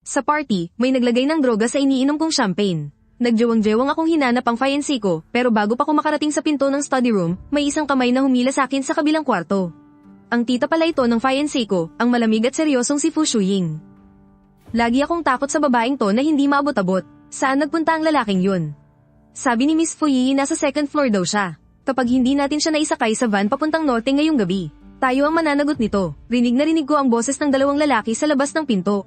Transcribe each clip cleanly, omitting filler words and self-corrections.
Sa party, may naglagay ng droga sa iniinom kong champagne. Nagjewang-jewang akong hinanap ang fiancé ko, pero bago pa ko makarating sa pinto ng study room, may isang kamay na humila sa akin sa kabilang kwarto. Ang tita pala ito ng fiancé ko, ang malamig at seryosong si Fu Shuying. Lagi akong takot sa babaeng to na hindi maabot-abot. Saan nagpunta ang lalaking yun? Sabi ni Miss Fu Yi nasa second floor daw siya. Kapag hindi natin siya naisakay sa van papuntang norte ngayong gabi, tayo ang mananagot nito. Rinig na rinig ko ang boses ng dalawang lalaki sa labas ng pinto.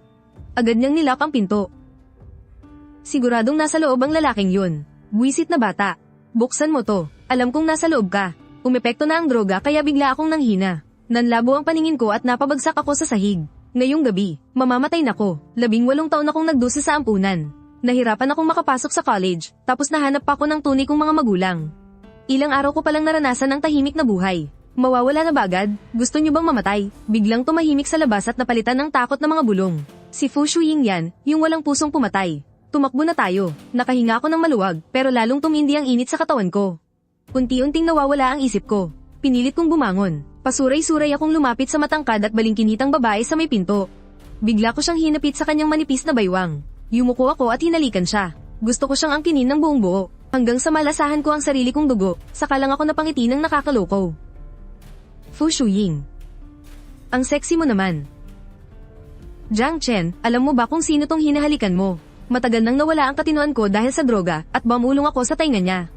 Agad niyang nilak ang pinto. Siguradong nasa loob ang lalaking yun. Buwisit na bata. Buksan mo to. Alam kong nasa loob ka. Umepekto na ang droga kaya bigla akong nanghina. Nanlabo ang paningin ko at napabagsak ako sa sahig. Ngayong gabi, mamamatay na ko. 18 taon akong nagdusa sa ampunan. Nahirapan akong makapasok sa college, tapos nahanap pa ako ng tunay kong mga magulang. Ilang araw ko palang naranasan ang tahimik na buhay. Mawawala na ba agad? Gusto niyo bang mamatay? Biglang tumahimik sa labas at napalitan ng takot na mga bulong. Si Fu Shuying yan, yung walang pusong pumatay. Tumakbo na tayo. Nakahinga ako ng maluwag, pero lalong tumindi ang init sa katawan ko. Unti-unting nawawala ang isip ko. Pinilit kong bumangon. Pasuray-suray akong lumapit sa matangkad at balingkinitang babae sa may pinto. Bigla ko siyang hinapit sa kanyang manipis na baywang. Yumuko ako at hinalikan siya. Gusto ko siyang angkinin ng buong buo. Hanggang sa malasahan ko ang sarili kong dugo, saka lang ako napangiti ng nakakaloko. Fu Shuying. Ang sexy mo naman. Jiang Chen, alam mo ba kung sino tong hinahalikan mo? Matagal nang nawala ang katinoan ko dahil sa droga at bumulong ako sa tainga niya.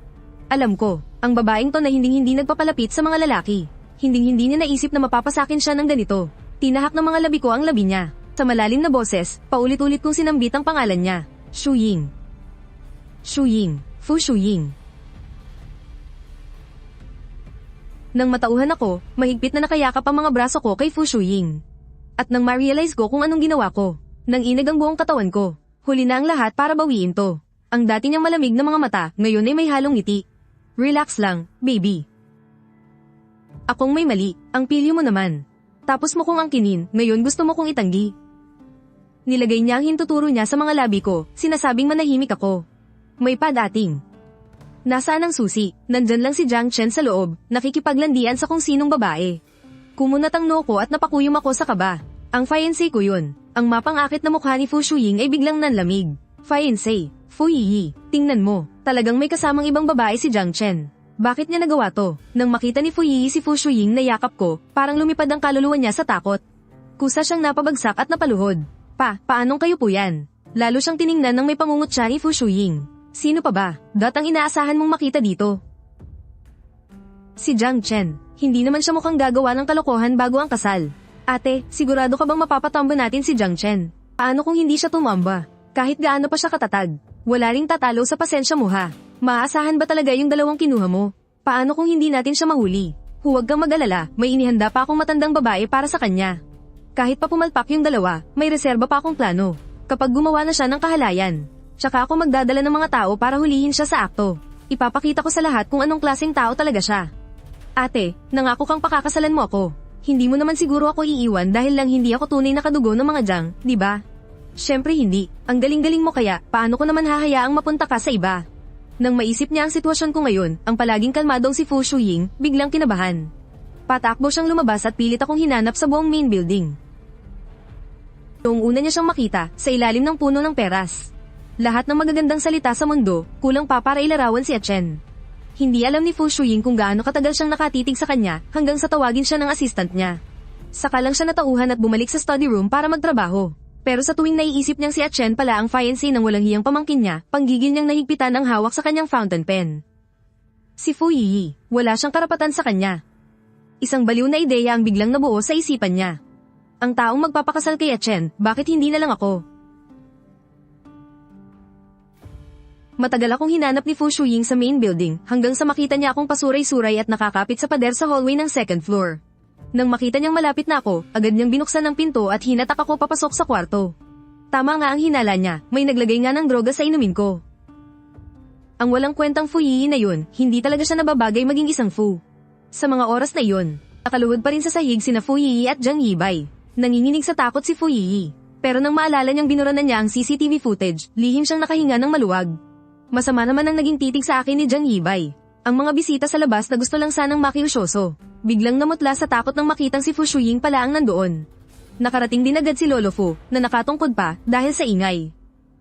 Alam ko, ang babaeng to na hinding-hindi nagpapalapit sa mga lalaki. Hinding-hindi niya naisip na mapapasakin siya ng ganito. Tinahak ng mga labi ko ang labi niya. Sa malalim na boses, paulit-ulit kong sinambit ang pangalan niya. Shuying. Shuying. Fu Shuying. Nang matauhan ako, mahigpit na nakayakap ang mga braso ko kay Fu Shuying. At nang ma-realize ko kung anong ginawa ko, nang inag ang buong katawan ko. Huli na ang lahat para bawiin to. Ang dati niyang malamig na mga mata, ngayon ay may halong ngiti. Relax lang, baby. Akong may mali, ang pilyo mo naman. Tapos mo kong angkinin, ngayon gusto mo kong itanggi. Nilagay niya ang hintuturo niya sa mga labi ko, sinasabing manahimik ako. May padating. Nasaan ang susi? Nandyan lang si Jiang Chen sa loob, nakikipaglandian sa kung sinong babae. Kumunat ang noo ko at napakuyom ako sa kaba. Ang fiancé ko yun. Ang mapang-akit na mukha ni Fu Shuying ay biglang nanlamig. Fiancé, Fu Yi, tingnan mo, talagang may kasamang ibang babae si Jiang Chen. Bakit niya nagawa to? Nang makita ni Fu Yi si Fu Shuying na yakap ko, parang lumipad ang kaluluwa niya sa takot. Kusa siyang napabagsak at napaluhod. Paanong kayo po yan? Lalo siyang tiningnan ng may pangungot siya ni Fu Shuying. Sino pa ba? Ang inaasahan mong makita dito? Si Jiang Chen. Hindi naman siya mukhang gagawa ng kalokohan bago ang kasal. Ate, sigurado ka bang mapapatamba natin si Jiang Chen? Paano kung hindi siya tumamba? Kahit gaano pa siya katatag. Wala ring tatalo sa pasensya mo ha. Maaasahan ba talaga yung dalawang kinuha mo? Paano kung hindi natin siya mahuli? Huwag kang mag-alala, may inihanda pa akong matandang babae para sa kanya. Kahit pa pumalpak yung dalawa, may reserba pa akong plano. Kapag gumawa na siya ng kahalayan, tsaka ako magdadala ng mga tao para hulihin siya sa akto. Ipapakita ko sa lahat kung anong klaseng tao talaga siya. Ate, nangako kang pakakasalan mo ako. Hindi mo naman siguro ako iiwan dahil lang hindi ako tunay na kadugo ng mga Jiang, di ba? Syempre hindi. Ang galing-galing mo kaya, paano ko naman hahayaang mapunta ka sa iba? Nang maisip niya ang sitwasyon ko ngayon, ang palaging kalmadong si Fu Shuying, biglang kinabahan. Patakbo siyang lumabas at pilit akong hinanap sa buong main building. Noong una niya siyang makita, sa ilalim ng puno ng peras. Lahat ng magagandang salita sa mundo, kulang pa para ilarawan si Chen. Hindi alam ni Fu Shuying kung gaano katagal siyang nakatitig sa kanya hanggang sa tawagin siya ng assistant niya. Saka lang siya natauhan at bumalik sa study room para magtrabaho. Pero sa tuwing naiisip niyang si Chen pala ang fiancé ng walang hiyang pamangkin niya, panggigil niyang nahigpitan ang hawak sa kanyang fountain pen. Si Fu Yi, wala siyang karapatan sa kanya. Isang baliw na ideya ang biglang nabuo sa isipan niya. Ang taong magpapakasal kay Chen, bakit hindi na lang ako? Matagal akong hinanap ni Fu Shuying sa main building hanggang sa makita niya akong pasuray-suray at nakakapit sa pader sa hallway ng second floor. Nang makita niyang malapit na ako, agad niyang binuksan ang pinto at hinatak ako papasok sa kwarto. Tama nga ang hinala niya, may naglagay nga ng droga sa inumin ko. Ang walang kwentang Fu Yi na yun, hindi talaga siya nababagay maging isang Fu. Sa mga oras na iyon, nakaluhod pa rin sa sahig sina Fu Yi at Jiang Yibay. Nanginginig sa takot si Fu Yi. Pero nang maalala niyang binura na niya ang CCTV footage, lihim siyang nakahinga ng maluwag. Masama naman ang naging titig sa akin ni Jiang Yibay. Ang mga bisita sa labas na gusto lang sanang makiusyoso. Biglang namutla sa takot nang makitang si Fu Shuying pala ang nandoon. Nakarating din agad si Lolo Fu, na nakatungkod pa, dahil sa ingay.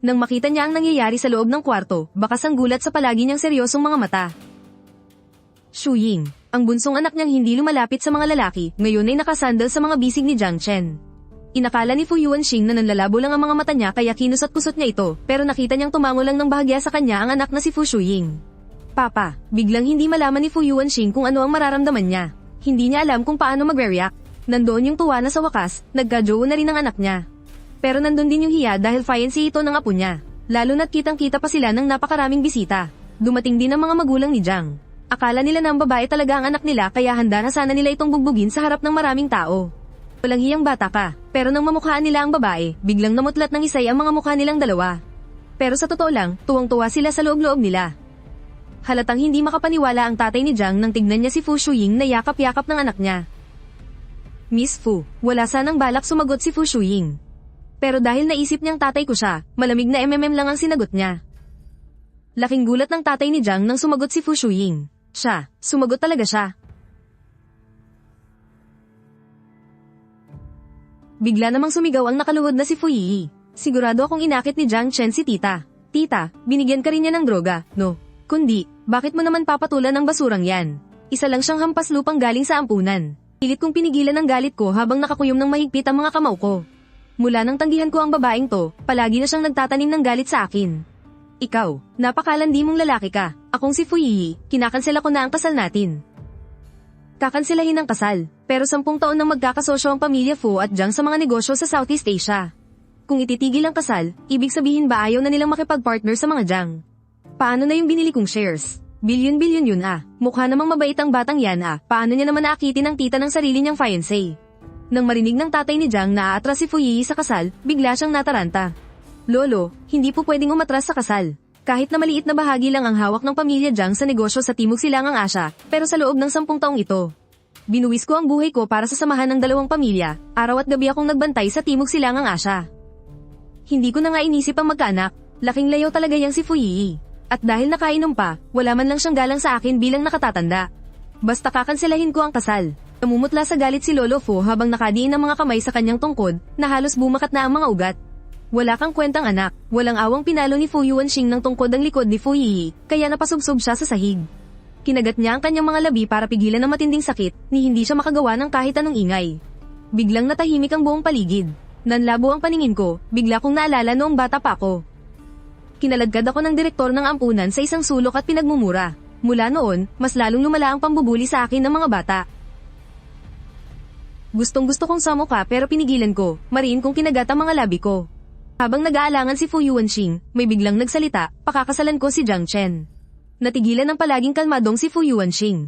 Nang makita niya ang nangyayari sa loob ng kwarto, bakas ang gulat sa palagi niyang seryosong mga mata. Shu Ying, ang bunsong anak niyang hindi lumalapit sa mga lalaki, ngayon ay nakasandal sa mga bisig ni Jiang Chen. Inakala ni Fu Yuanxing na nanlalabo lang ang mga mata niya kaya kinusot-kusot niya ito, pero nakita niyang tumango lang ng bahagya sa kanya ang anak na si Fu Shuying. Papa, biglang hindi malaman ni Fu Yuanxing kung ano ang mararamdaman niya. Hindi niya alam kung paano mag-react. Nandoon yung tuwa na sa wakas, nagka-jowa na rin ang anak niya. Pero nandun din yung hiya dahil fiancé ito ng apo niya. Lalo na't kitang-kita pa sila ng napakaraming bisita. Dumating din ang mga magulang ni Jiang. Akala nila na ang babae talaga ang anak nila kaya handa na sana nila itong bugbugin sa harap ng maraming tao. Walang hiyang bata ka, pero nang mamukhaan nila ang babae, biglang namutlat ng isay ang mga mukha nilang dalawa. Pero sa totoo lang, tuwang-tuwa sila sa loob-loob nila. Halatang hindi makapaniwala ang tatay ni Jiang nang tignan niya si Fu Shuying na yakap-yakap ng anak niya. Miss Fu, wala sanang balak sumagot si Fu Shuying. Pero dahil naisip niyang tatay ko siya, malamig na lang ang sinagot niya. Laking gulat ng tatay ni Jiang nang sumagot si Fu Shuying. Siya, sumagot talaga siya. Bigla namang sumigaw ang nakaluhod na si Fu Yi. Sigurado akong inakit ni Jiang Chen si tita. Tita, binigyan ka rin niya ng droga, no? Kundi, bakit mo naman papatulan ng basurang yan? Isa lang siyang hampas lupang galing sa ampunan. Pilit kong pinigilan ang galit ko habang nakakuyom ng mahigpit ang mga kamao ko. Mula nang tanggihan ko ang babaeng to, palagi na siyang nagtatanim ng galit sa akin. Ikaw, napakalandi mong lalaki ka. Akong si Fu Yi, kinakansela ko na ang kasal natin. Kakanselahin ang kasal, pero 10 taon nang magkakasosyo ang pamilya Fu at Jiang sa mga negosyo sa Southeast Asia. Kung ititigil ang kasal, ibig sabihin ba ayaw na nilang makipag-partner sa mga Jiang? Paano na yung binili kong shares? Bilyon-bilyon yun ah. Mukha namang mabait ang batang yan ah. Paano niya naman naakitin ang tita ng sarili niyang fiancé? Nang marinig ng tatay ni Jiang na aatras si Fu Yi sa kasal, bigla siyang nataranta. Lolo, hindi po pwedeng umatras sa kasal. Kahit na maliit na bahagi lang ang hawak ng pamilya Jiang sa negosyo sa Timog Silangang Asya, pero sa loob ng 10 taong ito. Binuwis ko ang buhay ko para sa samahan ng dalawang pamilya, araw at gabi akong nagbantay sa Timog Silangang Asya. Hindi ko na nga inisip ang magkaanak, laking layo talaga yang si Fu Yi. At dahil nakainom pa, wala man lang siyang galang sa akin bilang nakatatanda. Basta kakanselahin ko ang kasal. Namumutla sa galit si Lolo Fu habang nakadiin ang mga kamay sa kanyang tungkod, na halos bumakat na ang mga ugat. Wala kang kwentang anak, walang awang pinalo ni Fu Yuanxing ng tungkod ang likod ni Fu Yi, kaya napasubsob siya sa sahig. Kinagat niya ang kanyang mga labi para pigilan ang matinding sakit, ni hindi siya makagawa ng kahit anong ingay. Biglang natahimik ang buong paligid. Nanlabo ang paningin ko, bigla kong naalala noong bata pa ako. Kinaladkad ako ng direktor ng ampunan sa isang sulok at pinagmumura. Mula noon, mas lalong lumala ang pambubuli sa akin ng mga bata. Gustong-gusto kong samuka pero pinigilan ko, mariin kong kinagat ang mga labi ko. Habang nag-aalangan si Fu Yuanxing, may biglang nagsalita, pakakasalan ko si Jiang Chen. Natigilan ng palaging kalmadong si Fu Yuanxing.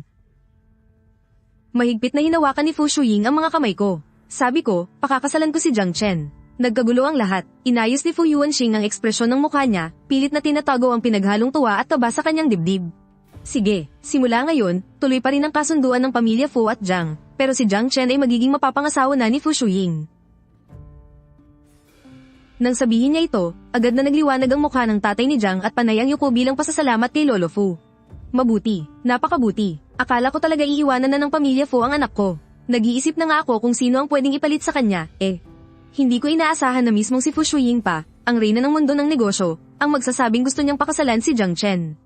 Mahigpit na hinawakan ni Fu Shuying ang mga kamay ko. Sabi ko, pakakasalan ko si Jiang Chen. Nagkagulo ang lahat, inayos ni Fu Yuanxing ang ekspresyon ng mukha niya, pilit na tinatago ang pinaghalong tuwa at kaba sa kanyang dibdib. Sige, simula ngayon, tuloy pa rin ang kasunduan ng pamilya Fu at Jiang, pero si Jiang Chen ay magiging mapapangasawa na ni Fu Shuying. Nang sabihin niya ito, agad na nagliwanag ang mukha ng tatay ni Jiang at panay ang yuko bilang pasasalamat kay Lolo Fu. Mabuti, napakabuti, akala ko talaga iiwanan na ng pamilya Fu ang anak ko. Nag-iisip na nga ako kung sino ang pwedeng ipalit sa kanya, Hindi ko inaasahan na mismong si Fu Shuying pa, ang reyna ng mundo ng negosyo, ang magsasabing gusto niyang pakasalan si Jiang Chen.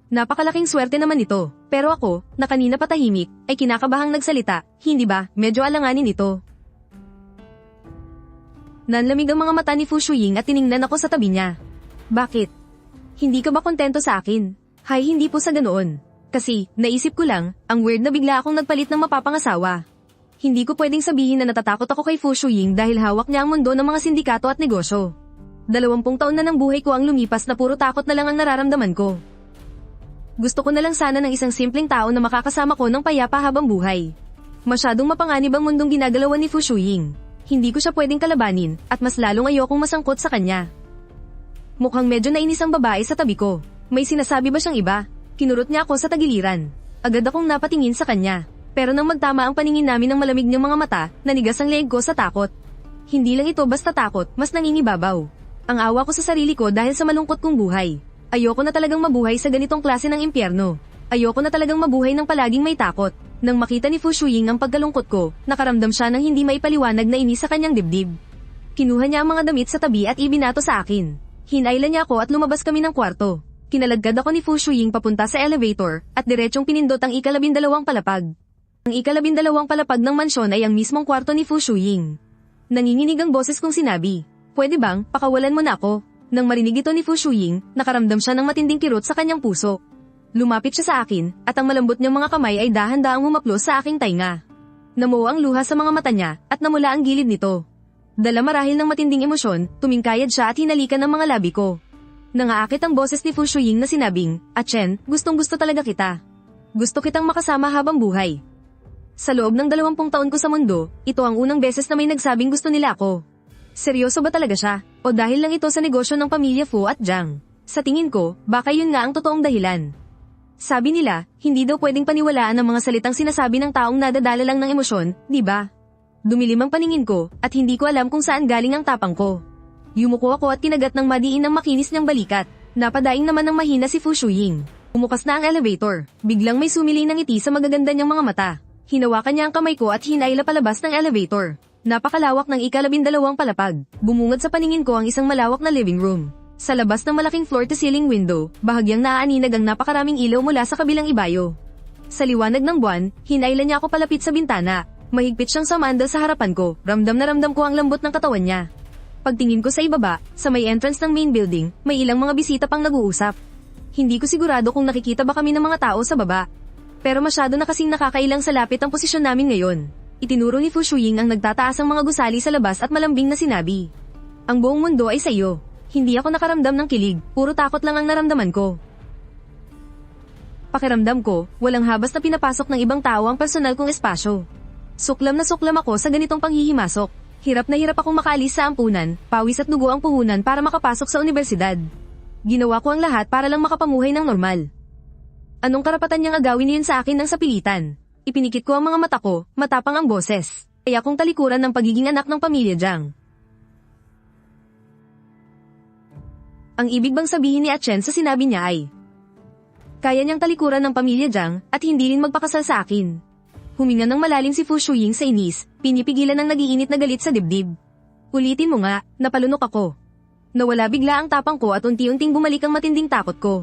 Napakalaking swerte naman ito, pero ako, na kanina patahimik, ay kinakabahang nagsalita, hindi ba, medyo alanganin ito. Nanlamig ang mga mata ni Fu Shuying at tiningnan ako sa tabi niya. Bakit? Hindi ka ba kontento sa akin? Hay, hindi po sa ganoon. Kasi, naisip ko lang, ang weird na bigla akong nagpalit ng mapapangasawa. Hindi ko pwedeng sabihin na natatakot ako kay Fu Shuying dahil hawak niya ang mundo ng mga sindikato at negosyo. 20 taon na ng buhay ko ang lumipas na puro takot na lang ang nararamdaman ko. Gusto ko na lang sana ng isang simpleng tao na makakasama ko ng payapa habang buhay. Masyadong mapanganib ang mundong ginagalawan ni Fu Shuying. Hindi ko siya pwedeng kalabanin, at mas lalong ayokong masangkot sa kanya. Mukhang medyo nainis ang babae sa tabi ko. May sinasabi ba siyang iba? Kinurot niya ako sa tagiliran. Agad akong napatingin sa kanya. Pero nang magtama ang paningin namin ng malamig niyang mga mata, nanigas ang leeg ko sa takot. Hindi lang ito basta takot, mas nangingibabaw. Ang awa ko sa sarili ko dahil sa malungkot kong buhay. Ayoko na talagang mabuhay sa ganitong klase ng impyerno. Ayoko na talagang mabuhay ng palaging may takot. Nang makita ni Fu Shuying ang pagkalungkot ko, nakaramdam siya ng hindi maipaliwanag na inis sa kanyang dibdib. Kinuha niya ang mga damit sa tabi at ibinato sa akin. Hinailan niya ako at lumabas kami ng kwarto. Kinalagkad ako ni Fu Shuying papunta sa elevator, at diretsyong pinindot ang ika-12 palapag. Ang ika-12 palapag ng mansyon ay ang mismong kwarto ni Fu Shuying. Nanginginig ang boses kong sinabi, "Pwede bang, pakawalan mo na ako?" Nang marinig ito ni Fu Shuying, nakaramdam siya ng matinding kirot sa kanyang puso. Lumapit siya sa akin, at ang malambot niyang mga kamay ay dahan-daang humaplos sa aking tainga. Namuo ang luha sa mga mata niya, at namula ang gilid nito. Dala marahil ng matinding emosyon, tumingkayad siya at hinalikan ang mga labi ko. Nangaakit ang boses ni Fu Shuying na sinabing, "Chen, gustong-gusto talaga kita. Gusto kitang makasama habang buhay." Sa loob ng 20 taon ko sa mundo, ito ang unang beses na may nagsabing gusto nila ako. Seryoso ba talaga siya? O dahil lang ito sa negosyo ng pamilya Fu at Jiang? Sa tingin ko, baka yun nga ang totoong dahilan. Sabi nila, hindi daw pwedeng paniwalaan ang mga salitang sinasabi ng taong nadadala lang ng emosyon, di ba? Dumilim ang paningin ko, at hindi ko alam kung saan galing ang tapang ko. Yumuko ako at kinagat ng madiin ng makinis niyang balikat. Napadaing naman ng mahina si Fu Shuying. Umukas na ang elevator. Biglang may sumili ng ngiti sa magaganda niyang mga mata. Hinawakan niya ang kamay ko at hinaila palabas ng elevator. Napakalawak ng ika-12 palapag. Bumungad sa paningin ko ang isang malawak na living room. Sa labas ng malaking floor-to-ceiling window, bahagyang naaaninag ang napakaraming ilaw mula sa kabilang ibayo. Sa liwanag ng buwan, hinaila niya ako palapit sa bintana. Mahigpit siyang sumandal sa harapan ko, ramdam na ramdam ko ang lambot ng katawan niya. Pagtingin ko sa ibaba, sa may entrance ng main building, may ilang mga bisita pang nag-uusap. Hindi ko sigurado kung nakikita ba kami ng mga tao sa baba. Pero masyado na kasing nakakailang sa lapit ang posisyon namin ngayon. Itinuro ni Fu Shuying ang nagtataas ang mga gusali sa labas at malambing na sinabi, "Ang buong mundo ay sa iyo." Hindi ako nakaramdam ng kilig, puro takot lang ang naramdaman ko. Pakiramdam ko, walang habas na pinapasok ng ibang tao ang personal kong espasyo. Suklam na suklam ako sa ganitong panghihimasok. Hirap na hirap akong makaalis sa ampunan, pawis at dugo ang puhunan para makapasok sa universidad. Ginawa ko ang lahat para lang makapamuhay ng normal. Anong karapatan niyang agawin niyon sa akin ng sapilitan? Ipinikit ko ang mga mata ko, matapang ang boses. Kaya kong talikuran ng pagiging anak ng pamilya Jiang. Ang ibig bang sabihin ni Chen sa sinabi niya ay, kaya niyang talikuran ng pamilya Jiang at hindi rin magpakasal sa akin. Huminga ng malalim si Fu Shuying sa inis, pinipigilan ng nagiinit na galit sa dibdib. Ulitin mo nga, napalunok ako. Nawala bigla ang tapang ko at unti-unting bumalik ang matinding takot ko.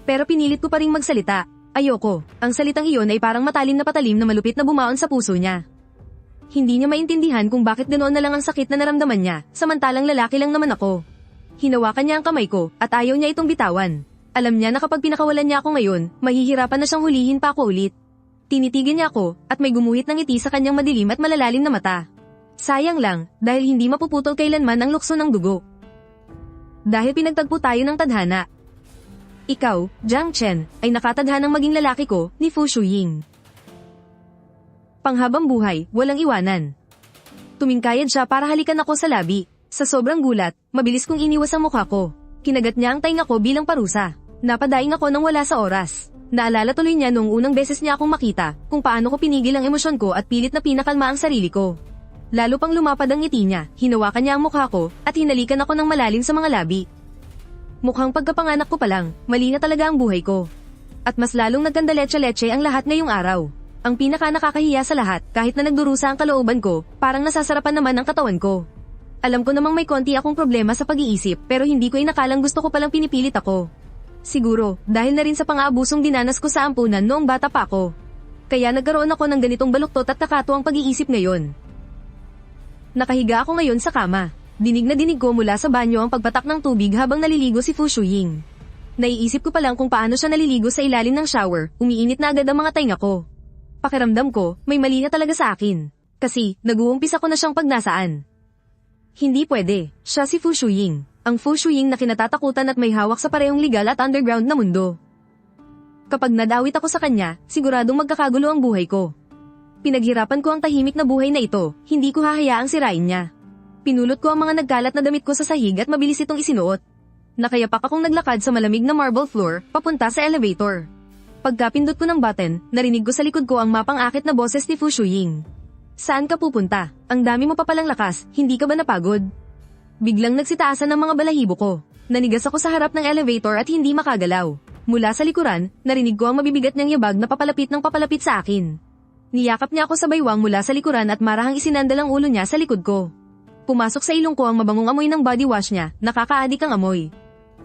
Pero pinilit ko pa ring magsalita. Ayoko, ang salitang iyon ay parang matalim na patalim na malupit na bumaon sa puso niya. Hindi niya maintindihan kung bakit ganoon na lang ang sakit na naramdaman niya, samantalang lalaki lang naman ako. Hinawakan niya ang kamay ko, at ayaw niya itong bitawan. Alam niya na kapag pinakawalan niya ako ngayon, mahihirapan na siyang hulihin pa ako ulit. Tinitigan niya ako, at may gumuhit ng ngiti sa kanyang madilim at malalalim na mata. Sayang lang, dahil hindi mapuputol kailanman ang lukso ng dugo. Dahil pinagtagpo tayo ng tadhana. Ikaw, Jiang Chen, ay nakatadhanang maging lalaki ko, ni Fu Shuying. Panghabang buhay, walang iwanan. Tumingkayad siya para halikan ako sa labi. Sa sobrang gulat, mabilis kong iniwas ang mukha ko. Kinagat niya ang tainga ko bilang parusa. Napadaing ako nang wala sa oras. Naalala tuloy niya noong unang beses niya akong makita, kung paano ko pinigil ang emosyon ko at pilit na pinakalma ang sarili ko. Lalo pang lumapad ang ngiti niya, hinawakan niya ang mukha ko, at hinalikan ako ng malalim sa mga labi. Mukhang pagkapanganak ko pa lang, mali na talaga ang buhay ko. At mas lalong nagkandaletse-letse ang lahat ngayong araw. Ang pinaka nakakahiya sa lahat, kahit na nagdurusa ang kalooban ko, parang nasasarapan naman ang katawan ko. Alam ko namang may konti akong problema sa pag-iisip, pero hindi ko inakalang gusto ko palang pinipilit ako. Siguro, dahil na rin sa pang-aabusong dinanas ko sa ampunan noong bata pa ako. Kaya nagkaroon ako ng ganitong baluktot at kakatuwang pag-iisip ngayon. Nakahiga ako ngayon sa kama. Dinig na dinig ko mula sa banyo ang pagpatak ng tubig habang naliligo si Fu Shuying. Naiisip ko pa lang kung paano siya naliligo sa ilalim ng shower, umiinit na agad ang mga tainga ko. Pakiramdam ko, may mali na talaga sa akin. Kasi, nag-uumpisa ko na siyang pagnasaan. Hindi pwede, siya si Fu Shuying. Ang Fu Shuying na kinatatakutan at may hawak sa parehong legal at underground na mundo. Kapag nadawit ako sa kanya, siguradong magkakagulo ang buhay ko. Pinaghirapan ko ang tahimik na buhay na ito, hindi ko hahayaang sirain niya. Pinulot ko ang mga nagkalat na damit ko sa sahig at mabilis itong isinuot. Nakayapak akong naglakad sa malamig na marble floor, papunta sa elevator. Pagkapindot ko ng button, narinig ko sa likod ko ang mapang-akit na boses ni Fu Shuying. Saan ka pupunta? Ang dami mo pa palang lakas, hindi ka ba napagod? Biglang nagsitaasan ang mga balahibo ko. Nanigas ako sa harap ng elevator at hindi makagalaw. Mula sa likuran, narinig ko ang mabibigat niyang yabag na papalapit ng papalapit sa akin. Niyakap niya ako sa baywang mula sa likuran at marahang isinandal ang ulo niya sa likod ko. Pumasok sa ilong ko ang mabangong amoy ng body wash niya, nakakaadik ang amoy.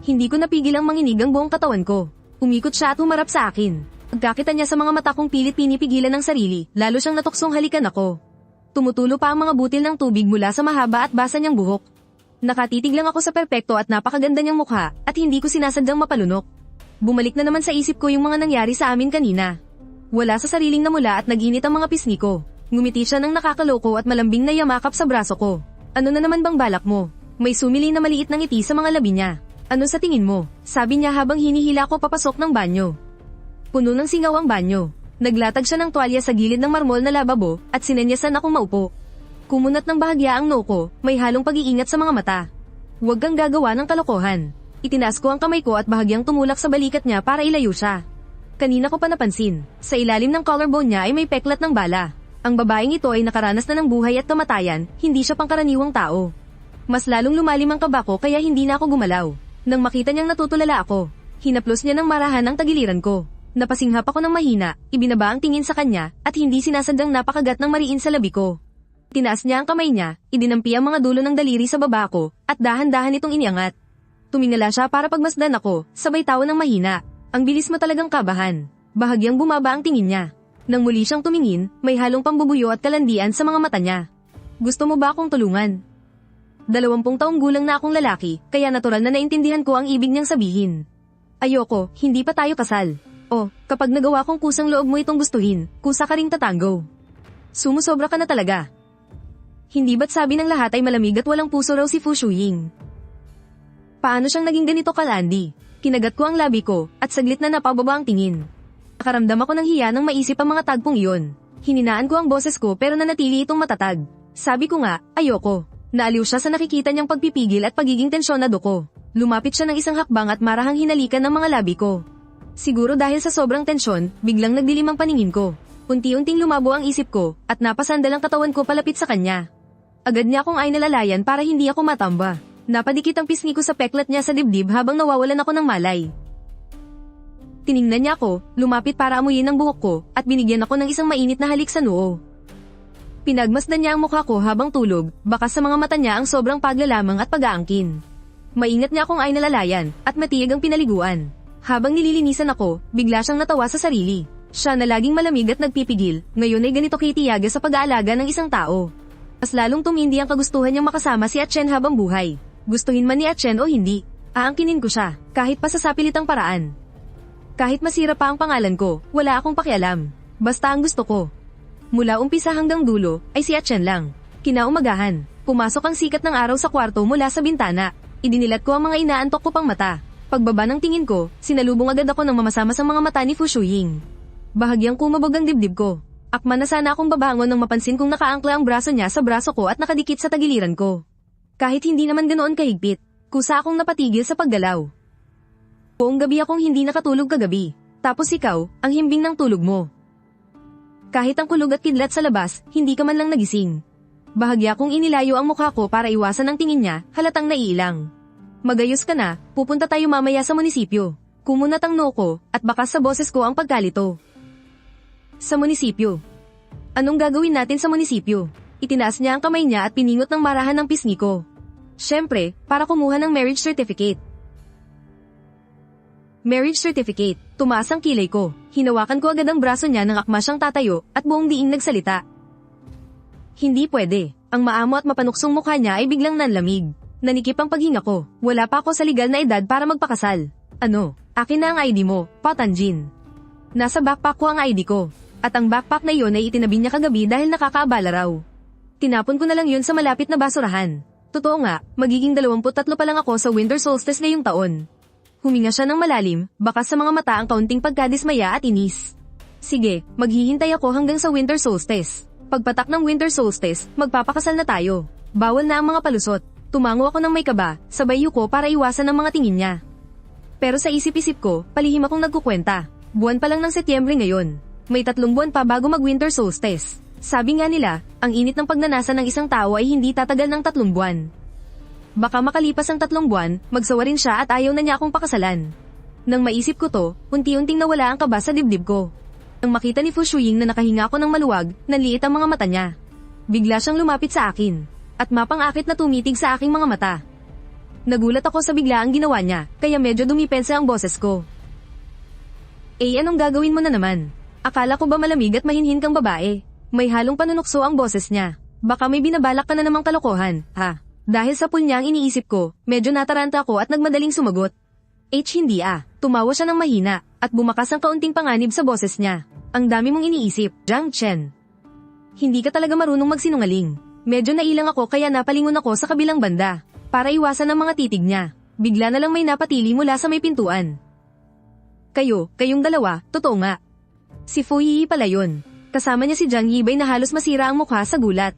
Hindi ko napigil ang manginig ang buong katawan ko. Umikot siya at humarap sa akin. Pagkakita niya sa mga mata kong pilit pinipigilan ng sarili, lalo siyang natuksong halikan ako. Tumutulo pa ang mga butil ng tubig mula sa mahaba at basa niyang buhok. Nakatitig lang ako sa perpekto at napakaganda niyang mukha, at hindi ko sinasadyang mapalunok. Bumalik na naman sa isip ko yung mga nangyari sa amin kanina. Wala sa sariling namula at naginit ang mga pisngi ko. Ngumiti siya ng nakakaloko at malambing na yamakap sa braso ko. Ano na naman bang balak mo? May sumili na maliit na ngiti sa mga labi niya. Ano sa tingin mo? Sabi niya habang hinihila ko papasok ng banyo. Puno ng singaw ang banyo. Naglatag siya ng tuwalya sa gilid ng marmol na lababo at sinenyasan akong maupo. Kumunat ng bahagya ang noo ko, may halong pag-iingat sa mga mata. Huwag kang gagawa ng kalokohan. Itinaas ko ang kamay ko at bahagyang tumulak sa balikat niya para ilayo siya. Kanina ko pa napansin, sa ilalim ng collarbone niya ay may peklat ng bala. Ang babaeng ito ay nakaranas na ng buhay at kamatayan, hindi siya pangkaraniwang tao. Mas lalong lumalim ang kaba ko kaya hindi na ako gumalaw. Nang makita niyang natutulala ako, hinaplos niya ng marahan ang tagiliran ko. Napasinghap ako ng mahina, ibinaba ang tingin sa kanya, at hindi sinasadyang napakagat ng mariin sa labi ko. Tinaas niya ang kamay niya, idinampi ang mga dulo ng daliri sa baba ko, at dahan-dahan itong iniangat. Tumingala siya para pagmasdan ako, sabay tawa ng mahina. Ang bilis mo talagang kabahan. Bahagyang bumaba ang tingin niya. Nang muli siyang tumingin, may halong pambubuyo at kalandian sa mga mata niya. Gusto mo ba akong tulungan? 20 taong gulang na akong lalaki, kaya natural na naintindihan ko ang ibig niyang sabihin. Ayoko, hindi pa tayo kasal. O, kapag nagawa kong kusang loob mo itong gustuhin, kusa ka ring tatanggo. Sumusobra ka na talaga. Hindi ba't sabi ng lahat ay malamig at walang puso raw si Fu Shuying? Paano siyang naging ganito kalandi? Kinagat ko ang labi ko, at saglit na napababa ang tingin. Nakaramdam ako ng hiya nang maisip ang mga tagpong iyon. Hininaan ko ang boses ko pero nanatili itong matatag. Sabi ko nga, ayoko. Naaliw siya sa nakikita niyang pagpipigil at pagiging tensyonado ko. Lumapit siya ng isang hakbang at marahang hinalikan ng mga labi ko. Siguro dahil sa sobrang tensyon, biglang nagdilim ang paningin ko. Unti-unting lumabo ang isip ko, at napasandal ang katawan ko palapit sa kanya. Agad niya akong ay nalalayan para hindi ako matamba. Napadikit ang pisngi ko sa peklat niya sa dibdib habang nawawalan ako ng malay. Tiningnan niya ako, lumapit para amuyin ang buhok ko, at binigyan ako ng isang mainit na halik sa noo. Pinagmasdan niya ang mukha ko habang tulog, baka sa mga mata niya ang sobrang paglalamang at pag-aangkin. Maingat niya akong ay nalalayan, at matiyag ang pinaliguan. Habang nililinisan ako, bigla siyang natawa sa sarili. Siya na laging malamig at nagpipigil, ngayon ay ganito kitiyaga sa pag-aalaga ng isang tao. Mas lalong tumindi ang kagustuhan niyang makasama si Atchen habang buhay. Gustuhin man ni Atchen o hindi, aangkinin ko siya, kahit pa sa sapilitang paraan. Kahit masira pa ang pangalan ko, wala akong pakialam. Basta ang gusto ko. Mula umpisa hanggang dulo, ay si Atchen lang. Kinaumagahan, pumasok ang sikat ng araw sa kwarto mula sa bintana. Idinilat ko ang mga inaantok ko pang mata. Pagbaba ng tingin ko, sinalubong agad ako ng mamasamasang mga mata ni Fu Shuying. Bahagyang kumabog ang dibdib ko. Akma na sana akong babangon nang mapansin kong nakaangkla ang braso niya sa braso ko at nakadikit sa tagiliran ko. Kahit hindi naman ganoon kahigpit, kusa akong napatigil sa paggalaw. Buong gabi akong hindi nakatulog kagabi. Tapos ikaw, ang himbing ng tulog mo. Kahit ang kulog at kidlat sa labas, hindi ka man lang nagising. Bahagya kong inilayo ang mukha ko para iwasan ang tingin niya, halatang naiilang. Magayos ka na, pupunta tayo mamaya sa munisipyo. Kumunat ang noo ko, at bakas sa boses ko ang pagkalito. Sa munisipyo. Anong gagawin natin sa munisipyo? Itinaas niya ang kamay niya at piningot ng marahan ng pisngi ko. Siyempre, para kumuha ng marriage certificate. Marriage certificate, tumaas ang kilay ko. Hinawakan ko agad ang braso niya nang akma siyang tatayo, at buong diing nagsalita. Hindi pwede. Ang maamo at mapanuksong mukha niya ay biglang nanlamig. Nanikip ang paghinga ko. Wala pa ako sa legal na edad para magpakasal. Ano? Akin na ang ID mo, Patanjin. Nasa backpack ko ang ID ko. At ang backpack na iyon ay itinabi niya kagabi dahil nakakaabala raw. Tinapon ko na lang yun sa malapit na basurahan. Totoo nga, magiging 23 pa lang ako sa winter solstice ngayong taon. Huminga siya ng malalim, baka sa mga mata ang kaunting pagkadismaya at inis. Sige, maghihintay ako hanggang sa winter solstice. Pagpatak ng winter solstice, magpapakasal na tayo. Bawal na ang mga palusot. Tumango ako ng may kaba, sabay yuko para iwasan ang mga tingin niya. Pero sa isip-isip ko, palihim akong nagkukwenta. Buwan pa lang ng Setyembre ngayon. May 3 buwan pa bago mag-winter solstice. Sabi nga nila, ang init ng pagnanasa ng isang tao ay hindi tatagal ng 3 buwan. Baka makalipas ang 3 buwan, magsawa rin siya at ayaw na niya akong pakasalan. Nang maisip ko to, unti-unting nawala ang kaba sa dibdib ko. Nang makita ni Fu Shuying na nakahinga ako ng maluwag, nanliit ang mga mata niya. Bigla siyang lumapit sa akin. At mapang-akit na tumitig sa aking mga mata. Nagulat ako sa biglaang ginawa niya, kaya medyo dumipensa ang boses ko. Anong gagawin mo na naman? Akala ko ba malamig at mahinhin kang babae? May halong panunukso ang boses niya. Baka may binabalak ka na namang kalokohan, ha? Dahil sa pool niya ang iniisip ko, medyo nataranta ako at nagmadaling sumagot. Hindi Tumawa siya ng mahina, at bumakas ang kaunting panganib sa boses niya. Ang dami mong iniisip, Jiang Chen. Hindi ka talaga marunong magsinungaling. Medyo nailang ako kaya napalingon ako sa kabilang banda. Para iwasan ang mga titig niya. Bigla na lang may napatili mula sa may pintuan. Kayong dalawa, totoo nga. Si Fu Yi pala yun. Kasama niya si Jiang Yibay na halos masira ang mukha sa gulat.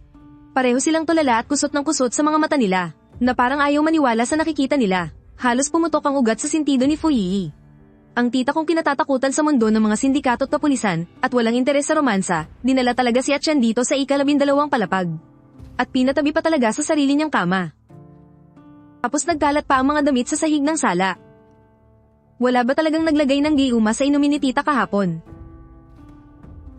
Pareho silang tulala at kusot ng kusot sa mga mata nila, na parang ayaw maniwala sa nakikita nila. Halos pumutok ang ugat sa sentido ni Fu Yi. Ang tita kong kinatatakutan sa mundo ng mga sindikato at kapulisan, at walang interes sa romansa, dinala talaga si Chen dito sa ika-12 palapag. At pinatabi pa talaga sa sarili niyang kama. Tapos nagkalat pa ang mga damit sa sahig ng sala. Wala ba talagang naglagay ng giyuma sa inumin ni tita kahapon?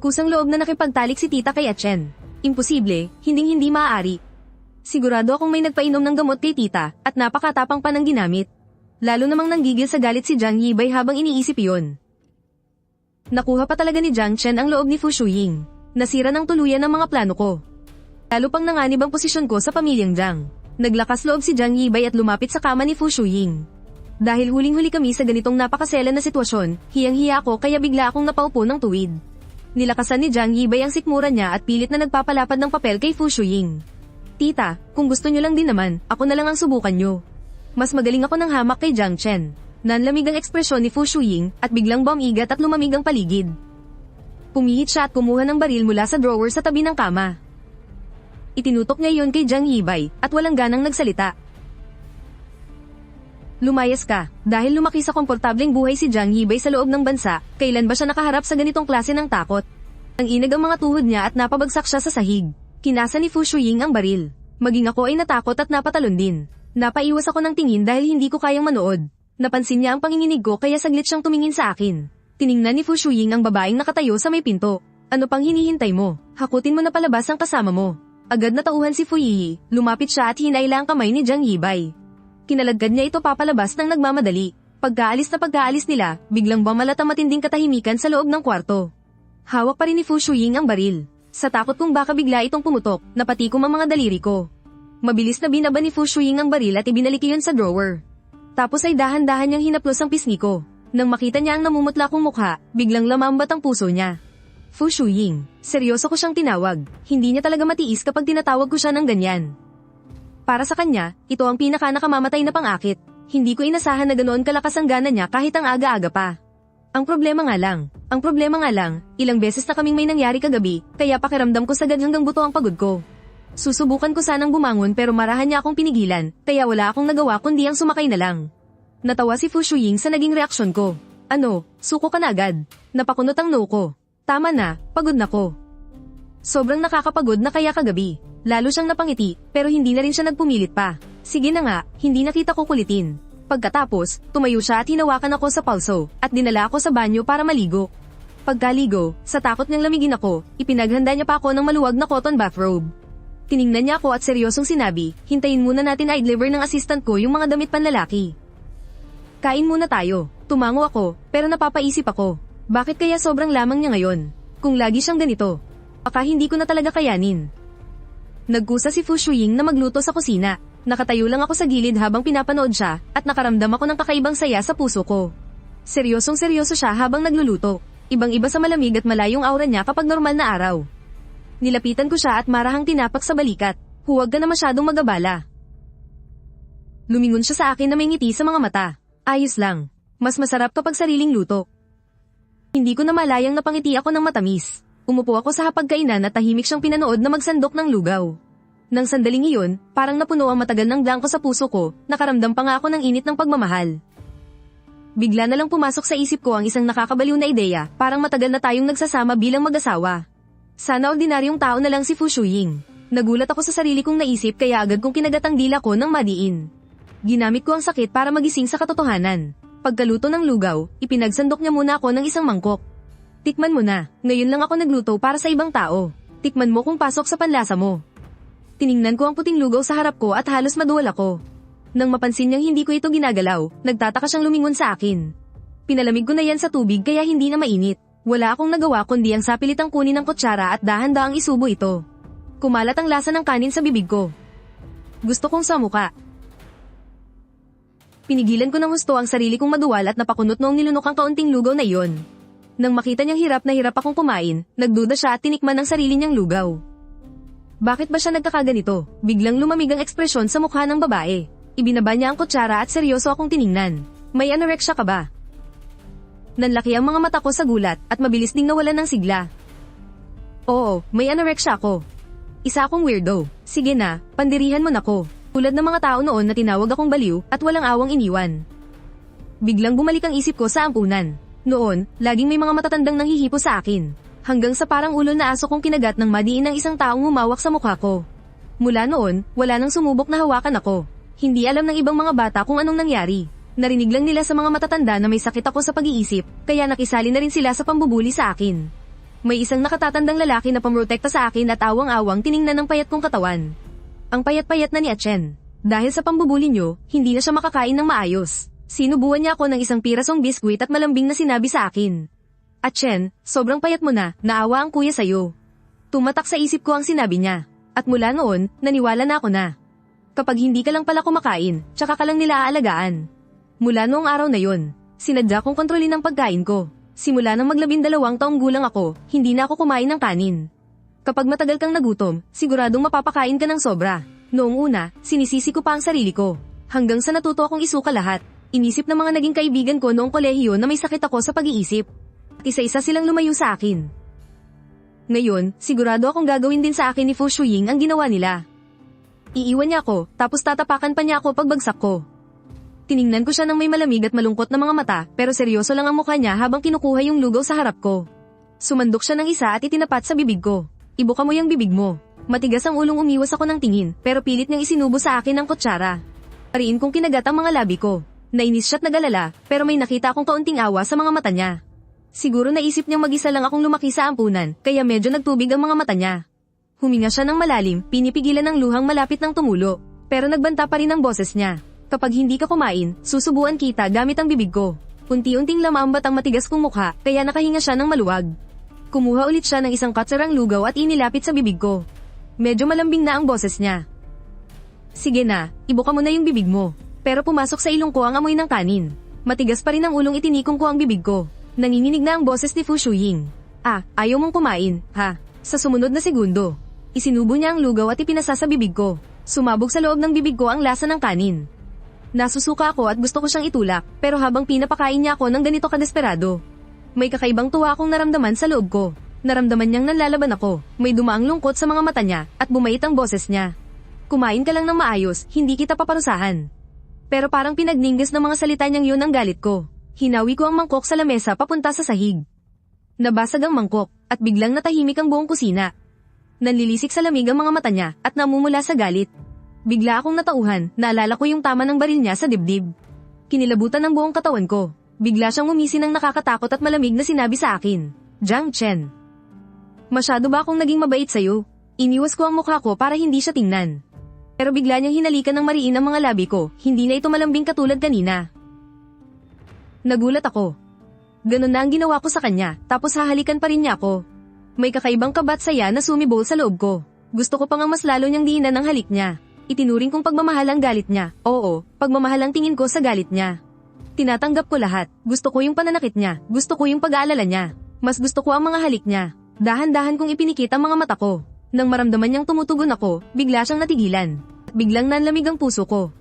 Kusang loob na nakipagtalik si tita kay Chen. Imposible, hinding-hindi maaari. Sigurado akong may nagpainom ng gamot kay tita, at napakatapang pa ng ginamit. Lalo namang nanggigil sa galit si Jiang Yibay habang iniisip yon. Nakuha pa talaga ni Jiang Chen ang loob ni Fu Shuying. Nasira ng tuluyan ang mga plano ko. Lalo pang nanganib ang posisyon ko sa pamilyang Jiang. Naglakas loob si Jiang Yibay at lumapit sa kama ni Fu Shuying. Dahil huling-huli kami sa ganitong napakasela na sitwasyon, hiyang-hiya ako kaya bigla akong napaupo ng tuwid. Nilakasan ni Jiang Yibay ang sikmura niya at pilit na nagpapalapad ng papel kay Fu Shuying. Tita, kung gusto niyo lang din naman, ako na lang ang subukan niyo. Mas magaling ako ng hamak kay Jiang Chen. Nanlamig ang ekspresyon ni Fu Shuying at biglang bumigat at lumamig ang paligid. Pumihit siya at kumuha ng baril mula sa drawer sa tabi ng kama. Itinutok niya yun kay Jiang Yibay at walang ganang nagsalita. Lumayas ka, dahil lumaki sa komportableng buhay si Jiang Yibay sa loob ng bansa, kailan ba siya nakaharap sa ganitong klase ng takot? Ang inag ang mga tuhod niya at napabagsak siya sa sahig. Kinasa ni Fu Shuying ang baril. Maging ako ay natakot at napatalon din. Napaiwas ako ng tingin dahil hindi ko kayang manood. Napansin niya ang panginginig ko kaya saglit siyang tumingin sa akin. Tiningnan ni Fu Shuying ang babaeng nakatayo sa may pinto. Ano pang hinihintay mo? Hakutin mo na palabas ang kasama mo. Agad na tauhan si Fu Yi. Lumapit siya at hinayla ang kamay ni Jiang Yibay. Kinalagad niya ito papalabas ng nagmamadali. Pagkaalis nila, biglang bumalat ang matinding katahimikan sa loob ng kwarto. Hawak pa rin ni Fu Shuying ang baril. Sa takot kung baka bigla itong pumutok, napatikom ang mga daliri ko. Mabilis na binaba ni Fu Shuying ang baril at ibinalik iyon sa drawer. Tapos ay dahan-dahan niyang hinaplos ang pisngi ko. Nang makita niya ang namumutla kong mukha, biglang lamambat ang puso niya. Fu Shuying, seryoso ko siyang tinawag. Hindi niya talaga matiis kapag tinatawag ko siya ng ganyan. Para sa kanya, ito ang pinaka-nakamamatay na pang-akit. Hindi ko inasahan na ganoon kalakas ang gana niya kahit ang aga-aga pa. Ang problema nga lang, ilang beses na kaming may nangyari kagabi, kaya pakiramdam ko sagad hanggang buto ang pagod ko. Susubukan ko sanang bumangon pero marahan niya akong pinigilan, kaya wala akong nagawa kundi ang sumakay na lang. Natawa si Fu Shuying sa naging reaksyon ko. Ano, suko ka na agad? Napakunot ang no ko. Tama na, pagod na ko. Sobrang nakakapagod na kaya kagabi. Lalo siyang napangiti, pero hindi na rin siya nagpumilit pa. Sige na nga, hindi na kita kukulitin. Pagkatapos, tumayo siya at hinawakan ako sa pulso, at dinala ako sa banyo para maligo. Pagkaligo, sa takot niyang lamigin ako, ipinaghanda niya pa ako ng maluwag na cotton bathrobe. Tiningnan niya ako at seryosong sinabi, hintayin muna natin i-deliver ng assistant ko yung mga damit panlalaki. Kain muna tayo. Tumango ako, pero napapaisip ako. Bakit kaya sobrang lamang niya ngayon? Kung lagi siyang ganito, baka hindi ko na talaga kayanin. Nagkusa si Fu Shuying na magluto sa kusina. Nakatayo lang ako sa gilid habang pinapanood siya, at nakaramdam ako ng kakaibang saya sa puso ko. Seryosong-seryoso siya habang nagluluto. Ibang-iba sa malamig at malayong aura niya kapag normal na araw. Nilapitan ko siya at marahang tinapak sa balikat. Huwag ka na masyadong magabala. Lumingon siya sa akin na may ngiti sa mga mata. Ayos lang. Mas masarap kapag sariling luto. Hindi ko na malayang napangiti ako ng matamis. Umupo ako sa hapagkainan at tahimik siyang pinanood na magsandok ng lugaw. Nang sandaling iyon, parang napuno ang matagal ng blanko sa puso ko, nakaramdam pa nga ako ng init ng pagmamahal. Bigla na lang pumasok sa isip ko ang isang nakakabaliw na ideya, parang matagal na tayong nagsasama bilang mag-asawa. Sana ordinaryong tao na lang si Fu Shuying. Nagulat ako sa sarili kong naisip kaya agad kong kinagat ang dila ko ng madiin. Ginamit ko ang sakit para magising sa katotohanan. Pagkaluto ng lugaw, ipinagsandok niya muna ako ng isang mangkok. Tikman mo na, ngayon lang ako nagluto para sa ibang tao. Tikman mo kung pasok sa panlasa mo. Tiningnan ko ang puting lugaw sa harap ko at halos maduwal ako. Nang mapansin niyang hindi ko ito ginagalaw, nagtataka siyang lumingon sa akin. Pinalamig ko na yan sa tubig kaya hindi na mainit. Wala akong nagawa kundi ang sapilitang kunin ng kutsara at dahan-daang isubo ito. Kumalat ang lasa ng kanin sa bibig ko. Gusto kong samuka. Pinigilan ko ng husto ang sarili kong maduwal at napakunot noong nilunok ang kaunting lugaw na iyon. Nang makita niyang hirap na hirap akong kumain, nagduda siya at tinikman ang sarili niyang lugaw. Bakit ba siya nagkakaganito? Biglang lumamig ang ekspresyon sa mukha ng babae. Ibinaba niya ang kutsara at seryoso akong tiningnan. May anorexia ka ba? Nanlaki ang mga mata ko sa gulat at mabilis ding nawalan ng sigla. Oo, may anorexia ako. Isa akong weirdo. Sige na, pandirihan mo na ko. Tulad ng mga tao noon na tinawag akong baliw at walang awang iniwan. Biglang bumalik ang isip ko sa ampunan. Noon, laging may mga matatandang nanghihipo sa akin. Hanggang sa parang ulo na aso kong kinagat ng madiin ng isang taong humawak sa mukha ko. Mula noon, wala nang sumubok na hawakan ako. Hindi alam ng ibang mga bata kung anong nangyari. Narinig lang nila sa mga matatanda na may sakit ako sa pag-iisip, kaya nakisali na rin sila sa pambubuli sa akin. May isang nakatatandang lalaki na pamrotekta sa akin at awang-awang tiningnan ng payat kong katawan. Ang payat-payat na ni Atchen. Dahil sa pambubuli niyo, hindi na siya makakain ng maayos. Sinubuan niya ako ng isang pirasong biskwit at malambing na sinabi sa akin. Atchen, sobrang payat mo na, naawa ang kuya sayo. Tumatak sa isip ko ang sinabi niya. At mula noon, naniwala na ako na. Kapag hindi ka lang pala kumakain, tsaka ka lang nila aalagaan. Mula noong araw na yon, sinadya kong kontrolin ang pagkain ko. Simula nang mag-12 taong gulang ako, hindi na ako kumain ng kanin. Kapag matagal kang nagutom, siguradong mapapakain ka ng sobra. Noong una, sinisisi ko pa ang sarili ko. Hanggang sa natuto akong isuka lahat. Inisip ng mga naging kaibigan ko noong kolehiyo na may sakit ako sa pag-iisip. Isa-isa silang lumayo sa akin. Ngayon, sigurado akong gagawin din sa akin ni Fu Shuying ang ginawa nila. Iiwan niya ako, tapos tatapakan pa niya ako pagbagsak ko. Tiningnan ko siya ng may malamig at malungkot na mga mata, pero seryoso lang ang mukha niya habang kinukuha yung lugaw sa harap ko. Sumandok siya ng isa at itinapat sa bibig ko. Ibuka mo yung bibig mo. Matigas ang ulong umiwas ako ng tingin, pero pilit niyang isinubo sa akin ng kutsara. Pariin kong kinagat ang mga labi ko. Nainis siya't nagalala, pero may nakita akong kaunting awa sa mga mata niya. Siguro naisip niyang mag-isa lang akong lumaki sa ampunan, kaya medyo nagtubig ang mga mata niya. Huminga siya ng malalim, pinipigilan ng luhang malapit ng tumulo, pero nagbanta pa rin ang boses niya. Kapag hindi ka kumain, susubuan kita gamit ang bibig ko. Unti-unting lamambat ang matigas kong mukha, kaya nakahinga siya ng maluwag. Kumuha ulit siya ng isang katsarang lugaw at inilapit sa bibig ko. Medyo malambing na ang boses niya. Sige na, ibuka mo na yung bibig mo. Pero pumasok sa ilong ko ang amoy ng kanin. Matigas pa rin ang ulong itinikong ko ang bibig ko. Nanginginig na ang boses ni Fu Shuying. Ayaw mong kumain, ha? Sa sumunod na segundo, isinubo niya ang lugaw at ipinasa sa bibig ko. Sumabog sa loob ng bibig ko ang lasa ng kanin. Nasusuka ako at gusto ko siyang itulak, pero habang pinapakain niya ako ng ganito kadesperado. May kakaibang tuwa akong naramdaman sa loob ko. Naramdaman niyang nalalaban ako, may dumaang lungkot sa mga mata niya, at bumait ang boses niya. Kumain ka lang ng maayos, hindi kita paparusahan. Pero parang pinagningas ng mga salita niyang yun ang galit ko. Hinawi ko ang mangkok sa lamesa papunta sa sahig. Nabasag ang mangkok, at biglang natahimik ang buong kusina. Nanlilisik sa lamig ang mga mata niya, at namumula sa galit. Bigla akong natauhan, naalala ko yung tama ng baril niya sa dibdib. Kinilabutan ng buong katawan ko. Bigla siyang umisi ng nakakatakot at malamig na sinabi sa akin, Jiang Chen. Masyado ba akong naging mabait sa'yo? Iniwas ko ang mukha ko para hindi siya tingnan. Pero bigla niyang hinalikan ng mariin ang mga labi ko, hindi na ito malambing katulad kanina. Nagulat ako. Ganun na ang ginawa ko sa kanya, tapos hahalikan pa rin niya ako. May kakaibang kabat saya na sumibol sa loob ko. Gusto ko pa nga mas lalo niyang diinan ang halik niya. Itinuring kong pagmamahal ang galit niya. Oo, pagmamahal ang tingin ko sa galit niya. Tinatanggap ko lahat. Gusto ko yung pananakit niya. Gusto ko yung pag-aalala niya. Mas gusto ko ang mga halik niya. Dahan-dahan kong ipinikit ang mga mata ko. Nang maramdaman niyang tumutugon ako, bigla siyang natigilan. Biglang nanlamig ang puso ko.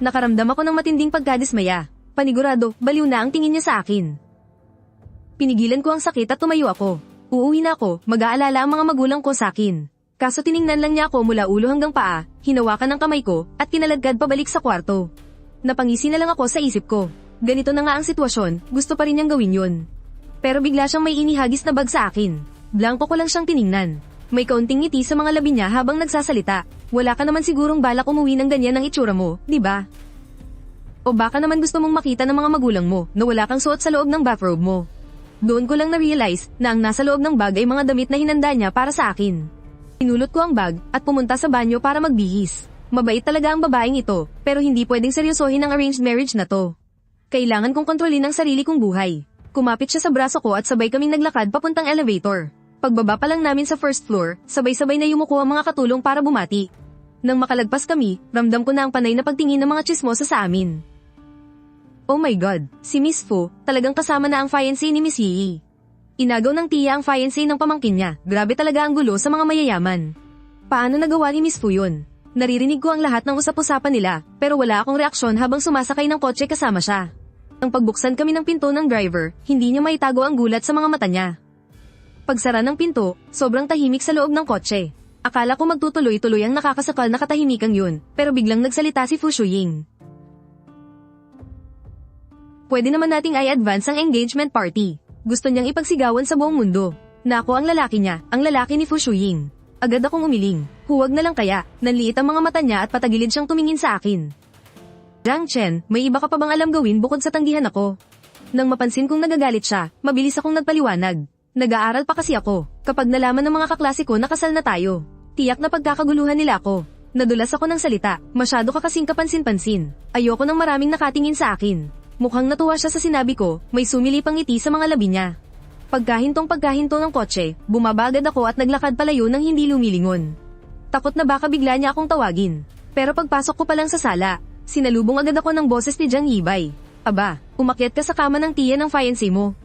Nakaramdam ako ng matinding pagkadismaya. Panigurado, baliw na ang tingin niya sa akin. Pinigilan ko ang sakit at tumayo ako. Uuwi na ako, mag-aalala ang mga magulang ko sa akin. Kaso tiningnan lang niya ako mula ulo hanggang paa, hinawakan ng kamay ko, at kinaladkad pabalik sa kwarto. Napangisi na lang ako sa isip ko. Ganito na nga ang sitwasyon, gusto pa rin niyang gawin yun. Pero bigla siyang may inihagis na bag sa akin. Blanko ko lang siyang tiningnan. May kaunting ngiti sa mga labi niya habang nagsasalita. Wala ka naman sigurong balak umuwi ng ganyan ang itsura mo, di ba? O baka naman gusto mong makita ng mga magulang mo na wala kang suot sa loob ng bathrobe mo. Doon ko lang na-realize na ang nasa loob ng bag ay mga damit na hinanda niya para sa akin. Pinulot ko ang bag at pumunta sa banyo para magbihis. Mabait talaga ang babaeng ito, pero hindi pwedeng seryosohin ang arranged marriage na to. Kailangan kong kontrolin ang sarili kong buhay. Kumapit siya sa braso ko at sabay kaming naglakad papuntang elevator. Pagbaba pa lang namin sa first floor, sabay-sabay na yumuko ang mga katulong para bumati. Nang makalagpas kami, ramdam ko na ang panay na pagtingin ng mga tsismosa sa amin. Oh my God, si Miss Fu, talagang kasama na ang fiancé ni Miss Yi. Inagaw ng tiya ang fiancé ng pamangkin niya, grabe talaga ang gulo sa mga mayayaman. Paano nagawa ni Miss Fu yun? Naririnig ko ang lahat ng usap-usapan nila, pero wala akong reaksyon habang sumasakay ng kotse kasama siya. Nang pagbuksan kami ng pinto ng driver, hindi niya maitago ang gulat sa mga mata niya. Pagsara ng pinto, sobrang tahimik sa loob ng kotse. Akala ko magtutuloy-tuloy ang nakakasakal na katahimikan yun, pero biglang nagsalita si Fu Shuying. Pwede naman nating i-advance ang engagement party. Gusto niyang ipagsigawan sa buong mundo. Na ako ang lalaki niya, ang lalaki ni Fu Shuying. Agad akong umiling. Huwag na lang kaya, nanliit ang mga mata niya at patagilid siyang tumingin sa akin. Jiang Chen, may iba ka pa bang alam gawin bukod sa tanggihan ako? Nang mapansin kong nagagalit siya, mabilis akong nagpaliwanag. Nag-aaral pa kasi ako. Kapag nalaman ng mga kaklase ko na kasal na tayo, tiyak na pagkakaguluhan nila ako. Nadulas ako ng salita, masyado ka kasing kapansin-pansin. Ayoko ng maraming nakatingin sa akin. Mukhang natuwa siya sa sinabi ko, may sumilipang ngiti sa mga labi niya. Pagkahinto ng kotse, bumaba agad ako at naglakad palayo nang hindi lumilingon. Takot na baka bigla niya akong tawagin. Pero pagpasok ko pa lang sa sala, sinalubong agad ako ng boses ni Jiang Yibay. Aba, umakyat ka sa kama ng tiya ng fiancé mo.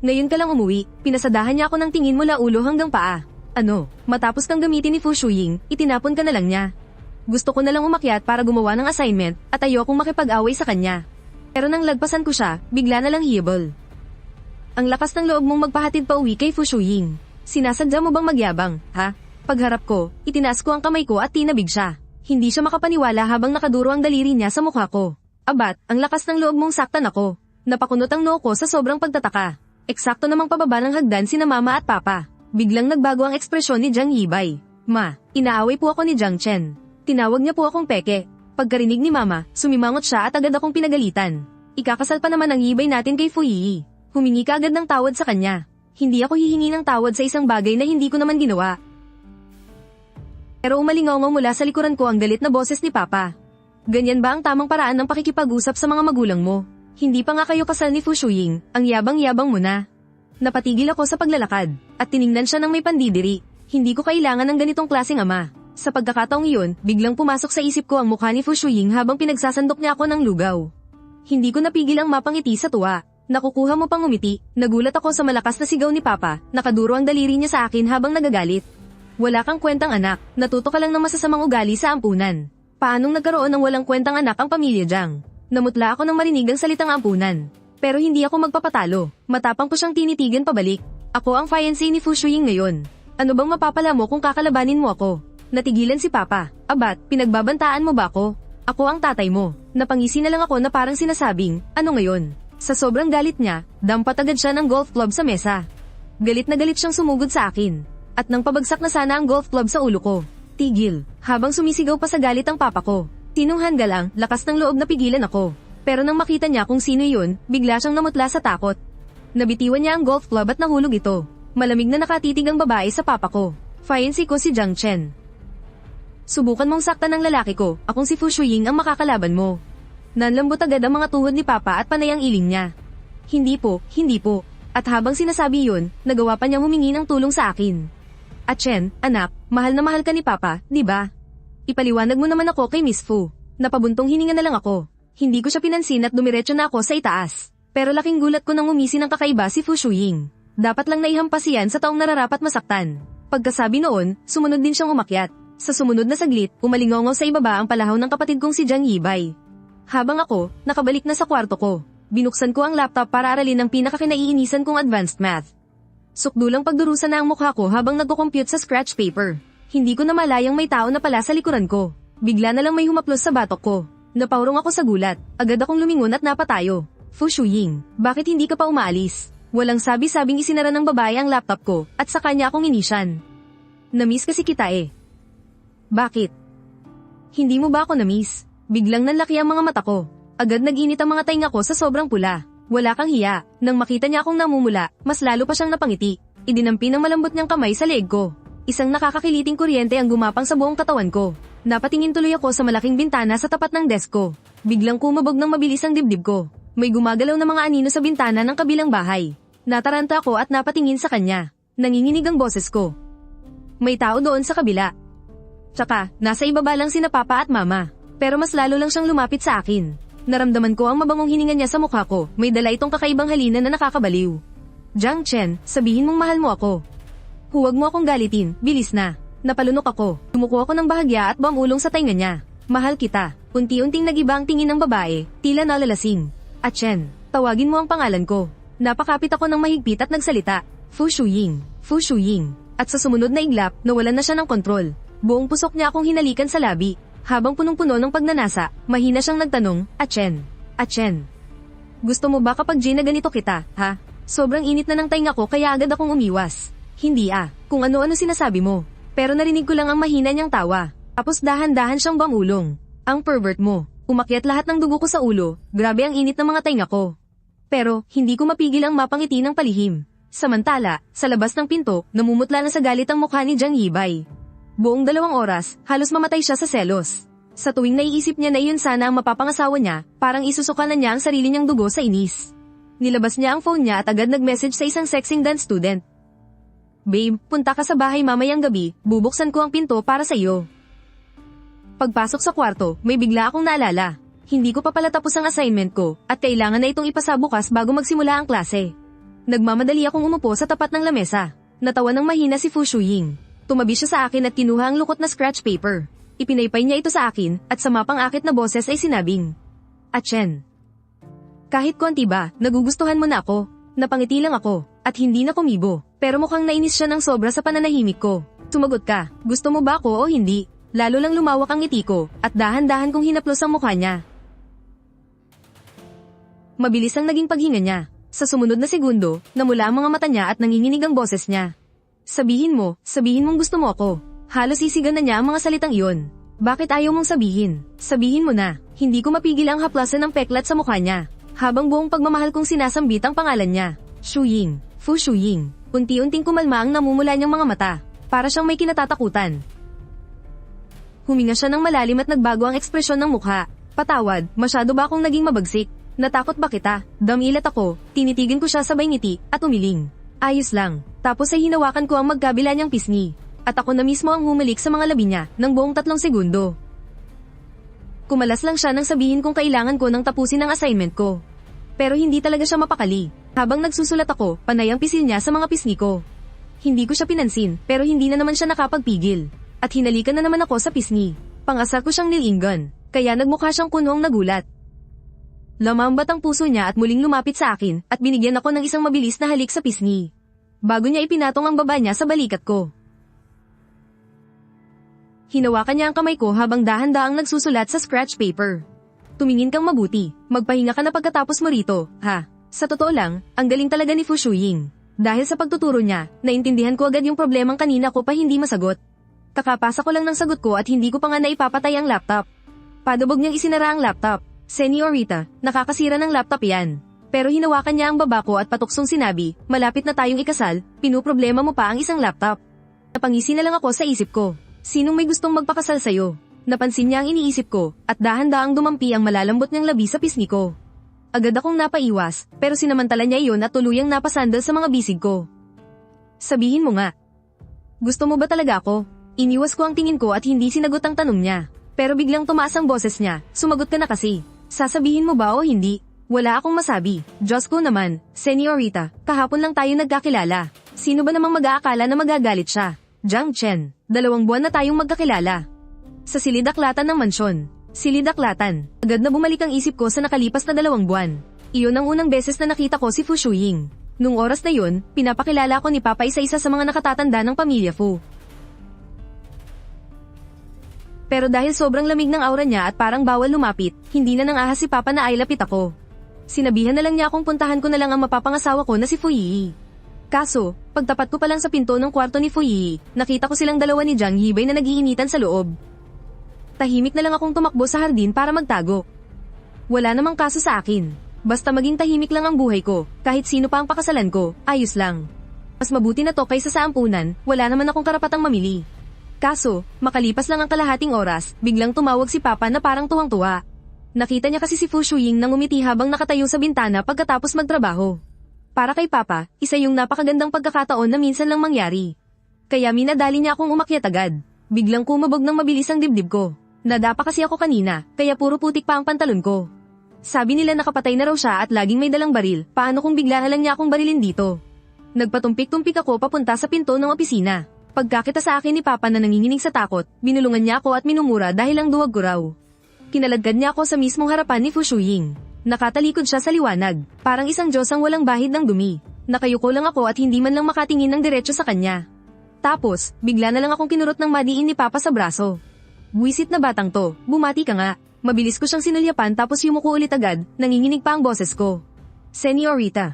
Ngayon ka lang umuwi, pinasadahan niya ako ng tingin mula ulo hanggang paa. Ano, matapos kang gamitin ni Fu Shuying, itinapon ka na lang niya. Gusto ko na lang umakyat para gumawa ng assignment at ayokong makipag-away sa kanya. Pero nang lagpasan ko siya, bigla na lang hiyabol. Ang lakas ng loob mong magpahatid pa uwi kay Fu Shuying. Sinasadya mo bang magyabang, ha? Pagharap ko, itinaas ko ang kamay ko at tinabig siya. Hindi siya makapaniwala habang nakaduro ang daliri niya sa mukha ko. Abat, ang lakas ng loob mong saktan ako. Napakunot ang noo ko sa sobrang pagtataka. Eksakto namang pababa ng hagdan sina mama at papa. Biglang nagbago ang ekspresyon ni Jiang Yibay. Ma, inaaway po ako ni Jiang Chen. Tinawag niya po akong peke. Pagkarinig ni mama, sumimangot siya at agad akong pinagalitan. Ikakasal pa naman ang Yibay natin kay Fu Yi. Humingi ka agad ng tawad sa kanya. Hindi ako hihingi ng tawad sa isang bagay na hindi ko naman ginawa. Pero umalingaw mula sa likuran ko ang galit na boses ni Papa. Ganyan ba ang tamang paraan ng pakikipag-usap sa mga magulang mo? Hindi pa nga kayo kasal ni Fu Shuying, ang yabang-yabang mo na. Napatigil ako sa paglalakad, at tiningnan siya ng may pandidiri. Hindi ko kailangan ng ganitong klaseng ama. Sa pagkakataong iyon, biglang pumasok sa isip ko ang mukha ni Fu Shuying habang pinagsasandok niya ako ng lugaw. Hindi ko napigil ang mapangiti sa tuwa. Nakukuha mo pang umiti, nagulat ako sa malakas na sigaw ni Papa, nakaduro ang daliri niya sa akin habang nagagalit. Wala kang kwentang anak, natuto ka lang ng masasamang ugali sa ampunan. Paanong nagkaroon ng walang kwentang anak ang pamilya Jiang? Namutla ako nang marinig ang salitang ampunan. Pero hindi ako magpapatalo, matapang ko siyang tinitigan pabalik. Ako ang fiancé ni Fu Shuying ngayon. Ano bang mapapala mo kung kakalabanin mo ako? Natigilan si Papa. Abat, pinagbabantaan mo ba ako? Ako ang tatay mo. Napangisi na lang ako na parang sinasabing, ano ngayon? Sa sobrang galit niya, dampat agad siya ng golf club sa mesa. Galit na galit siyang sumugod sa akin. At nang pabagsak na sana ang golf club sa ulo ko. Tigil, habang sumisigaw pa sa galit ang papa ko. Sinunghan lang, lakas ng loob na pigilan ako. Pero nang makita niya kung sino yun, bigla siyang namutla sa takot. Nabitiwan niya ang golf club at nahulog ito. Malamig na nakatitig ang babae sa papa ko. Fiancé ko si Jiang Chen. Subukan mong saktan ng lalaki ko, akong si Fu Shuying ang makakalaban mo. Nanlambot agad ang mga tuhod ni Papa at panay ang iling niya. Hindi po. At habang sinasabi yun, nagawa pa niyang humingi ng tulong sa akin. At Chen, anak, mahal na mahal ka ni Papa, di ba? Ipaliwanag mo naman ako kay Miss Fu. Napabuntong hininga na lang ako. Hindi ko siya pinansin at dumiretso na ako sa itaas. Pero laking gulat ko nang umisi ng kakaiba si Fu Shuying. Dapat lang naihampas yan sa taong nararapat masaktan. Pagkasabi noon, sumunod din siyang umakyat. Sa sumunod na saglit, umalingongaw sa ibaba ang palahaw ng kapatid kong si Jiang Yibay. Habang ako, nakabalik na sa kwarto ko. Binuksan ko ang laptop para aralin ang pinakakinaiinisan kong advanced math. Sukdulang pagdurusa na ang mukha ko habang nagko-compute sa scratch paper. Hindi ko na malayang may tao na pala sa likuran ko. Bigla na lang may humaplos sa batok ko. Napaurong ako sa gulat. Agad akong lumingon at napatayo. Fu Shuying, bakit hindi ka pa umaalis? Walang sabi-sabing isinara ng babae ang laptop ko at sa kanya akong inisyan. Namiss kasi kita eh. Bakit? Hindi mo ba ako namiss? Biglang nanlaki ang mga mata ko. Agad nag-init ang mga tainga ko sa sobrang pula. Wala kang hiya. Nang makita niya akong namumula, mas lalo pa siyang napangiti. Idinampi ng malambot niyang kamay sa leeg ko. Isang nakakakiliting kuryente ang gumapang sa buong katawan ko. Napatingin tuloy ako sa malaking bintana sa tapat ng desk ko. Biglang kumabog ng mabilis ang dibdib ko. May gumagalaw na mga anino sa bintana ng kabilang bahay. Nataranta ako at napatingin sa kanya. Nanginginig ang boses ko. May tao doon sa kabila. Tsaka, nasa ibaba lang sina Papa at Mama. Pero mas lalo lang siyang lumapit sa akin. Naramdaman ko ang mabangong hininga niya sa mukha ko. May dala itong kakaibang halina na nakakabaliw. Jiang Chen, sabihin mong mahal mo ako. Huwag mo akong galitin, bilis na. Napalunok ako. Tumuko ako ng bahagya at bumulong sa tainga niya. Mahal kita. Unti-unting nagiba ang tingin ng babae, tila nalalasing. At Chen, tawagin mo ang pangalan ko. Napakapit ako ng mahigpit at nagsalita. Fu Shuying, Fu Shuying. At sa sumunod na iglap, nawalan na siya ng kontrol. Buong pusok niya akong hinalikan sa labi. Habang punong-puno ng pagnanasa, mahina siyang nagtanong, Chen, Chen. Gusto mo ba kapag Jin na ganito kita, ha? Sobrang init na ng tainga ko kaya agad akong umiwas. Hindi kung ano-ano sinasabi mo. Pero narinig ko lang ang mahina niyang tawa. Tapos dahan-dahan siyang bumulong. Ang pervert mo. Umakyat lahat ng dugo ko sa ulo, grabe ang init ng mga tainga ko. Pero, hindi ko mapigil ang mapangiti ng palihim. Samantala, sa labas ng pinto, namumutla na sa galit ang mukha ni Jiang Yibay. Buong 2 oras, halos mamatay siya sa selos. Sa tuwing naiisip niya na iyon sana ang mapapangasawa niya, parang isusuka na niya ang sarili niyang dugo sa inis. Nilabas niya ang phone niya at agad nag-message sa isang sexing dance student. Babe, punta ka sa bahay mamayang gabi, bubuksan ko ang pinto para sa iyo. Pagpasok sa kwarto, may bigla akong naalala. Hindi ko pa pala tapos ang assignment ko, at kailangan na itong ipasa bukas bago magsimula ang klase. Nagmamadali akong umupo sa tapat ng lamesa. Natawa ng mahina si Fu Shuying. Tumabi siya sa akin at kinuha ang lukot na scratch paper. Ipinaypay niya ito sa akin, at sa mapang-akit na boses ay sinabing, Chen. Kahit konti ba, nagugustuhan mo na ako. Napangiti lang ako, at hindi na kumibo. Pero mukhang nainis siya ng sobra sa pananahimik ko. Sumagot ka, gusto mo ba ako o hindi? Lalo lang lumawak ang ngiti ko, at dahan-dahan kong hinaplos ang mukha niya. Mabilis ang naging paghinga niya. Sa sumunod na segundo, namula ang mga mata niya at nanginginig ang boses niya. Sabihin mong gusto mo ako. Halos isigan na niya ang mga salitang iyon. Bakit ayaw mong sabihin? Sabihin mo na. Hindi ko mapigil ang haplasan ng peklat sa mukha niya. Habang buong pagmamahal kong sinasambit ang pangalan niya. Shuying, Fu Shuying. Unti-unting kumalma ang namumula niyang mga mata. Para siyang may kinatatakutan. Huminga siya ng malalim at nagbago ang ekspresyon ng mukha. Patawad, masyado ba akong naging mabagsik? Natakot ba kita? Damilat ako, tinitigin ko siya sabay ngiti, at umiling. Ayos lang. Tapos ay hinawakan ko ang magkabila niyang pisngi. At ako na mismo ang humalik sa mga labi niya, ng buong 3 segundo. Kumalas lang siya nang sabihin kong kailangan ko nang tapusin ang assignment ko. Pero hindi talaga siya mapakali. Habang nagsusulat ako, panay ang pisil niya sa mga pisngi ko. Hindi ko siya pinansin, pero hindi na naman siya nakapagpigil. At hinalikan na naman ako sa pisngi. Pangasar ko siyang nilinggan, kaya nagmukha siyang kunong nagulat. Lamambat ang puso niya at muling lumapit sa akin, at binigyan ako ng isang mabilis na halik sa pisngi. Bago niya ipinatong ang baba niya sa balikat ko. Hinawakan niya ang kamay ko habang dahan-daang nagsusulat sa scratch paper. Tumingin kang mabuti, magpahinga ka na pagkatapos mo rito, ha? Sa totoo lang, ang galing talaga ni Fu Shuying. Dahil sa pagtuturo niya, naintindihan ko agad yung problemang kanina ko pa hindi masagot. Kakapasa ko lang ng sagot ko at hindi ko pa nga naipapatay ang laptop. Padubog niyang isinara ang laptop. Senyorita, nakakasira ng laptop yan. Pero hinawakan niya ang baba ko at patuksong sinabi, malapit na tayong ikasal, pinuproblema mo pa ang isang laptop. Napangisi na lang ako sa isip ko. Sinong may gustong magpakasal sa'yo? Napansin niya ang iniisip ko, at dahan-daang dumampi ang malalambot niyang labi sa pisngi ko. Agad akong napaiwas, pero sinamantala niya iyon at tuluyang napasandal sa mga bisig ko. Sabihin mo nga. Gusto mo ba talaga ako? Iniwas ko ang tingin ko at hindi sinagot ang tanong niya. Pero biglang tumaas ang boses niya, sumagot ka na kasi. Sasabihin mo ba o hindi? Wala akong masabi. Diyos ko naman, Senyorita, kahapon lang tayo nagkakilala. Sino ba namang mag-aakala na magagalit siya? Jiang Chen, 2 buwan na tayong magkakilala. Sa silidaklatan ng mansyon. Silidaklatan. Agad na bumalik ang isip ko sa nakalipas na 2 buwan. Iyon ang unang beses na nakita ko si Fu Shuying. Nung oras na yun, pinapakilala ko ni Papa isa-isa sa mga nakatatanda ng pamilya Fu. Pero dahil sobrang lamig ng aura niya at parang bawal lumapit, hindi na nang-ahas si Papa na ay lapit ako. Sinabihan na lang niya akong puntahan ko na lang ang mapapangasawa ko na si Fu Yi. Kaso, pagtapat ko pa lang sa pinto ng kwarto ni Fu Yi, nakita ko silang dalawa ni Jiang Yibay na nagiinitan sa loob. Tahimik na lang akong tumakbo sa hardin para magtago. Wala namang kaso sa akin. Basta maging tahimik lang ang buhay ko, kahit sino pa ang pakasalan ko, ayos lang. Mas mabuti na to kaysa sa ampunan, wala naman akong karapatang mamili. Kaso, makalipas lang ang kalahating oras, biglang tumawag si Papa na parang tuwang-tuwa. Nakita niya kasi si Fu Shuying nang umiti habang nakatayo sa bintana pagkatapos magtrabaho. Para kay Papa, isa yung napakagandang pagkakataon na minsan lang mangyari. Kaya minadali niya akong umakyat agad. Biglang kumabog ng mabilis ang dibdib ko. Nadapa kasi ako kanina, kaya puro putik pa ang pantalon ko. Sabi nila nakapatay na raw siya at laging may dalang baril, paano kung bigla lang niya akong barilin dito? Nagpatumpik-tumpik ako papunta sa pinto ng opisina. Pagkakita sa akin ni Papa na nanginginig sa takot, binulungan niya ako at minumura dahil ang duwag ko raw. Kinaladkad niya ako sa mismong harapan ni Fu Shuying. Nakatalikod siya sa liwanag, parang isang Diyos ang walang bahid ng dumi. Nakayuko lang ako at hindi man lang makatingin ng diretso sa kanya. Tapos, bigla na lang akong kinurot ng madiin ni Papa sa braso. Buwisit na batang to, bumati ka nga. Mabilis ko siyang sinulyapan tapos yumuko ulit agad, nanginginig pa ang boses ko. Senyorita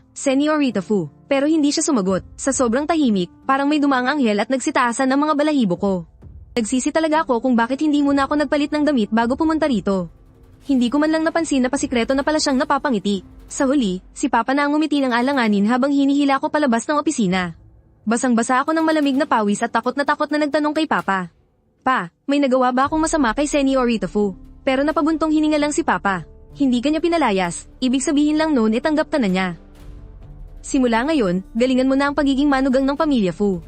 Fu. Pero hindi siya sumagot, sa sobrang tahimik, parang may dumaang anghel at nagsitaasan ng mga balahibo ko. Nagsisi talaga ako kung bakit hindi muna ako nagpalit ng damit bago pumunta rito. Hindi ko man lang napansin na pasikreto na pala siyang napapangiti. Sa huli, si Papa na ang ngumiti ng alanganin habang hinihila ko palabas ng opisina. Basang-basa ako ng malamig na pawis at takot na nagtanong kay Papa. Pa, may nagawa ba akong masama kay Senyorita Fu? Pero napabuntong hininga lang si Papa. Hindi kanya pinalayas, ibig sabihin lang noon tanggap ka na niya. Simula ngayon, galingan mo na ang pagiging manugang ng pamilya Fu.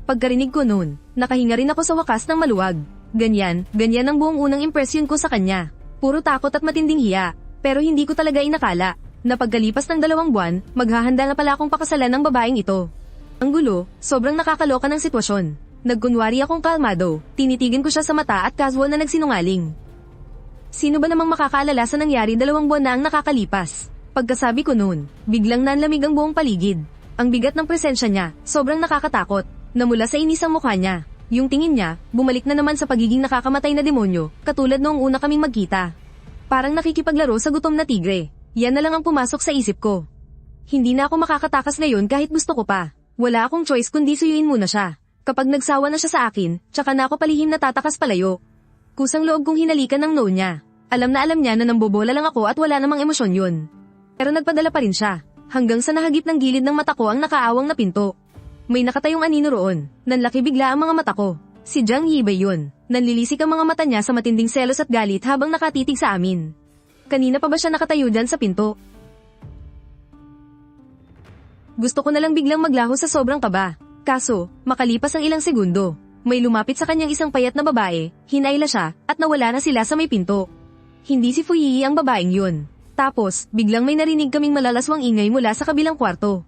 Pagkarinig ko noon, nakahinga rin ako sa wakas ng maluwag. Ganyan ang buong unang impresyon ko sa kanya. Puro takot at matinding hiya, pero hindi ko talaga inakala na pagkalipas ng 2 buwan, maghahanda na pala akong pakasalan ng babaeng ito. Ang gulo, sobrang nakakaloka ng sitwasyon. Nagkunwari akong kalmado, tinitigan ko siya sa mata at casual na nagsinungaling. Sino ba namang makakaalala sa nangyari 2 buwan na ang nakakalipas? Pagkasabi ko noon, biglang nanlamig ang buong paligid. Ang bigat ng presensya niya, sobrang nakakatakot. Namula sa inis ang mukha niya. Yung tingin niya, bumalik na naman sa pagiging nakakamatay na demonyo, katulad noong una kaming magkita. Parang nakikipaglaro sa gutom na tigre. Yan na lang ang pumasok sa isip ko. Hindi na ako makakatakas ngayon kahit gusto ko pa. Wala akong choice kundi suyuin muna siya. Kapag nagsawa na siya sa akin, tsaka na ako palihim na tatakas palayo. Kusang loob kong hinalikan ng noo niya. Alam na niya na nambobola lang ako at wala namang emosyon yun. Pero nagpadala pa rin siya. Hanggang sa nahagip ng gilid ng mata ko ang nakaawang na pinto. May nakatayong anino roon. Nanlaki bigla ang mga mata ko. Si Jiang Yibei yun. Nanlilisik ang mga mata niya sa matinding selos at galit habang nakatitig sa amin. Kanina pa ba siya nakatayo dyan sa pinto? Gusto ko na lang biglang maglaho sa sobrang kaba. Kaso, makalipas ang ilang segundo, may lumapit sa kanyang isang payat na babae, hinayla siya, at nawala na sila sa may pinto. Hindi si Fu Yi ang babaeng yun. Tapos, biglang may narinig kaming malalaswang ingay mula sa kabilang kwarto.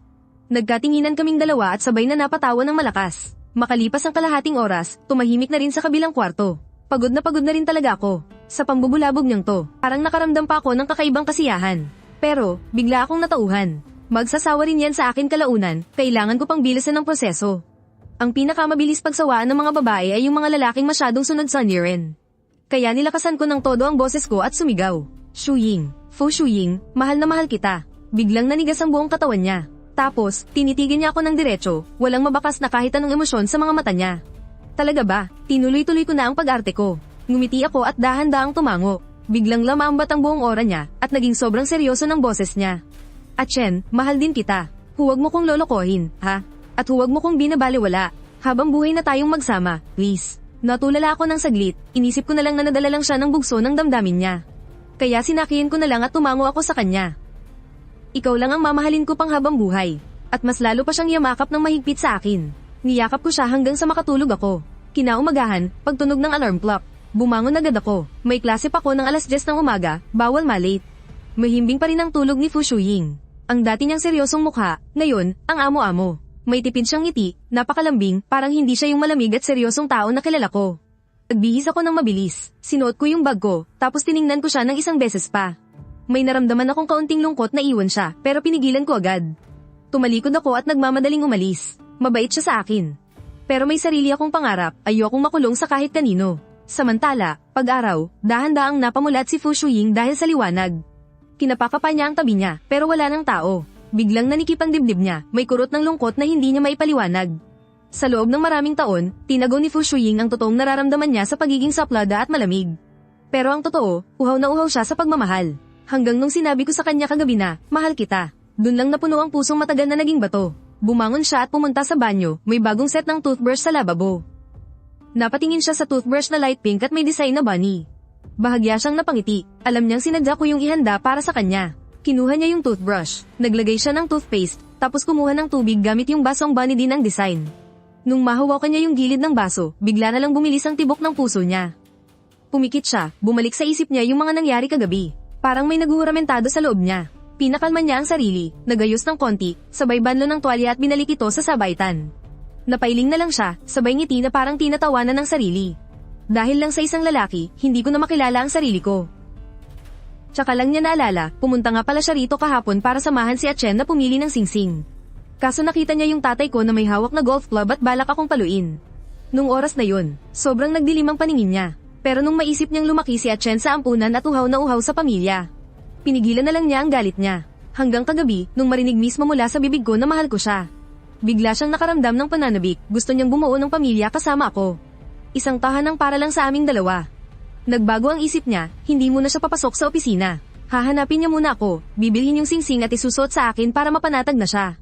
Nagkatinginan kaming dalawa at sabay na napatawa ng malakas. Makalipas ang kalahating oras, tumahimik na rin sa kabilang kwarto. Pagod na rin talaga ako. Sa pambubulabog niyang to, parang nakaramdam pa ako ng kakaibang kasiyahan. Pero, bigla akong natauhan. Magsasawa rin yan sa akin kalaunan, kailangan ko pang bilisan ng proseso. Ang pinakamabilis pagsawaan ng mga babae ay yung mga lalaking masyadong sunod sa niren. Kaya nilakasan ko ng todo ang boses ko at sumigaw. Shuying, Fu Shuying, mahal na mahal kita. Biglang nanigas ang buong katawan niya. Tapos, tinitigan niya ako ng diretso, walang mabakas na kahit anong emosyon sa mga mata niya. Talaga ba? Tinuloy-tuloy ko na ang pag-arte ko. Ngumiti ako at dahan-dahang tumango. Biglang lamambat ang buong aura niya at naging sobrang seryoso ng boses niya. At Chen, mahal din kita. Huwag mo kong lolokohin, ha? At huwag mo kong binabaliwala. Habang buhay na tayong magsama, please. Natulala ako ng saglit, inisip ko na lang na nadala lang siya ng bugso ng damdamin niya. Kaya sinakihin ko na lang at tumango ako sa kanya. Ikaw lang ang mamahalin ko pang habang buhay. At mas lalo pa siyang yamakap ng mahigpit sa akin. Niyakap ko siya hanggang sa makatulog ako. Kinaumagahan, pagtunog ng alarm clock. Bumangon agad ako. May klase pa ko ng 10:00 ng umaga, bawal malate. Mahimbing pa rin ang tulog ni Fu Shuying. Ang dati niyang seryosong mukha, ngayon, ang amo-amo. May tipid siyang ngiti, napakalambing, parang hindi siya yung malamig at seryosong tao na kilala ko. Nagbihis ako ng mabilis. Sinuot ko yung bag ko, tapos tiningnan ko siya ng isang beses pa. May naramdaman akong kaunting lungkot na iwan siya, pero pinigilan ko agad. Tumalikod ako at nagmamadaling umalis. Mabait siya sa akin. Pero may sarili akong pangarap, ayokong makulong sa kahit kanino. Samantala, pag-araw, dahan-daang napamulat si Fu Shuying dahil sa liwanag. Kinapakapa niya ang tabi niya, pero wala nang tao. Biglang nanikip ang dibdib niya, may kurot ng lungkot na hindi niya maipaliwanag. Sa loob ng maraming taon, tinago ni Fu Shuying ang totoong nararamdaman niya sa pagiging saplada at malamig. Pero ang totoo, uhaw na uhaw siya sa pagmamahal. Hanggang nung sinabi ko sa kanya kagabi na, mahal kita. Dun lang napuno ang pusong matagal na naging bato. Bumangon siya at pumunta sa banyo, may bagong set ng toothbrush sa lababo. Napatingin siya sa toothbrush na light pink at may design na bunny. Bahagya siyang napangiti, alam niyang sinadya ko yung ihanda para sa kanya. Kinuha niya yung toothbrush, naglagay siya ng toothpaste, tapos kumuha ng tubig gamit yung basong bunny din ang design. Nung mahawakan niya yung gilid ng baso, bigla na lang bumilis ang tibok ng puso niya. Pumikit siya, bumalik sa isip niya yung mga nangyari kagabi. Parang may naguhuramentado sa loob niya. Pinakalma niya ang sarili, nagayos ng konti, sabay banlo ng tuwalya at binalik ito sa sabaitan. Napailing na lang siya, sabay ngiti na parang tinatawanan ng sarili. Dahil lang sa isang lalaki, hindi ko na makilala ang sarili ko. Tsaka lang niya naalala, pumunta nga pala siya rito kahapon para samahan si Atchen na pumili ng singsing. Kaso nakita niya yung tatay ko na may hawak na golf club at balak akong paluin. Nung oras na yun, sobrang nagdilim ang paningin niya. Pero nung maisip niyang lumaki si Atchen sa ampunan at uhaw na uhaw sa pamilya, pinigilan na lang niya ang galit niya. Hanggang kagabi, nung marinig mismo mula sa bibig ko na mahal ko siya. Bigla siyang nakaramdam ng pananabik, gusto niyang bumuo ng pamilya kasama ako. Isang tahanang para lang sa aming dalawa. Nagbago ang isip niya, hindi muna siya papasok sa opisina. Hahanapin niya muna ako, bibilhin yung singsing at isusuot sa akin para mapanatag na siya.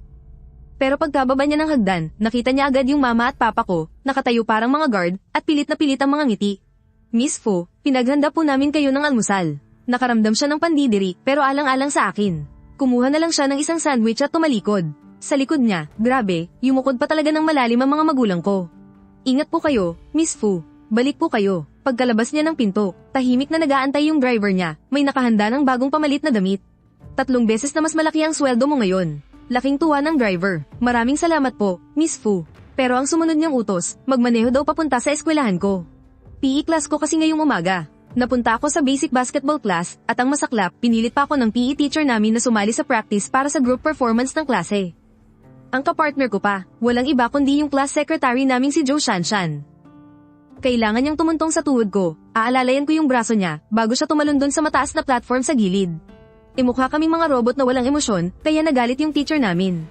Pero pagkababa niya ng hagdan, nakita niya agad yung mama at papa ko, nakatayo parang mga guard, at pilit na pilit ang mga ngiti. Miss Fu, pinaghanda po namin kayo ng almusal. Nakaramdam siya ng pandidiri, pero alang-alang sa akin. Kumuha na lang siya ng isang sandwich at tumalikod. Sa likod niya, grabe, yumukod pa talaga ng malalim ang mga magulang ko. Ingat po kayo, Miss Fu. Balik po kayo. Pagkalabas niya ng pinto, tahimik na nag-aantay yung driver niya, may nakahanda ng bagong pamalit na damit. 3 beses na mas malaki ang sweldo mo ngayon. Laking tuwa ng driver. Maraming salamat po, Miss Fu. Pero ang sumunod niyang utos, magmaneho daw papunta sa eskwelahan ko. PE class ko kasi ngayong umaga. Napunta ako sa basic basketball class, at ang masaklap, pinilit pa ako ng PE teacher namin na sumali sa practice para sa group performance ng klase. Ang kapartner ko pa, walang iba kundi yung class secretary naming si Joe Shanshan. Kailangan niyang tumuntong sa tuhod ko, aalalayan ko yung braso niya, bago siya tumalon dun sa mataas na platform sa gilid. Mukha kaming mga robot na walang emosyon, kaya nagalit yung teacher namin.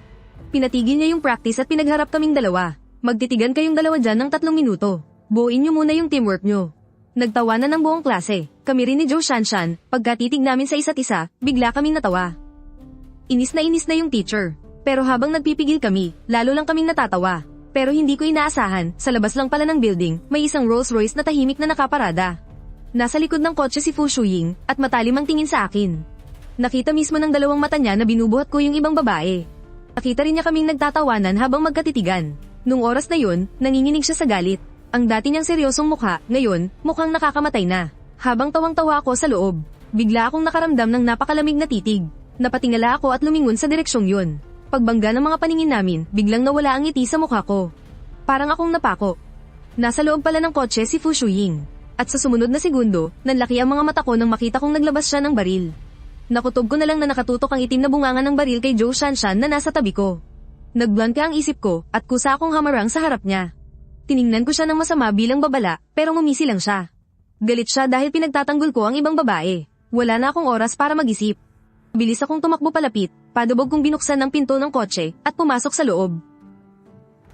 Pinatigil niya yung practice at pinagharap kaming dalawa. Magtitigan kayong dalawa dyan ng 3 minuto. Buuin niyo muna yung teamwork niyo. Nagtawanan ng buong klase. Kami rin ni Joe Shanshan, pagkatitig namin sa isa't isa, bigla kaming natawa. Inis na yung teacher. Pero habang nagpipigil kami, lalo lang kaming natatawa. Pero hindi ko inaasahan, sa labas lang pala ng building, may isang Rolls Royce na tahimik na nakaparada. Nasa likod ng kotse si Fu Shuying, at matalim ang tingin sa akin. Nakita mismo ng dalawang mata niya na binubuhat ko yung ibang babae. Nakita rin niya kaming nagtatawanan habang magkatitigan. Nung oras na yun, nanginginig siya sa galit. Ang dati niyang seryosong mukha, ngayon, mukhang nakakamatay na. Habang tawang-tawa ako sa loob, bigla akong nakaramdam ng napakalamig na titig. Napatingala ako at lumingon sa direksyong yun. Pagbangga ng mga paningin namin, biglang nawala ang ngiti sa mukha ko. Parang akong napako. Nasa loob pala ng kotse si Fu Shuying. At sa sumunod na segundo, nanlaki ang mga mata ko nang makita kong naglabas siya ng baril. Nakutob ko na lang na nakatutok ang itim na bungangan ng baril kay Joe Shanshan na nasa tabi ko. Nagblanka ang isip ko, at kusa akong hamarang sa harap niya. Tiningnan ko siya ng masama bilang babala, pero ngumisi lang siya. Galit siya dahil pinagtatanggol ko ang ibang babae. Wala na akong oras para mag-isip. Bilis akong tumakbo palapit, padubog kong binuksan ng pinto ng kotse, at pumasok sa loob.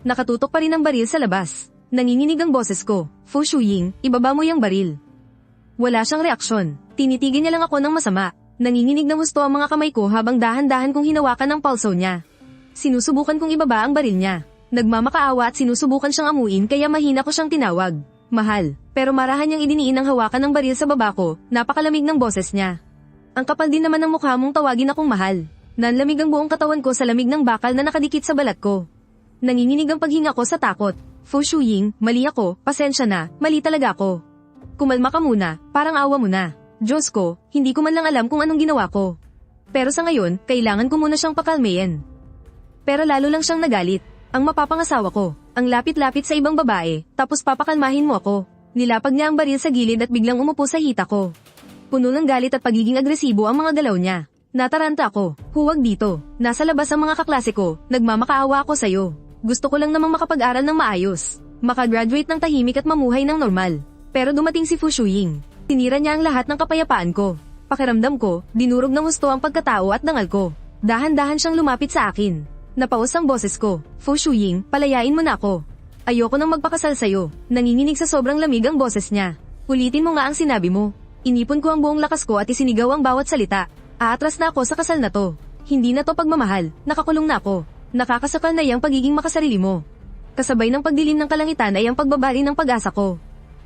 Nakatutok pa rin ang baril sa labas. Nanginginig ang boses ko, Fu Shuying, ibaba mo yung baril. Wala siyang reaksyon, tinitigil niya lang ako ng masama. Nanginginig na gusto ang mga kamay ko habang dahan-dahan kong hinawakan ang pulso niya. Sinusubukan kong ibaba ang baril niya. Nagmamakaawa at sinusubukan siyang amuin kaya mahina ko siyang tinawag. Mahal, pero marahan niyang idiniin ang hawakan ng baril sa baba ko, napakalamig ng boses niya. Ang kapal din naman ng mukha mong tawagin akong mahal. Nanlamig ang buong katawan ko sa lamig ng bakal na nakadikit sa balat ko. Nanginginig ang paghinga ko sa takot. Fu Shuying, mali ako, pasensya na, mali talaga ako. Kumalma ka muna, parang awa mo na. Diyos ko, hindi ko man lang alam kung anong ginawa ko. Pero sa ngayon, kailangan ko muna siyang pakalmayin. Pero lalo lang siyang nagalit. Ang mapapangasawa ko, ang lapit-lapit sa ibang babae, tapos papakalmahin mo ako. Nilapag niya ang baril sa gilid at biglang umupo sa hita ko. Puno ng galit at pagiging agresibo ang mga galaw niya. Nataranta ako, huwag dito. Nasa labas ang mga kaklase ko, nagmamakaawa ako sa'yo. Gusto ko lang namang makapag-aral ng maayos. Makagraduate ng tahimik at mamuhay ng normal. Pero dumating si Fu Shuying. Tinira niya ang lahat ng kapayapaan ko. Pakiramdam ko, dinurog ng husto ang pagkatao at dangal ko. Dahan-dahan siyang lumapit sa akin. Napaus ang boses ko, Fu Shuying, palayain mo na ako. Ayoko nang magpakasal sa'yo. Nanginginig sa sobrang lamig ang boses niya. Ulitin mo nga ang sinabi mo. Inipon ko ang buong lakas ko at isinigaw ang bawat salita. Aatras na ako sa kasal na to. Hindi na to pagmamahal, nakakulong na ako. Nakakasakal na yung pagiging makasarili mo. Kasabay ng pagdilim ng kalangitan ay ang pagbabali ng pag-asa ko.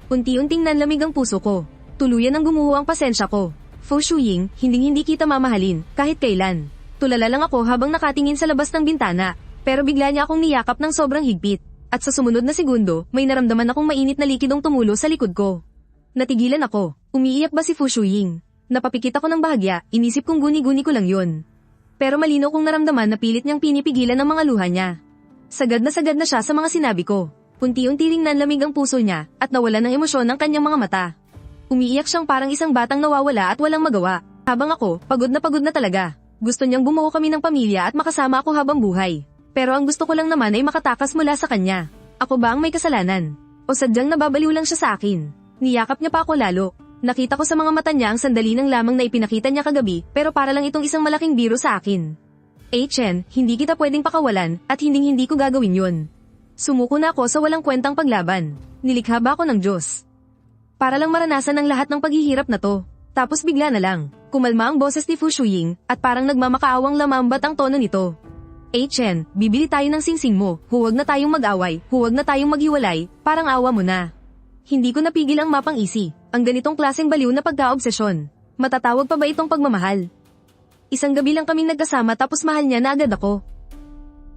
Unti-unting nanlamig ang puso ko. Tuluyan ang gumuho ang pasensya ko. Fu Shuying, hindi kita mamahalin, kahit kailan. Tulala lang ako habang nakatingin sa labas ng bintana, pero bigla niya akong niyakap ng sobrang higpit. At sa sumunod na segundo, may naramdaman akong mainit na likidong tumulo sa likod ko. Natigilan ako. Umiiyak ba si Fu Shuying? Napapikit ako ng bahagya, inisip kong guni-guni ko lang yun. Pero malinaw kong naramdaman na pilit niyang pinipigilan ang mga luha niya. Sagad na siya sa mga sinabi ko. Unti-unti ring nanlamig ang puso niya at nawala ng emosyon ng kanyang mga mata. Umiiyak siyang parang isang batang nawawala at walang magawa. Habang ako, pagod na talaga. Gusto niyang bumuo kami ng pamilya at makasama ako habang buhay. Pero ang gusto ko lang naman ay makatakas mula sa kanya. Ako ba ang may kasalanan? O sadyang nababaliw lang siya sa akin? Niyakap niya pa ako lalo. Nakita ko sa mga mata niya ang sandali ng lamang na ipinakita niya kagabi pero para lang itong isang malaking biro sa akin. Chen, hindi kita pwedeng pakawalan at hindi ko gagawin yun. Sumuko na ako sa walang kwentang paglaban. Nilikha ba ako ng Diyos? Para lang maranasan ang lahat ng paghihirap na to. Tapos bigla na lang, kumalma ang boses ni Fu Shuying at parang nagmamakaawang lamambat ang tono nito. Chen, bibili tayo ng singsing mo, huwag na tayong mag-away, huwag na tayong maghiwalay, parang awa mo na. Hindi ko napigil ang mapang-isi, ang ganitong klaseng baliw na pagka-obsesyon. Matatawag pa ba itong pagmamahal? Isang gabi lang kaming nagkasama tapos mahal niya na agad ako.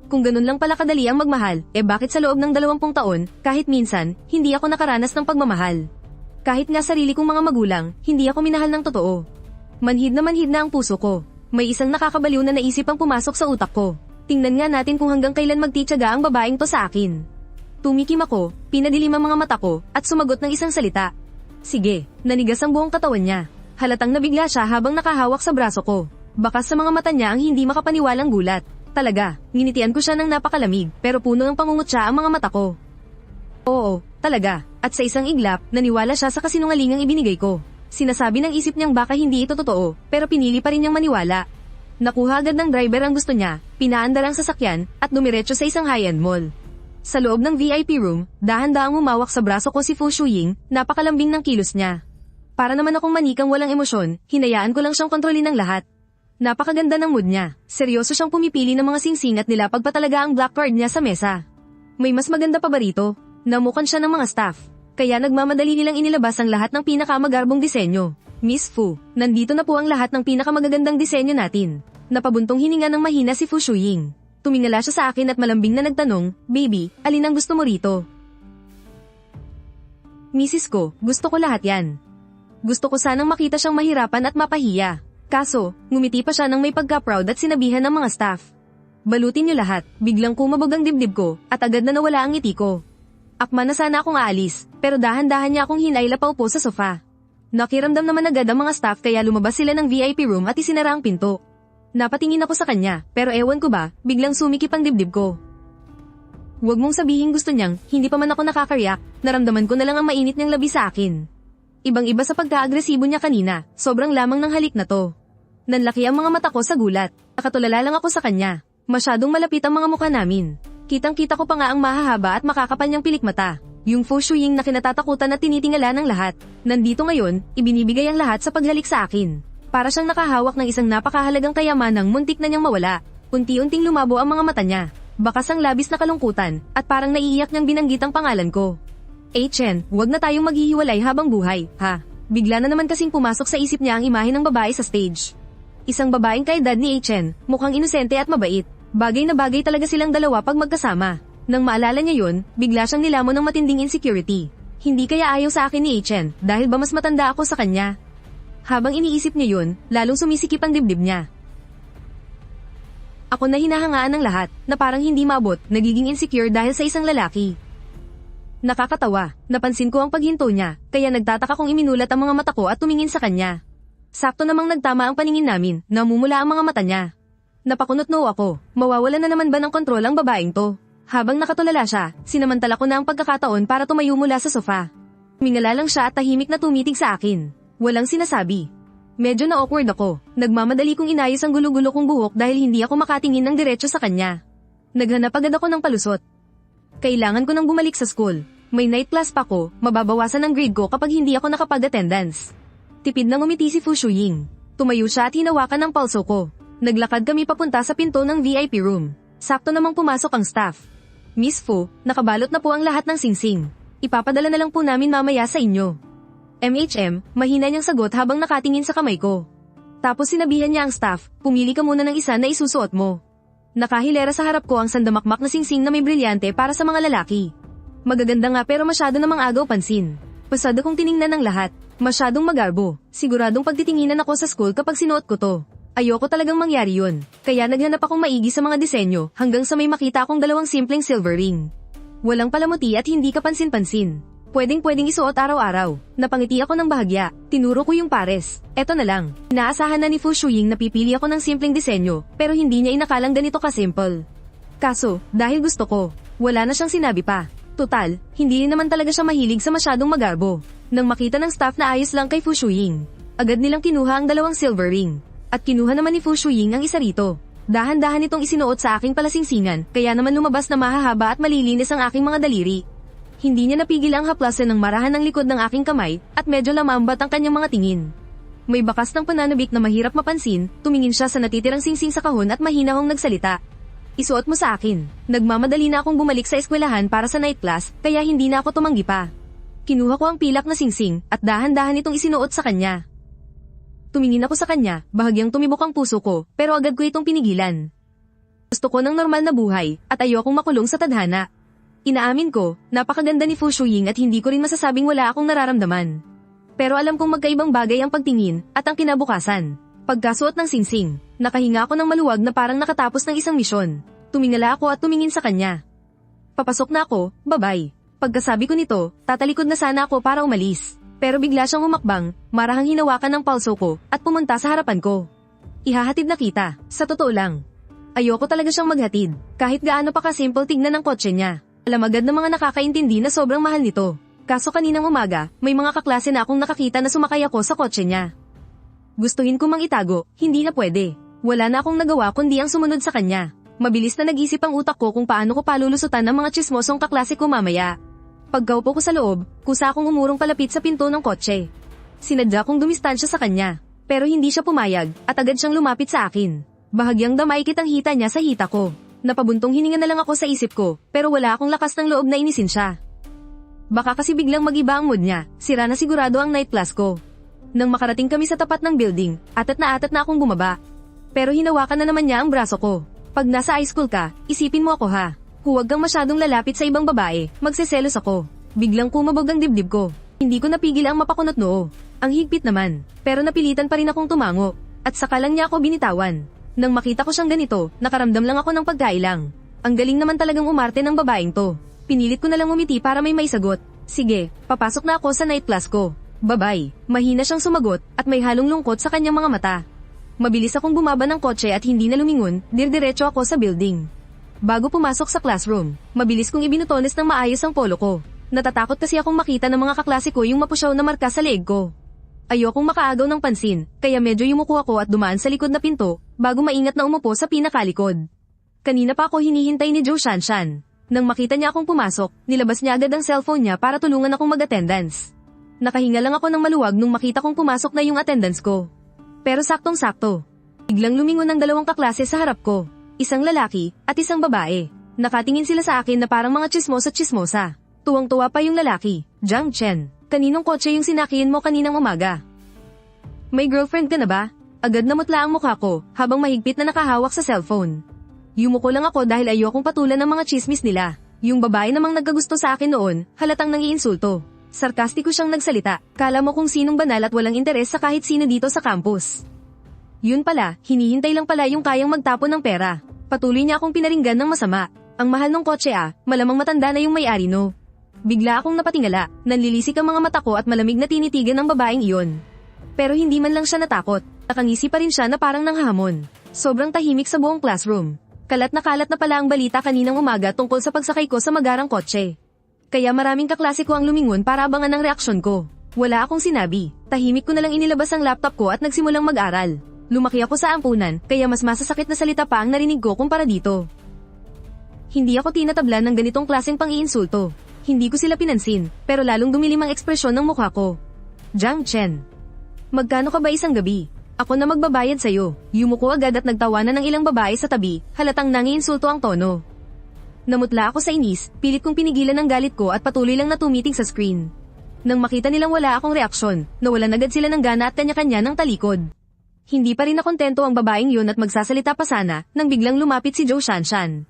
Kung ganun lang pala kadali ang magmahal, bakit sa loob ng 20 taon, kahit minsan, hindi ako nakaranas ng pagmamahal? Kahit nga sarili kong mga magulang, hindi ako minahal ng totoo. Manhid na ang puso ko. May isang nakakabaliw na naisip ang pumasok sa utak ko. Tingnan nga natin kung hanggang kailan magtitiyaga ang babaeng to sa akin. Tumikim ako, pinadilim ang mga mata ko, at sumagot ng isang salita. Sige, nanigas ang buong katawan niya. Halatang nabigla siya habang nakahawak sa braso ko. Bakas sa mga mata niya ang hindi makapaniwalang gulat. Talaga, nginitian ko siya ng napakalamig, pero puno ng pangungutya ang mga mata ko. Oo, talaga, at sa isang iglap, naniwala siya sa kasinungalingang ibinigay ko. Sinasabi ng isip niyang baka hindi ito totoo, pero pinili pa rin niyang maniwala. Nakuha agad ng driver ang gusto niya, pinaandar ang sasakyan, at dumiretso sa isang high-end mall. Sa loob ng VIP room, dahan-dahang umawak sa braso ko si Fu Shuying, napakalambing ng kilos niya. Para naman akong manikang walang emosyon, hinayaan ko lang siyang kontrolin ng lahat. Napakaganda ng mood niya, seryoso siyang pumipili ng mga singsing at nilapag pa talaga ang black card niya sa mesa. May mas maganda pa ba rito? Namukan siya ng mga staff. Kaya nagmamadali nilang inilabas ang lahat ng pinakamagarbong disenyo. Miss Fu, nandito na po ang lahat ng pinakamagagandang disenyo natin. Napabuntong hininga ng mahina si Fu Shuying. Tumingala siya sa akin at malambing na nagtanong, "Baby, alin ang gusto mo rito?" "Misis ko, gusto ko lahat yan. Gusto ko sanang makita siyang mahirapan at mapahiya." Kaso, ngumiti pa siya nang may pagka-proud at sinabihan ng mga staff. "Balutin niyo lahat." Biglang kumabog ang dibdib ko, at agad na nawala ang ngiti ko. Akma na sana akong aalis, pero dahan-dahan niya akong hinayla paupo sa sofa. Nakiramdam naman agad ang mga staff kaya lumabas sila ng VIP room at isinara ang pinto. Napatingin ako sa kanya, pero ewan ko ba, biglang sumikip ang dibdib ko. Huwag mong sabihin gusto niyang, hindi pa man ako nakakariyak, naramdaman ko na lang ang mainit niyang labi sa akin. Ibang-iba sa pagka-agresibo niya kanina, sobrang lamang ng halik na to. Nanlaki ang mga mata ko sa gulat, nakatulala lang ako sa kanya. Masyadong malapit ang mga mukha namin. Kitang-kita ko pa nga ang mahahaba at makakapal niyang pilikmata. Yung Fu Shuying na kinatatakutan at tinitingala ng lahat. Nandito ngayon, ibinibigay ang lahat sa paghalik sa akin. Para siyang nakahawak ng isang napakahalagang kayamanang muntik na niyang mawala. Unti-unting lumabo ang mga mata niya. Bakas ang labis na kalungkutan, at parang naiiyak niyang binanggit ang pangalan ko. Chen, huwag na tayong maghihiwalay habang buhay, ha? Bigla na naman kasing pumasok sa isip niya ang imahe ng babae sa stage. Isang babaeng kaedad ni Chen, mukhang inosente at mabait. Bagay na bagay talaga silang dalawa pag magkasama. Nang maalala niya yun, bigla siyang nilamon ng matinding insecurity. Hindi kaya ayaw sa akin ni Chen, dahil ba mas matanda ako sa kanya? Habang iniisip niya yun, lalong sumisikip ang dibdib niya. Ako na hinahangaan ng lahat, na parang hindi mabot, nagiging insecure dahil sa isang lalaki. Nakakatawa, napansin ko ang paghinto niya, kaya nagtataka kong iminulat ang mga mata ko at tumingin sa kanya. Sakto namang nagtama ang paningin namin, namumula ang mga mata niya. Napakunot-no ako, mawawala na naman ba ng kontrol ang babaeng to? Habang nakatulala siya, sinamantala ko na ang pagkakataon para tumayo mula sa sofa. Mingala lang siya at tahimik na tumitig sa akin. Walang sinasabi. Medyo na-awkward ako. Nagmamadali kong inayos ang gulo-gulo kong buhok dahil hindi ako makatingin ng diretso sa kanya. Naghanap agad ako ng palusot. Kailangan ko nang bumalik sa school. May night class pa ko, mababawasan ang grade ko kapag hindi ako nakapag-attendance. Tipid na ngumiti si Fu Shuying. Tumayo siya at hinawakan ang palso ko. Naglakad kami papunta sa pinto ng VIP room. Sakto namang pumasok ang staff. Miss Fu, nakabalot na po ang lahat ng singsing. Ipapadala na lang po namin mamaya sa inyo. MHM, mahina niyang sagot habang nakatingin sa kamay ko. Tapos sinabihan niya ang staff, pumili ka muna ng isa na isusuot mo. Nakahilera sa harap ko ang sandamakmak na singsing na may brilyante para sa mga lalaki. Magaganda nga pero masyado namang agaw pansin. Pasado kong tiningnan ng lahat. Masyadong magarbo. Siguradong pagtitinginan ako sa school kapag sinuot ko to. Ayoko talagang mangyari yun. Kaya naghanap akong maigi sa mga disenyo hanggang sa may makita akong dalawang simpleng silver ring. Walang palamuti at hindi kapansin-pansin. Pwedeng isuot araw-araw. Napangiti ako ng bahagya. Tinuro ko yung pares. Eto na lang. Inaasahan na ni Fu Shuying na pipili ako ng simpleng disenyo, pero hindi niya inakalang ganito ka-simple. Kaso, dahil gusto ko, wala na siyang sinabi pa. Total, hindi rin naman talaga siya mahilig sa masyadong magarbo. Nang makita ng staff na ayos lang kay Fu Shuying, agad nilang kinuha ang dalawang silver ring. At kinuha naman ni Fu Shuying ang isa rito. Dahan-dahan itong isinuot sa aking palasingsingan, kaya naman lumabas na mahahaba at malilinis ang aking mga daliri. Hindi niya napigil ang haplasan ng marahan ng likod ng aking kamay, at medyo lamambat ang kanyang mga tingin. May bakas ng pananabik na mahirap mapansin, tumingin siya sa natitirang singsing sa kahon at mahina hong nagsalita. Isuot mo sa akin. Nagmamadali na akong bumalik sa eskwelahan para sa night class, kaya hindi na ako tumanggi pa. Kinuha ko ang pilak na singsing, at dahan-dahan itong isinuot sa kanya. Tumingin ako sa kanya, bahagyang tumibok ang puso ko, pero agad ko itong pinigilan. Gusto ko ng normal na buhay, at ayokong makulong sa tadhana. Inaamin ko, napakaganda ni Fu Shuying at hindi ko rin masasabing wala akong nararamdaman. Pero alam kong magkaibang bagay ang pagtingin at ang kinabukasan. Pagkasuot ng singsing, nakahinga ako ng maluwag na parang nakatapos ng isang misyon. Tumingala ako at tumingin sa kanya. Papasok na ako, bye-bye. Pagkasabi ko nito, tatalikod na sana ako para umalis. Pero bigla siyang humakbang, marahang hinawakan ng palso ko, at pumunta sa harapan ko. Ihahatid na kita, sa totoo lang. Ayoko talaga siyang maghatid, kahit gaano pa ka-simple tignan ng kotse niya. Alam agad ng mga nakakaintindi na sobrang mahal nito. Kaso kaninang umaga, may mga kaklase na akong nakakita na sumakay ako sa kotse niya. Gustuhin ko mang itago, hindi na pwede. Wala na akong nagawa kundi ang sumunod sa kanya. Mabilis na nag-isip ang utak ko kung paano ko palulusutan ng mga tsismosong kaklase ko mamaya. Pagkaupo ko sa loob, kusa akong umurong palapit sa pinto ng kotse. Sinadya kong dumistansya sa kanya, pero hindi siya pumayag, at agad siyang lumapit sa akin. Bahagyang damay kitang hita niya sa hita ko. Napabuntong hininga na lang ako sa isip ko, pero wala akong lakas ng loob na inisin siya. Baka kasi biglang mag-iba ang mood niya, sira na sigurado ang night class ko. Nang makarating kami sa tapat ng building, atat na akong bumaba. Pero hinawakan na naman niya ang braso ko. Pag nasa high school ka, isipin mo ako ha. Huwag kang masyadong lalapit sa ibang babae, magseselos ako. Biglang kumabog ang dibdib ko. Hindi ko napigil ang mapakunot noo. Ang higpit naman, pero napilitan pa rin akong tumango. At saka lang niya ako binitawan. Nang makita ko siyang ganito, nakaramdam lang ako ng pagkailang. Ang galing naman talagang umarte ng babaeng to. Pinilit ko na lang umiti para may maisagot. Sige, papasok na ako sa night class ko. Bye-bye. Mahina siyang sumagot, at may halong lungkot sa kanyang mga mata. Mabilis akong bumaba ng kotse at hindi na lumingon, dirdiretso ako sa building. Bago pumasok sa classroom, mabilis kong ibinutones ng maayos ang polo ko. Natatakot kasi akong makita ng mga kaklase ko yung mapusyaw na marka sa leeg ko. Ayokong makaagaw ng pansin, kaya medyo yumuko ako at dumaan sa likod na pinto, bago maingat na umupo sa pinakalikod. Kanina pa ako hinihintay ni Joe Shanshan. Nang makita niya akong pumasok, nilabas niya agad ang cellphone niya para tulungan akong mag-attendance. Nakahinga lang ako ng maluwag nung makita kong pumasok na yung attendance ko. Pero saktong-sakto. Biglang lumingon ng dalawang kaklase sa harap ko. Isang lalaki, at isang babae. Nakatingin sila sa akin na parang mga tsismosa. Tuwang-tuwa pa yung lalaki, Jiang Chen. Kaninong kotse yung sinakihin mo kaninang umaga? May girlfriend ka na ba? Agad namutla ang mukha ko, habang mahigpit na nakahawak sa cellphone. Yumuko lang ako dahil ayokong patulan ng mga chismis nila. Yung babae namang nagkagusto sa akin noon, halatang nangiinsulto. Sarkastiko siyang nagsalita, kala mo kung sinong banal at walang interes sa kahit sino dito sa campus. Yun pala, hinihintay lang pala yung kayang magtapon ng pera. Patuloy niya akong pinaringgan ng masama. Ang mahal ng kotse malamang matanda na yung may-ari no. Bigla akong napatingala, nanlilisik ang mga mata ko at malamig na tinitigan ng babaeng iyon. Pero hindi man lang siya natakot, nakangisi pa rin siya na parang nanghahamon. Sobrang tahimik sa buong classroom. Kalat na pala ang balita kaninang umaga tungkol sa pagsakay ko sa magarang kotse. Kaya maraming kaklase ko ang lumingon para abangan ang reaksyon ko. Wala akong sinabi, tahimik ko na lang inilabas ang laptop ko at nagsimulang mag-aral. Lumaki ako sa ampunan, kaya mas masasakit na salita pa ang narinig ko kumpara dito. Hindi ako tinatablan ng ganitong klaseng pang-iinsulto. Hindi ko sila pinansin, pero lalong dumilim ang ekspresyon ng mukha ko. Jiang Chen. Magkano ka ba isang gabi? Ako na magbabayad sa'yo. Yumuko agad at nagtawanan ng ilang babae sa tabi, halatang nangiinsulto ang tono. Namutla ako sa inis, pilit kong pinigilan ang galit ko at patuloy lang na tumitig sa screen. Nang makita nilang wala akong reaksyon, nawalan agad sila ng gana at kanya-kanya ng talikod. Hindi pa rin nakontento ang babaeng yun at magsasalita pa sana, nang biglang lumapit si Joe Shanshan.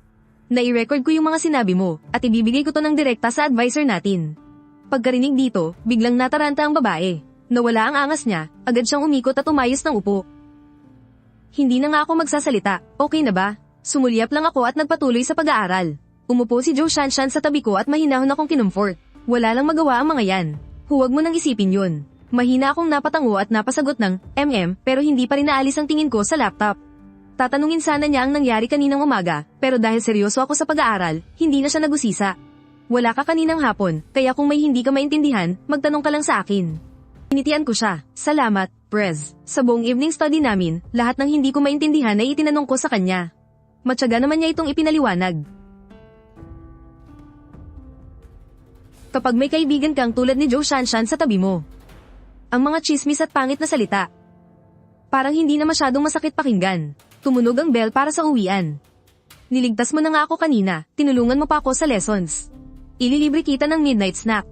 Nai-record ko yung mga sinabi mo, at ibibigay ko to ng direkta sa advisor natin. Pagkarinig dito, biglang nataranta ang babae. Nawala ang angas niya, agad siyang umikot at umayos ng upo. Hindi na nga ako magsasalita, okay na ba? Sumulyap lang ako at nagpatuloy sa pag-aaral. Umupo si Joe Shanshan sa tabi ko at mahinahon akong kinumfort. Wala lang magawa ang mga yan. Huwag mo nang isipin yun. Mahina akong napatango at napasagot ng, pero hindi pa rin naalis ang tingin ko sa laptop. Tatanungin sana niya ang nangyari kaninang umaga, pero dahil seryoso ako sa pag-aaral, hindi na siya nagusisa. Wala ka kaninang hapon, kaya kung may hindi ka maintindihan, magtanong ka lang sa akin. Initian ko siya, salamat, Prez. Sa buong evening study namin, lahat ng hindi ko maintindihan ay itinanong ko sa kanya. Matyaga naman niya itong ipinaliwanag. Kapag may kaibigan kang tulad ni Joe Shanshan sa tabi mo, ang mga chismis at pangit na salita, parang hindi na masyadong masakit pakinggan. Tumunog ang bell para sa uwian. Niligtas mo na nga ako kanina, tinulungan mo pa ako sa lessons. Ililibre kita ng midnight snack.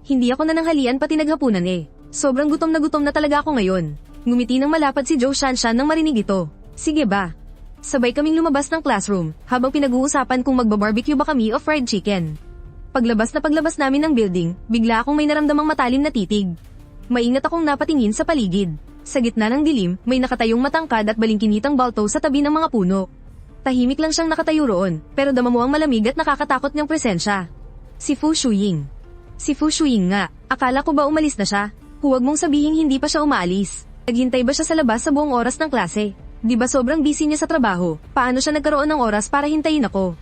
Hindi ako nananghalian pati naghapunan eh. Sobrang gutom na talaga ako ngayon. Ngumiti ng malapad si Joe Shanshan nang marinig ito. Sige ba? Sabay kaming lumabas ng classroom, habang pinag-uusapan kung magba-barbecue ba kami o fried chicken. Paglabas namin ng building, bigla akong may naramdamang matalim na titig. Maingat akong napatingin sa paligid. Sa gitna ng dilim, may nakatayong matangkad at balingkinitang balto sa tabi ng mga puno. Tahimik lang siyang nakatayo roon, pero dama mo ang malamig at nakakatakot niyang presensya. Si Fu Shuying. Si Fu Shuying nga, akala ko ba umalis na siya? Huwag mong sabihing hindi pa siya umaalis. Naghintay ba siya sa labas sa buong oras ng klase? Di ba sobrang busy niya sa trabaho? Paano siya nagkaroon ng oras para hintayin ako?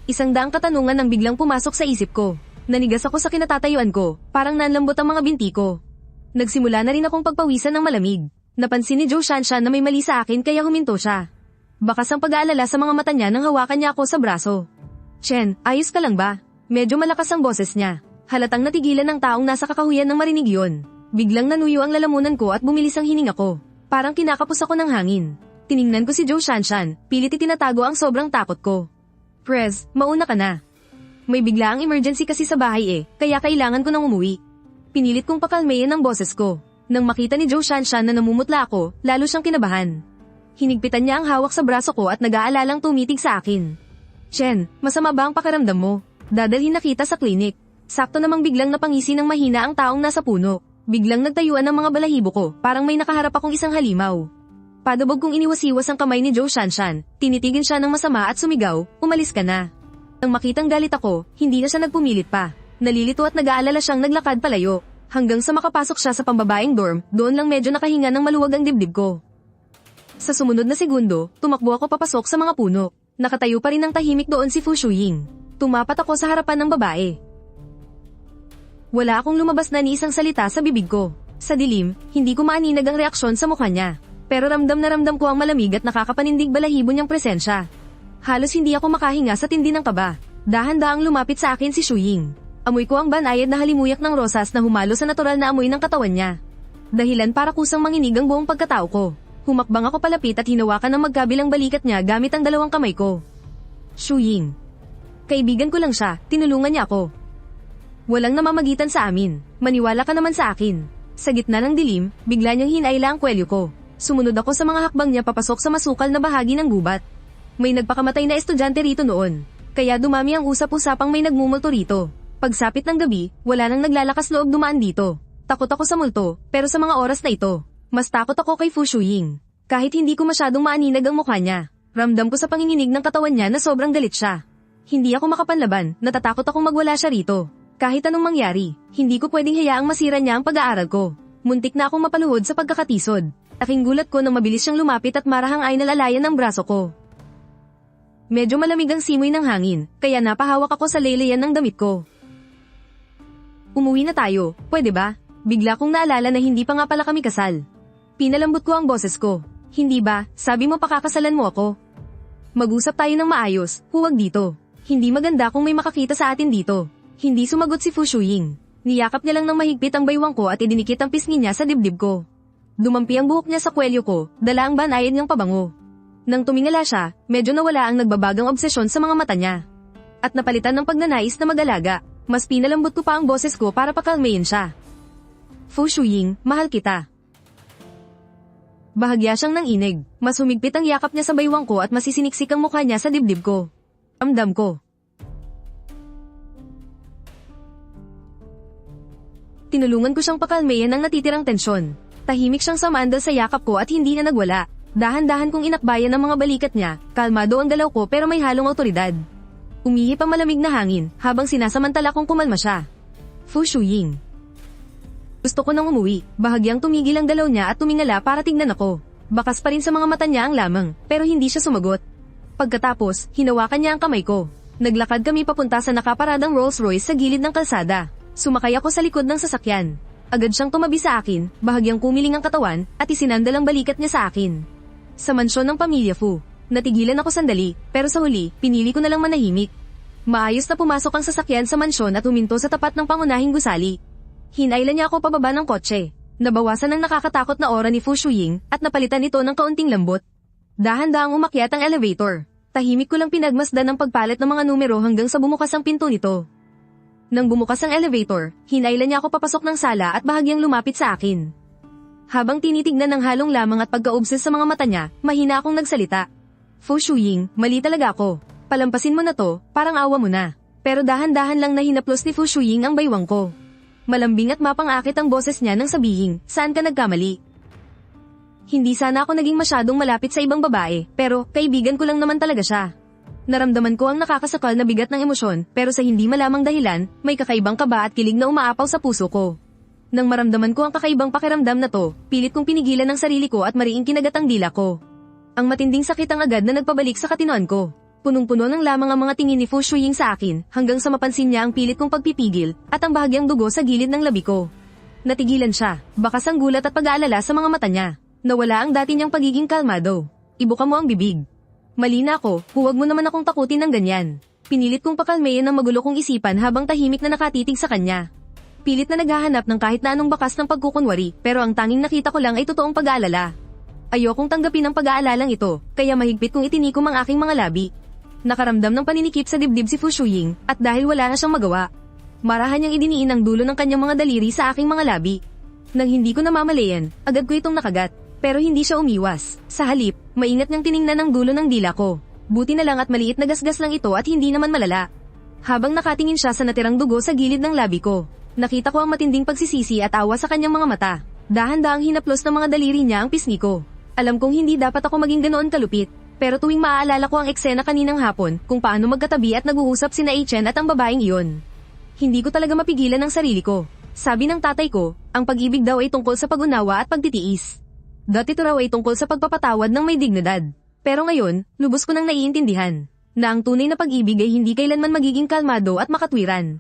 Isang daang katanungan ang biglang pumasok sa isip ko. Nanigas ako sa kinatatayuan ko, parang nanlambot ang mga binti ko. Nagsimula na rin akong pagpawisan ng malamig. Napansin ni Joe Shanshan na may mali sa akin kaya huminto siya. Bakas ang pag-aalala sa mga mata niya nang hawakan niya ako sa braso. Chen, ayos ka lang ba? Medyo malakas ang boses niya. Halatang natigilan ng taong nasa kakahuyan ng marinig yon. Biglang nanuyo ang lalamunan ko at bumilis ang hininga ko. Parang kinakapos ako ng hangin. Tiningnan ko si Joe Shanshan, pilit itinatago ang sobrang takot ko. Prez, mauna ka na. May bigla ang emergency kasi sa bahay kaya kailangan ko nang umuwi. Pinilit kong pakalmayin ang boses ko. Nang makita ni Joe Shanshan na namumutla ako, lalo siyang kinabahan. Hinigpitan niya ang hawak sa braso ko at nag-aalalang tumitig sa akin. Chen, masama ba ang pakiramdam mo? Dadalhin na kita sa klinik. Sakto namang biglang napangisi ng mahina ang taong nasa puno. Biglang nagtayuan ang mga balahibo ko, parang may nakaharap akong isang halimaw. Padabog kong iniwas-iwas ang kamay ni Joe Shanshan, tinitigin siya ng masama at sumigaw, umalis ka na. Nang makitang galit ako, hindi na siya nagpumilit pa. Nalilito at nag-aalala siyang naglakad palayo. Hanggang sa makapasok siya sa pambabaeng dorm, doon lang medyo nakahinga ng maluwag ang dibdib ko. Sa sumunod na segundo, tumakbo ako papasok sa mga puno. Nakatayo pa rin ng tahimik doon si Fu Shuying. Tumapat ako sa harapan ng babae. Wala akong lumabas na ni isang salita sa bibig ko. Sa dilim, hindi ko maaninag ang reaksyon sa mukha niya. Pero ramdam na ramdam ko ang malamig at nakakapanindig balahibo niyang presensya. Halos hindi ako makahinga sa tindi ng kaba. Dahan-dahang lumapit sa akin si Shuying. Amoy ko ang banayad na halimuyak ng rosas na humalo sa natural na amoy ng katawan niya. Dahilan para kusang manginig ang buong pagkatao ko. Humakbang ako palapit at hinawakan ang magkabilang balikat niya gamit ang dalawang kamay ko. Shuying. Kaibigan ko lang siya, tinulungan niya ako. Walang namamagitan sa amin, maniwala ka naman sa akin. Sa gitna ng dilim, bigla niyang hinayla ang kwelyo ko. Sumunod ako sa mga hakbang niya papasok sa masukal na bahagi ng gubat. May nagpakamatay na estudyante rito noon, kaya dumami ang usap-usapang may nagmumulto rito. Pagsapit ng gabi, wala nang naglalakas loob dumaan dito. Takot ako sa multo, pero sa mga oras na ito, mas takot ako kay Fu Shuying. Kahit hindi ko masyadong maaninag ang mukha niya, ramdam ko sa panginginig ng katawan niya na sobrang galit siya. Hindi ako makapanlaban, natatakot akong magwala siya rito. Kahit anong mangyari, hindi ko pwedeng hayaang masira niya ang pag-aaral ko. Muntik na akong mapaluhod sa pagkakatisod. Aking gulat ko nang mabilis siyang lumapit at marahang ay nalalayan ng braso ko. Medyo malamig ang simoy ng hangin, kaya napahawak ako sa laylayan ng damit ko. Umuwi na tayo, pwede ba? Bigla kong naalala na hindi pa nga pala kami kasal. Pinalambot ko ang boses ko. Hindi ba, sabi mo pakakasalan mo ako? Mag-usap tayo ng maayos, huwag dito. Hindi maganda kung may makakita sa atin dito. Hindi sumagot si Fu Shuying. Niyakap niya lang ng mahigpit ang baywang ko at idinikit ang pisngi niya sa dibdib ko. Dumampi ang buhok niya sa kwelyo ko, dala ang banayan niyang pabango. Nang tumingala siya, medyo nawala ang nagbabagang obsesyon sa mga mata niya. At napalitan ng pagnanais na mag-alaga, mas pinalambot ko pa ang boses ko para pakalmayin siya. Fu Shuying, mahal kita. Bahagya siyang nanginig, mas humigpit ang yakap niya sa baywang ko at masisiniksik ang mukha niya sa dibdib ko. Ramdam ko. Tinulungan ko siyang pakalmayan ang natitirang tensyon. Tahimik siyang sumandal sa yakap ko at hindi na nagwala. Dahan-dahan kong inakbayan ang mga balikat niya, kalmado ang galaw ko pero may halong awtoridad. Umihip ang malamig na hangin habang sinasamantala kong kumalma siya. Fu Shuying. Gusto ko nang umuwi, bahagyang tumigil ang dalaw niya at tumingala para tignan ako. Bakas pa rin sa mga mata niya ang lamang, pero hindi siya sumagot. Pagkatapos, hinawakan niya ang kamay ko. Naglakad kami papunta sa nakaparadang Rolls Royce sa gilid ng kalsada. Sumakay ako sa likod ng sasakyan. Agad siyang tumabi sa akin, bahagyang kumiling ang katawan, at isinandal ang balikat niya sa akin. Sa mansyon ng pamilya Fu, natigilan ako sandali, pero sa huli, pinili ko na lang manahimik. Maayos na pumasok ang sasakyan sa mansyon at huminto sa tapat ng pangunahing gusali. Hinailan niya ako pababa ng kotse. Nabawasan ang nakakatakot na aura ni Fu Shuying at napalitan ito ng kaunting lambot. Dahan-dahang umakyat ang elevator. Tahimik ko lang pinagmasdan ang pagpalit ng mga numero hanggang sa bumukas ang pinto nito. Nang bumukas ang elevator, hinailan niya ako papasok ng sala at bahagyang lumapit sa akin. Habang tinitignan ng halong lamang at pagka-obses sa mga mata niya, mahina akong nagsalita. Fu Shuying, mali talaga ako. Palampasin mo na to, parang awa mo na. Pero dahan-dahan lang na hinaplos ni Fu Shuying ang baywang ko. Malambing at mapangakit ang boses niya nang sabihin, saan ka nagkamali? Hindi sana ako naging masyadong malapit sa ibang babae, pero kaibigan ko lang naman talaga siya. Naramdaman ko ang nakakasakal na bigat ng emosyon, pero sa hindi malamang dahilan, may kakaibang kaba at kilig na umaapaw sa puso ko. Nang maramdaman ko ang kakaibang pakiramdam na to, pilit kong pinigilan ang sarili ko at mariing kinagat ang dila ko. Ang matinding sakit ang agad na nagpabalik sa katinoan ko. Punong-puno ng lamang ang mga tingin ni Fu Shuying sa akin, hanggang sa mapansin niya ang pilit kong pagpipigil, at ang bahagyang dugo sa gilid ng labi ko. Natigilan siya, bakas ang gulat at pag-aalala sa mga mata niya. Nawala ang dati niyang pagiging kalmado. Ibuka mo ang bibig. Mali na ako, huwag mo naman akong takutin ng ganyan. Pinilit kong pakalmayan ang magulo kong isipan habang tahimik na nakatitig sa kanya. Pilit na naghahanap ng kahit na anong bakas ng pagkukunwari, pero ang tanging nakita ko lang ay totoong pag-aalala. Ayokong tanggapin ang pag-aalalang ito, kaya mahigpit kong itinikom ang aking mga labi. Nakaramdam ng paninikip sa dibdib si Fu Shuying, at dahil wala na siyang magawa, marahan niyang idiniin ang dulo ng kanyang mga daliri sa aking mga labi. Nang hindi ko namamalayan, agad ko itong nakagat. Pero hindi siya umiwas. Sa halip, maingat niyang tiningnan ang dulo ng dila ko. Buti na lang at maliit na gasgas lang ito at hindi naman malala. Habang nakatingin siya sa natirang dugo sa gilid ng labi ko, nakita ko ang matinding pagsisisi at awa sa kanyang mga mata. Dahan-dahang hinaplos ng mga daliri niya ang pisngi ko. Alam kong hindi dapat ako maging ganoon kalupit. Pero tuwing maaalala ko ang eksena kaninang hapon, kung paano magkatabi at nag-uusap sina Chen at ang babaeng iyon. Hindi ko talaga mapigilan ang sarili ko. Sabi ng tatay ko, ang pag-ibig daw ay tungkol sa pag-unawa at pagtitiis. Dati ito raw ay tungkol sa pagpapatawad ng may dignidad. Pero ngayon, lubos ko nang naiintindihan na ang tunay na pag-ibig ay hindi kailanman magiging kalmado at makatwiran.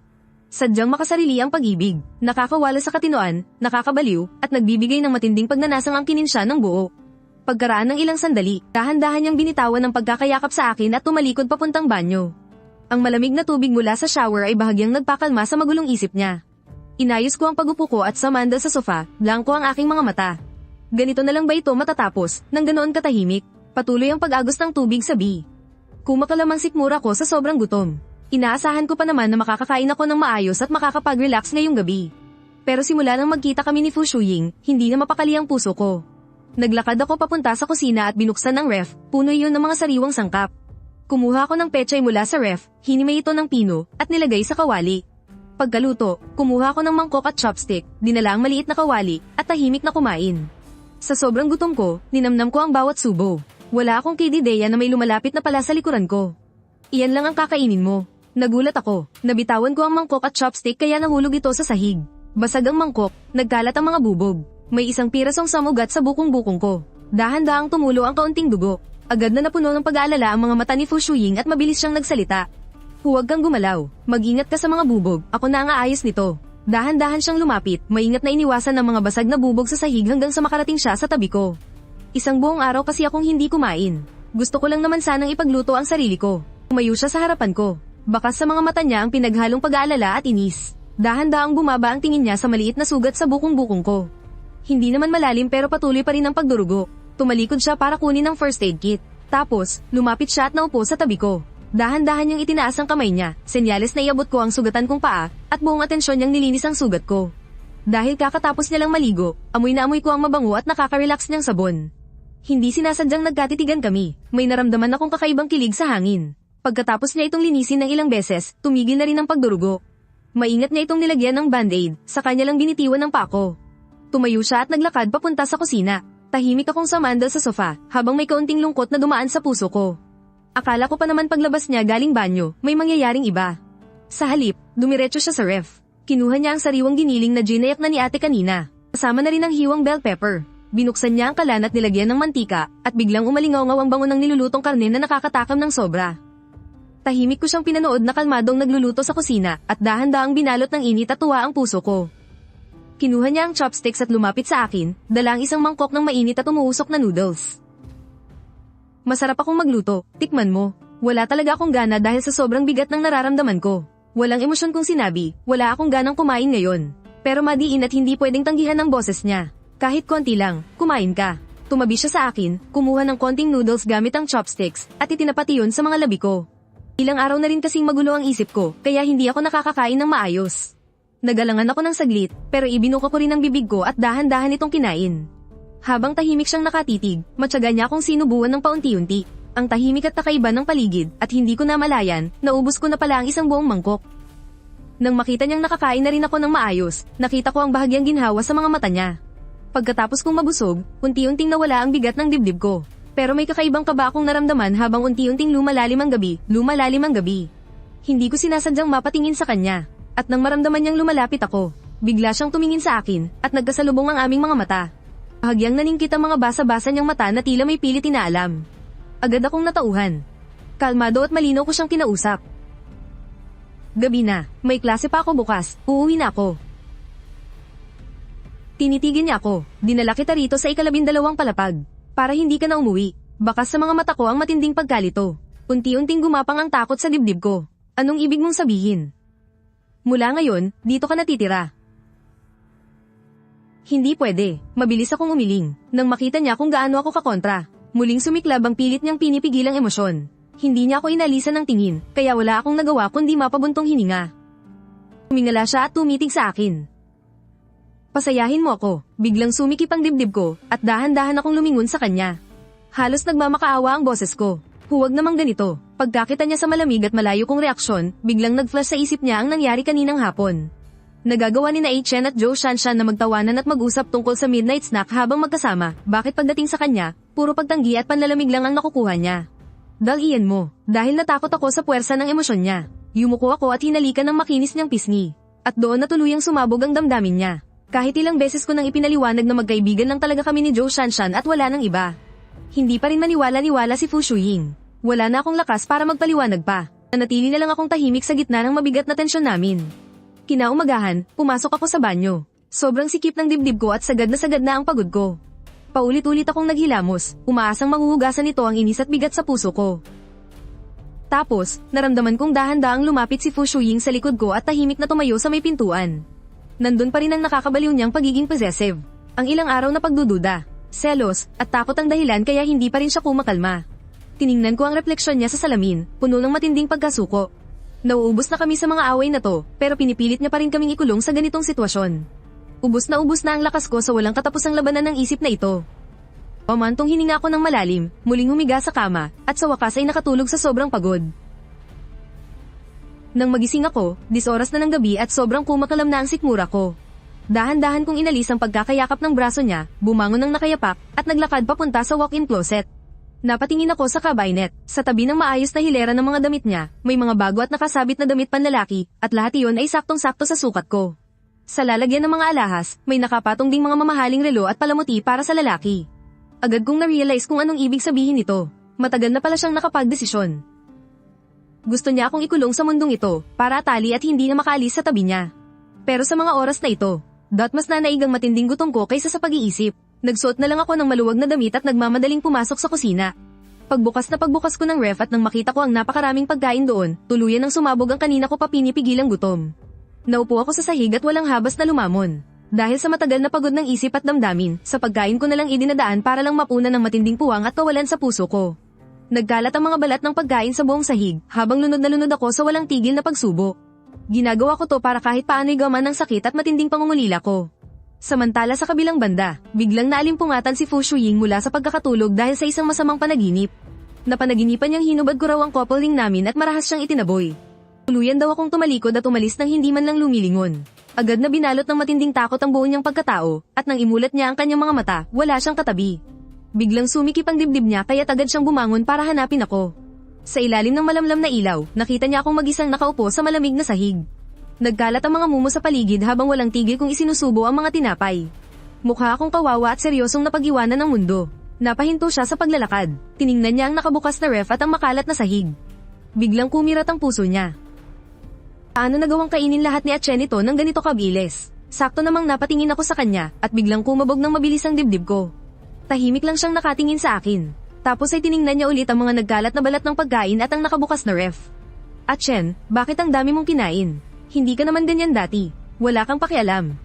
Sadyang makasarili ang pag-ibig, nakakawala sa katinoan, nakakabaliw, at nagbibigay ng matinding pagnanasang angkinin siya ng buo. Pagkaraan ng ilang sandali, dahan-dahan niyang binitawan ng pagkakayakap sa akin at tumalikod papuntang banyo. Ang malamig na tubig mula sa shower ay bahagyang nagpakalma sa magulong isip niya. Inayos ko ang pag-upo ko at samandal sa sofa, blanko ang aking mga mata. Ganito na lang ba ito matatapos, nang ganoon katahimik? Patuloy ang pag-agos ng tubig sa B. Kumakalamang sikmura ko sa sobrang gutom. Inaasahan ko pa naman na makakakain ako ng maayos at makakapag-relax ngayong gabi. Pero simula nang magkita kami ni Fu Shuying, hindi na mapakali ang puso ko. Naglakad ako papunta sa kusina at binuksan ang ref, puno iyon ng mga sariwang sangkap. Kumuha ako ng pechay mula sa ref, hinimay ito ng pino, at nilagay sa kawali. Pagkaluto, kumuha ako ng mangkok at chopstick, dinala ang maliit na kawali, at tahimik na kumain. Sa sobrang gutom ko, ninamnam ko ang bawat subo. Wala akong kidideya na may lumalapit na pala sa likuran ko. Iyan lang ang kakainin mo. Nagulat ako, nabitawan ko ang mangkok at chopstick kaya nahulog ito sa sahig. Basag ang mangkok, nagkalat ang mga bubog. May isang pirasong samugat sa bukong-bukong ko. Dahan-dahang tumulo ang kaunting dugo. Agad na napuno ng pag-aalala ang mga mata ni Fu Shuying at mabilis siyang nagsalita. Huwag kang gumalaw, mag-ingat ka sa mga bubog, ako na ang aayos nito. Dahan-dahan siyang lumapit, maingat na iniwasan ng mga basag na bubog sa sahig hanggang sa makarating siya sa tabi ko. Isang buong araw kasi akong hindi kumain. Gusto ko lang naman sanang ipagluto ang sarili ko. Tumayo siya sa harapan ko. Bakas sa mga mata niya ang pinaghalong pag-aalala at inis. Dahan-dahang bumaba ang tingin niya sa maliit na sugat sa bukong-bukong ko. Hindi naman malalim pero patuloy pa rin ang pagdurugo. Tumalikod siya para kunin ang first aid kit. Tapos, lumapit siya at naupo sa tabi ko. Dahan-dahan niyang itinaas ang kamay niya, senyales na iabot ko ang sugatan kong paa, at buong atensyon niyang nilinis ang sugat ko. Dahil kakatapos niya lang maligo, amoy na amoy ko ang mabango at nakaka-relax niyang sabon. Hindi sinasadyang nagkatitigan kami, may naramdaman akong kakaibang kilig sa hangin. Pagkatapos niya itong linisin ng ilang beses, tumigil na rin ang pagdurugo. Maingat niya itong nilagyan ng band-aid, sa kanya lang binitiwan ng pako. Tumayo siya at naglakad papunta sa kusina. Tahimik akong sumandal sa sofa, habang may kaunting lungkot na dumaan sa puso ko. Akala ko pa naman paglabas niya galing banyo, may mangyayaring iba. Sa halip, dumiretso siya sa ref. Kinuha niya ang sariwang giniling na ginayak na ni ate kanina. Kasama na rin ang hiwang bell pepper. Binuksan niya ang kalan at nilagyan ng mantika, at biglang umalingaw-ngaw ang bango ng nilulutong karne na nakakatakam ng sobra. Tahimik ko siyang pinanood na kalmadong nagluluto sa kusina, at dahan-dahang binalot ng init at tuwa ang puso ko. Kinuha niya ang chopsticks at lumapit sa akin, dala ang isang mangkok ng mainit at umuusok na noodles. Masarap akong magluto, tikman mo. Wala talaga akong gana dahil sa sobrang bigat ng nararamdaman ko. Walang emosyon kong sinabi, wala akong ganang kumain ngayon. Pero madiin at hindi pwedeng tanggihan ng boses niya. Kahit konti lang, kumain ka. Tumabi siya sa akin, kumuha ng konting noodles gamit ang chopsticks, at itinapati yun sa mga labi ko. Ilang araw na rin kasing magulo ang isip ko, kaya hindi ako nakakakain ng maayos. Nagalangan ako ng saglit, pero ibinuka ko rin ang bibig ko at dahan-dahan itong kinain. Habang tahimik siyang nakatitig, matyaga niya akong sinubuan ng paunti-unti. Ang tahimik at kakaiba ng paligid, at hindi ko namalayan, naubos ko na pala ang isang buong mangkok. Nang makita niyang nakakain na rin ako ng maayos, nakita ko ang bahagyang ginhawa sa mga mata niya. Pagkatapos kong mabusog, unti-unting nawala ang bigat ng dibdib ko. Pero may kakaibang kaba akong naramdaman habang unti-unting lumalalim ang gabi. Hindi ko sinasadyang mapatingin sa kanya. At nang maramdaman niyang lumalapit ako, bigla siyang tumingin sa akin, at nagkasalubong ang aming mga mata. Bahagyang naningkit ang mga basa-basa niyang mata na tila may pilit inaalam. Agad akong natauhan. Kalmado at malinaw ko siyang kinausap. Gabi na, may klase pa ako bukas, uuwi na ako. Tinitigil niya ako, dinala kita rito sa 12 palapag. Para hindi ka na umuwi, bakas sa mga mata ko ang matinding pagkalito. Unti-unting gumapang ang takot sa dibdib ko. Anong ibig mong sabihin? Mula ngayon, dito ka natitira. Hindi pwede, mabilis akong umiling, nang makita niya kung gaano ako kakontra. Muling sumiklab ang pilit niyang pinipigil ang emosyon. Hindi niya ako inalisan ng tingin, kaya wala akong nagawa kundi mapabuntong hininga. Tumingala siya at tumitig sa akin. Pasayahin mo ako, biglang sumikip ang dibdib ko, at dahan-dahan akong lumingon sa kanya. Halos nagmamakaawa ang boses ko. Huwag namang ganito. Pagkakita niya sa malamig at malayo kong reaksyon, biglang nag-flash sa isip niya ang nangyari kaninang hapon. Nagagawa ni na Chen at Joe Shanshan na magtawanan at mag-usap tungkol sa midnight snack habang magkasama, bakit pagdating sa kanya, puro pagtanggi at panlalamig lang ang nakukuha niya. Dalian mo, dahil natakot ako sa puwersa ng emosyon niya. Yumuko ako at hinalikan ng makinis niyang pisngi. At doon na tuluyang sumabog ang damdamin niya. Kahit ilang beses ko nang ipinaliwanag na magkaibigan lang talaga kami ni Joe Shanshan at wala nang iba. Hindi pa rin maniwala-niwala si Fu Shuying. Wala na akong lakas para magpaliwanag pa. Nanatili na lang akong tahimik sa gitna ng mabigat na tensyon namin. Kinaumagahan, pumasok ako sa banyo. Sobrang sikip ng dibdib ko at sagad na ang pagod ko. Paulit-ulit akong naghilamos, umaasang mahuhugasan nito ang inis at bigat sa puso ko. Tapos, naramdaman kong dahan-dahang lumapit si Fu Shuying sa likod ko at tahimik na tumayo sa may pintuan. Nandun pa rin ang nakakabaliw niyang pagiging possessive. Ang ilang araw na pagdududa, selos, at takot ang dahilan kaya hindi pa rin siya kumakalma. Tiningnan ko ang refleksyon niya sa salamin, puno ng matinding pagkasuko. Nauubos na kami sa mga away na to, pero pinipilit niya pa rin kaming ikulong sa ganitong sitwasyon. Ubos na ang lakas ko sa walang katapusang labanan ng isip na ito. Pamantong hininga ako ng malalim, muling humiga sa kama, at sa wakas ay nakatulog sa sobrang pagod. Nang magising ako, 10 oras na ng gabi at sobrang kumakalam na ang sikmura ko. Dahan-dahan kong inalis ang pagkakayakap ng braso niya, bumangon ng nakayapak, at naglakad papunta sa walk-in closet. Napatingin ako sa cabinet, sa tabi ng maayos na hilera ng mga damit niya, may mga bago at nakasabit na damit panlalaki, at lahat iyon ay saktong-sakto sa sukat ko. Sa lalagyan ng mga alahas, may nakapatong ding mga mamahaling relo at palamuti para sa lalaki. Agad kong na-realize kung anong ibig sabihin nito. Matagal na pala siyang nakapagdesisyon. Gusto niya akong ikulong sa mundong ito, para atali at hindi na makaalis sa tabi niya. Pero sa mga oras na ito, mas nanaigang matinding gutom ko kaysa sa pag-iisip. Nagsuot na lang ako ng maluwag na damit at nagmamadaling pumasok sa kusina. Pagbukas ko ng ref at nang makita ko ang napakaraming pagkain doon, tuluyan ang sumabog ang kanina ko pa pinipigilang gutom. Naupo ako sa sahig at walang habas na lumamon. Dahil sa matagal na pagod ng isip at damdamin, sa pagkain ko na lang idinadaan para lang mapunan ng matinding puwang at kawalan sa puso ko. Nagkalat ang mga balat ng pagkain sa buong sahig, habang lunod na lunod ako sa walang tigil na pagsubok. Ginagawa ko to para kahit paano'y gaman ng sakit at matinding pangungulila ko. Samantala sa kabilang banda, biglang naalimpungatan si Fu Shuying mula sa pagkakatulog dahil sa isang masamang panaginip. Napanaginipan niyang hinubad ko raw ang couple ring namin at marahas siyang itinaboy. Tuluyan daw akong tumalikod at umalis nang hindi man lang lumilingon. Agad na binalot ng matinding takot ang buo niyang pagkatao, at nang imulat niya ang kanyang mga mata, wala siyang katabi. Biglang sumikip ang dibdib niya kaya agad siyang bumangon para hanapin ako. Sa ilalim ng malamlam na ilaw, nakita niya akong mag-isang nakaupo sa malamig na sahig. Nagkalat ang mga mumo sa paligid habang walang tigil kong isinusubo ang mga tinapay. Mukha akong kawawa at seryosong napag-iwanan ng mundo. Napahinto siya sa paglalakad. Tiningnan niya ang nakabukas na ref at ang makalat na sahig. Biglang kumirat ang puso niya. Paano nagawang kainin lahat ni Atchen ito ng ganito kabilis? Sakto namang napatingin ako sa kanya, at biglang kumabog ng mabilis ang dibdib ko. Tahimik lang siyang nakatingin sa akin. Tapos ay tiningnan niya ulit ang mga nagkalat na balat ng pagkain at ang nakabukas na ref. Atchen, bakit ang dami mong kinain? Hindi ka naman ganyan dati. Wala kang pakialam.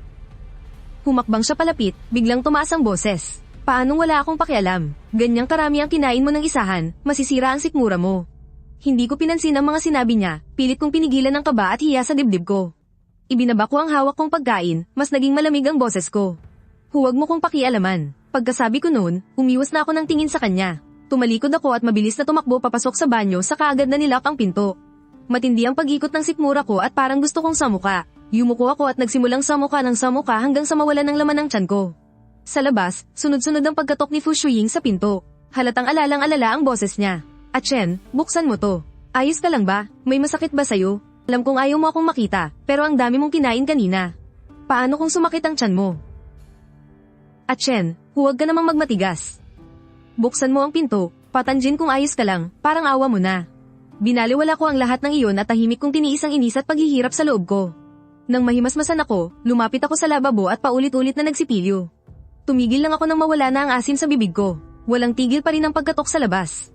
Humakbang siya palapit, biglang tumaas ang boses. Paanong wala akong pakialam? Ganyang karami ang kinain mo ng isahan, masisira ang sikmura mo. Hindi ko pinansin ang mga sinabi niya, pilit kong pinigilan ng kaba at hiya sa dibdib ko. Ibinaba ko ang hawak kong pagkain, mas naging malamig ang boses ko. Huwag mo kong pakialaman. Pagkasabi ko noon, umiwas na ako ng tingin sa kanya. Tumalikod ako at mabilis na tumakbo papasok sa banyo sa kaagad na nilak ang pinto. Matindi ang pag-ikot ng sikmura ko at parang gusto kong samuka. Yumuko ako at nagsimulang samuka ng samuka hanggang sa mawalan ng laman ng tiyan ko. Sa labas, sunod-sunod ang pagkatok ni Fu Shuying sa pinto. Halatang alalang-alala ang boses niya. Atchen, buksan mo to. Ayos ka lang ba? May masakit ba sa'yo? Alam kong ayaw mo akong makita, pero ang dami mong kinain kanina. Paano kung sumakit ang tiyan mo? Atchen, huwag ka namang magmatigas. Buksan mo ang pinto, patanjin kung ayos ka lang, parang awa mo na. Binaliwala ko ang lahat ng iyon at tahimik kong tiniis ang inis at paghihirap sa loob ko. Nang mahimasmasan ako, lumapit ako sa lababo at paulit-ulit na nagsipilyo. Tumigil lang ako nang mawala na ang asim sa bibig ko. Walang tigil pa rin ang pagkatok sa labas.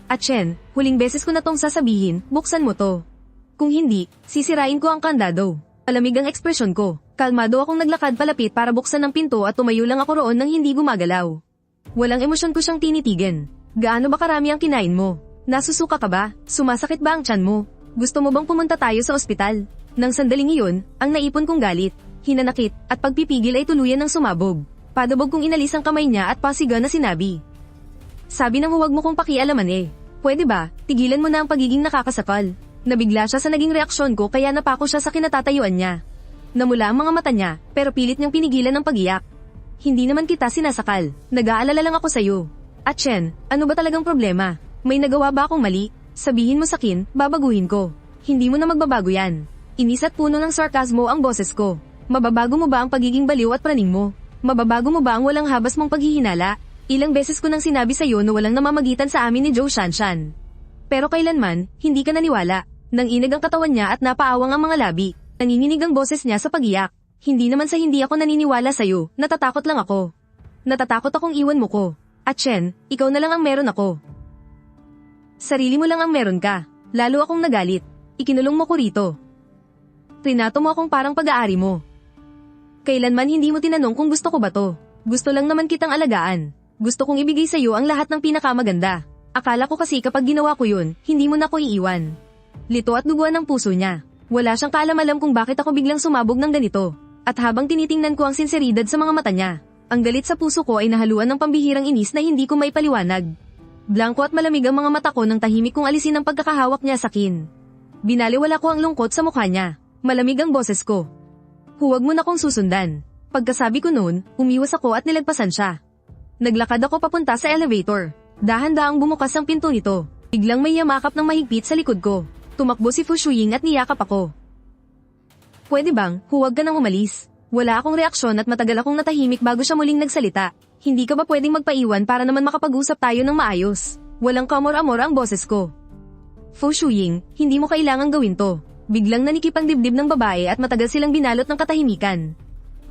Atchen, huling beses ko na tong sasabihin, buksan mo to. Kung hindi, sisirain ko ang kandado. Palamig ang ekspresyon ko. Kalmado akong naglakad palapit para buksan ang pinto at tumayo lang ako roon nang hindi gumagalaw. Walang emosyon ko siyang tinitigan. Gaano ba karami ang kinain mo? Nasusuka ka ba? Sumasakit ba ang tiyan mo? Gusto mo bang pumunta tayo sa ospital? Nang sandaling iyon, ang naipon kong galit, hinanakit, at pagpipigil ay tuluyan ng sumabog. Padabog kong inalis ang kamay niya at pasiga na sinabi. Sabi nang huwag mo kong pakialaman eh. Pwede ba, tigilan mo na ang pagiging nakakasakal. Nabigla siya sa naging reaksyon ko kaya napako siya sa kinatatayuan niya. Namula ang mga mata niya, pero pilit niyang pinigilan ang pagiyak. Hindi naman kita sinasakal, nag-aalala lang ako sa'yo. Atchen, ano ba talagang problema? May nagawa ba akong mali? Sabihin mo sakin, babaguhin ko. Hindi mo na magbabago yan. Inis at puno ng sarkasmo ang boses ko. Mababago mo ba ang pagiging baliw at praning mo? Mababago mo ba ang walang habas mong paghihinala? Ilang beses ko nang sinabi sa'yo na walang namamagitan sa amin ni Zhou Shanshan. Pero kailanman, hindi ka naniwala. Nang inag ang katawan niya at napaawang ang mga labi, nanginginig ang boses niya sa pagiyak. Hindi naman sa hindi ako naniniwala sa'yo, natatakot lang ako. Natatakot akong iwan mo ko. Atchen, ikaw na lang ang meron ako. Sarili mo lang ang meron ka. Lalo akong nagalit. Ikinulong mo ko rito. Trinato mo akong parang pag-aari mo. Kailanman hindi mo tinanong kung gusto ko ba to. Gusto lang naman kitang alagaan. Gusto kong ibigay sa'yo ang lahat ng pinakamaganda. Akala ko kasi kapag ginawa ko yun, hindi mo na ko iiwan. Lito at duguan ang puso niya. Wala siyang kaalam-alam kung bakit ako biglang sumabog ng ganito. At habang tinitingnan ko ang sinseridad sa mga mata niya, ang galit sa puso ko ay nahaluan ng pambihirang inis na hindi ko maipaliwanag. Blanko at malamig ang mga mata ko nang tahimik kong alisin ang pagkakahawak niya sa akin. Binaliwala ko ang lungkot sa mukha niya. Malamig ang boses ko. Huwag mo na kong susundan. Pagkasabi ko noon, umiwas ako at nilagpasan siya. Naglakad ako papunta sa elevator. Dahan-daang bumukas ang pinto nito. Biglang may yamakap ng mahigpit sa likod ko. Tumakbo si Fu Shuying at niyakap ako. Pwede bang, huwag ka nang umalis? Wala akong reaksyon at matagal akong natahimik bago siya muling nagsalita. Hindi ka ba pwedeng magpaiwan para naman makapag-usap tayo ng maayos? Walang kamor-amor ang boses ko. Fu Shuying, hindi mo kailangang gawin to. Biglang nanikip ang dibdib ng babae at matagal silang binalot ng katahimikan.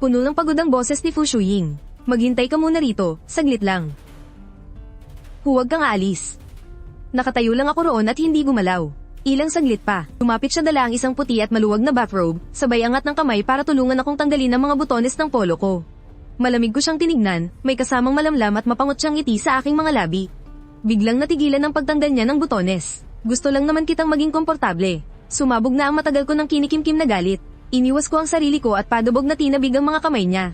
Puno ng pagod ang boses ni Fu Shuying. Maghintay ka muna rito, saglit lang. Huwag kang aalis. Nakatayo lang ako roon at hindi gumalaw. Ilang saglit pa, lumapit siya dala ang isang puti at maluwag na bathrobe, sabay angat ng kamay para tulungan akong tanggalin ang mga butones ng polo ko. Malamig ko siyang tinignan, may kasamang malamlam at mapangot siyang ngiti sa aking mga labi. Biglang natigilan ang pagtanggal niya ng butones. Gusto lang naman kitang maging komportable. Sumabog na ang matagal ko ng kinikimkim na galit. Iniwas ko ang sarili ko at padubog na tinabig ang mga kamay niya.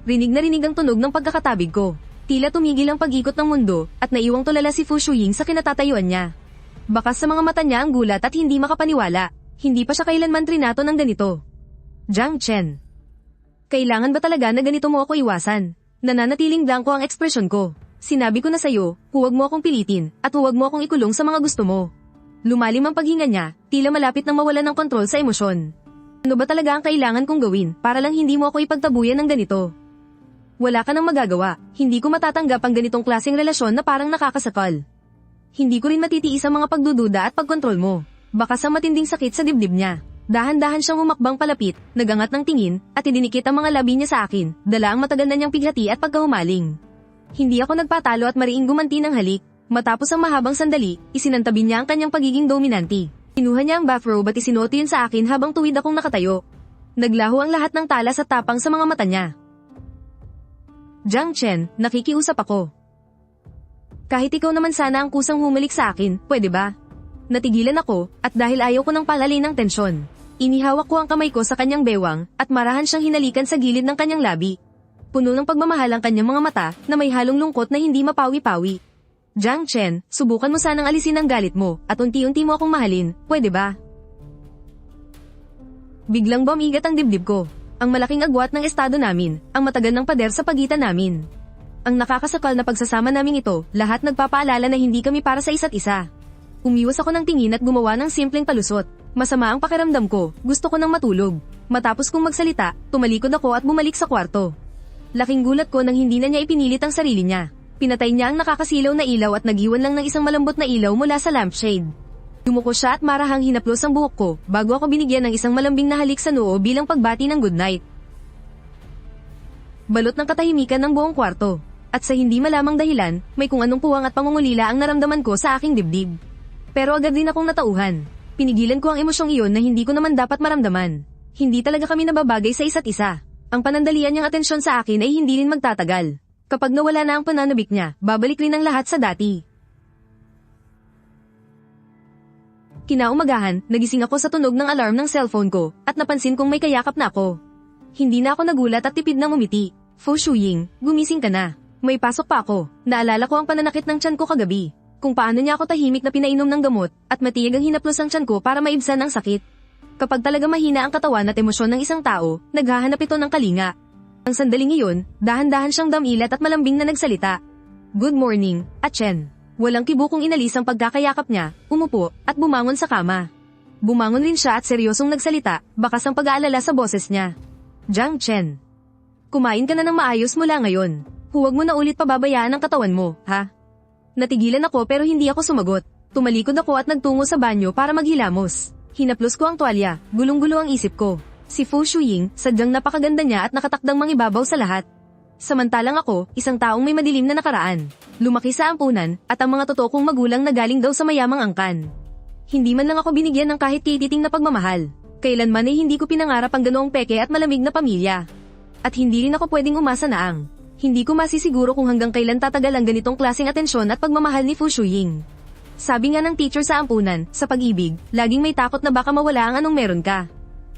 Rinig na rinig ang tunog ng pagkakatabig ko. Tila tumigil ang pag-ikot ng mundo at naiwang tulala si Fu Shuying sa kinatatayuan niya. Bakas sa mga mata niya ang gulat at hindi makapaniwala. Hindi pa siya kailanman trinato ng ganito. Jiang Chen. Kailangan ba talaga na ganito mo ako iwasan? Nananatiling blanko ang ekspresyon ko. Sinabi ko na sa'yo, huwag mo akong pilitin, at huwag mo akong ikulong sa mga gusto mo. Lumalim ang paghinga niya, tila malapit nang mawala ng kontrol sa emosyon. Ano ba talaga ang kailangan kong gawin para lang hindi mo ako ipagtabuyan ng ganito? Wala ka nang magagawa, hindi ko matatanggap ang ganitong klaseng relasyon na parang nakakasakal. Hindi ko rin matitiis ang mga pagdududa at pagkontrol mo. Baka sa matinding sakit sa dibdib niya. Dahan-dahan siyang umakbang palapit, nagangat ng tingin, at idinikit ang mga labi niya sa akin, dala ang matagal na niyang pighati at pagkahumaling. Hindi ako nagpatalo at mariing gumanti ng halik. Matapos ang mahabang sandali, isinantabi niya ang kanyang pagiging dominante. Kinuha niya ang bathrobe at isinuot yun sa akin habang tuwid akong nakatayo. Naglaho ang lahat ng talas at tapang sa mga mata niya. Jiang Chen, nakikiusap ako. Kahit ikaw naman sana ang kusang humalik sa akin, pwede ba? Natigilan ako, at dahil ayaw ko ng palalay ng tensyon, inihawak ko ang kamay ko sa kanyang bewang, at marahan siyang hinalikan sa gilid ng kanyang labi. Puno ng pagmamahal ang kanyang mga mata, na may halong lungkot na hindi mapawi-pawi. Jiang Chen, subukan mo sanang alisin ang galit mo, at unti-unti mo akong mahalin, pwede ba? Biglang bumigat ang dibdib ko. Ang malaking agwat ng estado namin, ang matagal ng pader sa pagitan namin. Ang nakakasakal na pagsasama namin ito, lahat nagpapaalala na hindi kami para sa isa't isa. Umiwas ako ng tingin at gumawa ng simpleng palusot. Masama ang pakiramdam ko, gusto ko nang matulog. Matapos kong magsalita, tumalikod ako at bumalik sa kwarto. Laking gulat ko nang hindi na niya ipinilit ang sarili niya. Pinatay niya ang nakakasilaw na ilaw at nag-iwan lang ng isang malambot na ilaw mula sa lampshade. Yumuko siya at marahang hinaplos ang buhok ko, bago ako binigyan ng isang malambing na halik sa noo bilang pagbati ng good night. Balot ng katahimikan ng buong kwarto. At sa hindi malamang dahilan, may kung anong puwang at pangungulila ang naramdaman ko sa aking dibdib. Pero agad din akong natauhan. Pinigilan ko ang emosyong iyon na hindi ko naman dapat maramdaman. Hindi talaga kami nababagay sa isa't isa. Ang panandalian niyang atensyon sa akin ay hindi rin magtatagal. Kapag nawala na ang pananabik niya, babalik rin ang lahat sa dati. Kinaumagahan, nagising ako sa tunog ng alarm ng cellphone ko, at napansin kong may kayakap na ako. Hindi na ako nagulat at tipid na ngumiti. Fu Shuying, gumising ka na. May pasok pa ako. Naalala ko ang pananakit ng tiyan ko kagabi. Kung paano niya ako tahimik na pinainom ng gamot, at matiyag ang hinaplos ang tiyan ko para maibsan ang sakit. Kapag talaga mahina ang katawan at emosyon ng isang tao, naghahanap ito ng kalinga. Ang sandaling iyon, dahan-dahan siyang damilat at malambing na nagsalita. Good morning, Chen. Walang kibukong inalis ang pagkakayakap niya, umupo, at bumangon sa kama. Bumangon rin siya at seryosong nagsalita, bakas ang pag-aalala sa boses niya. Jiang Chen. Kumain ka na ng maayos mula ngayon. Huwag mo na ulit pababayaan ang katawan mo, ha? Natigilan ako pero hindi ako sumagot. Tumalikod ako at nagtungo sa banyo para maghilamos. Hinaplos ko ang tuwalya, gulong-gulo ang isip ko. Si Fu Shuying, sadyang napakaganda niya at nakatakdang mangibabaw sa lahat. Samantalang ako, isang taong may madilim na nakaraan. Lumaki sa ampunan, at ang mga totoo kong magulang na galing daw sa mayamang angkan. Hindi man lang ako binigyan ng kahit kititing na pagmamahal. Kailanman ay hindi ko pinangarap ang ganoong peke at malamig na pamilya. At hindi rin ako pwedeng umasa na ang hindi ko masisiguro kung hanggang kailan tatagal ang ganitong klaseng atensyon at pagmamahal ni Fu Shuying. Sabi nga ng teacher sa ampunan, sa pag-ibig, laging may takot na baka mawala ang anong meron ka.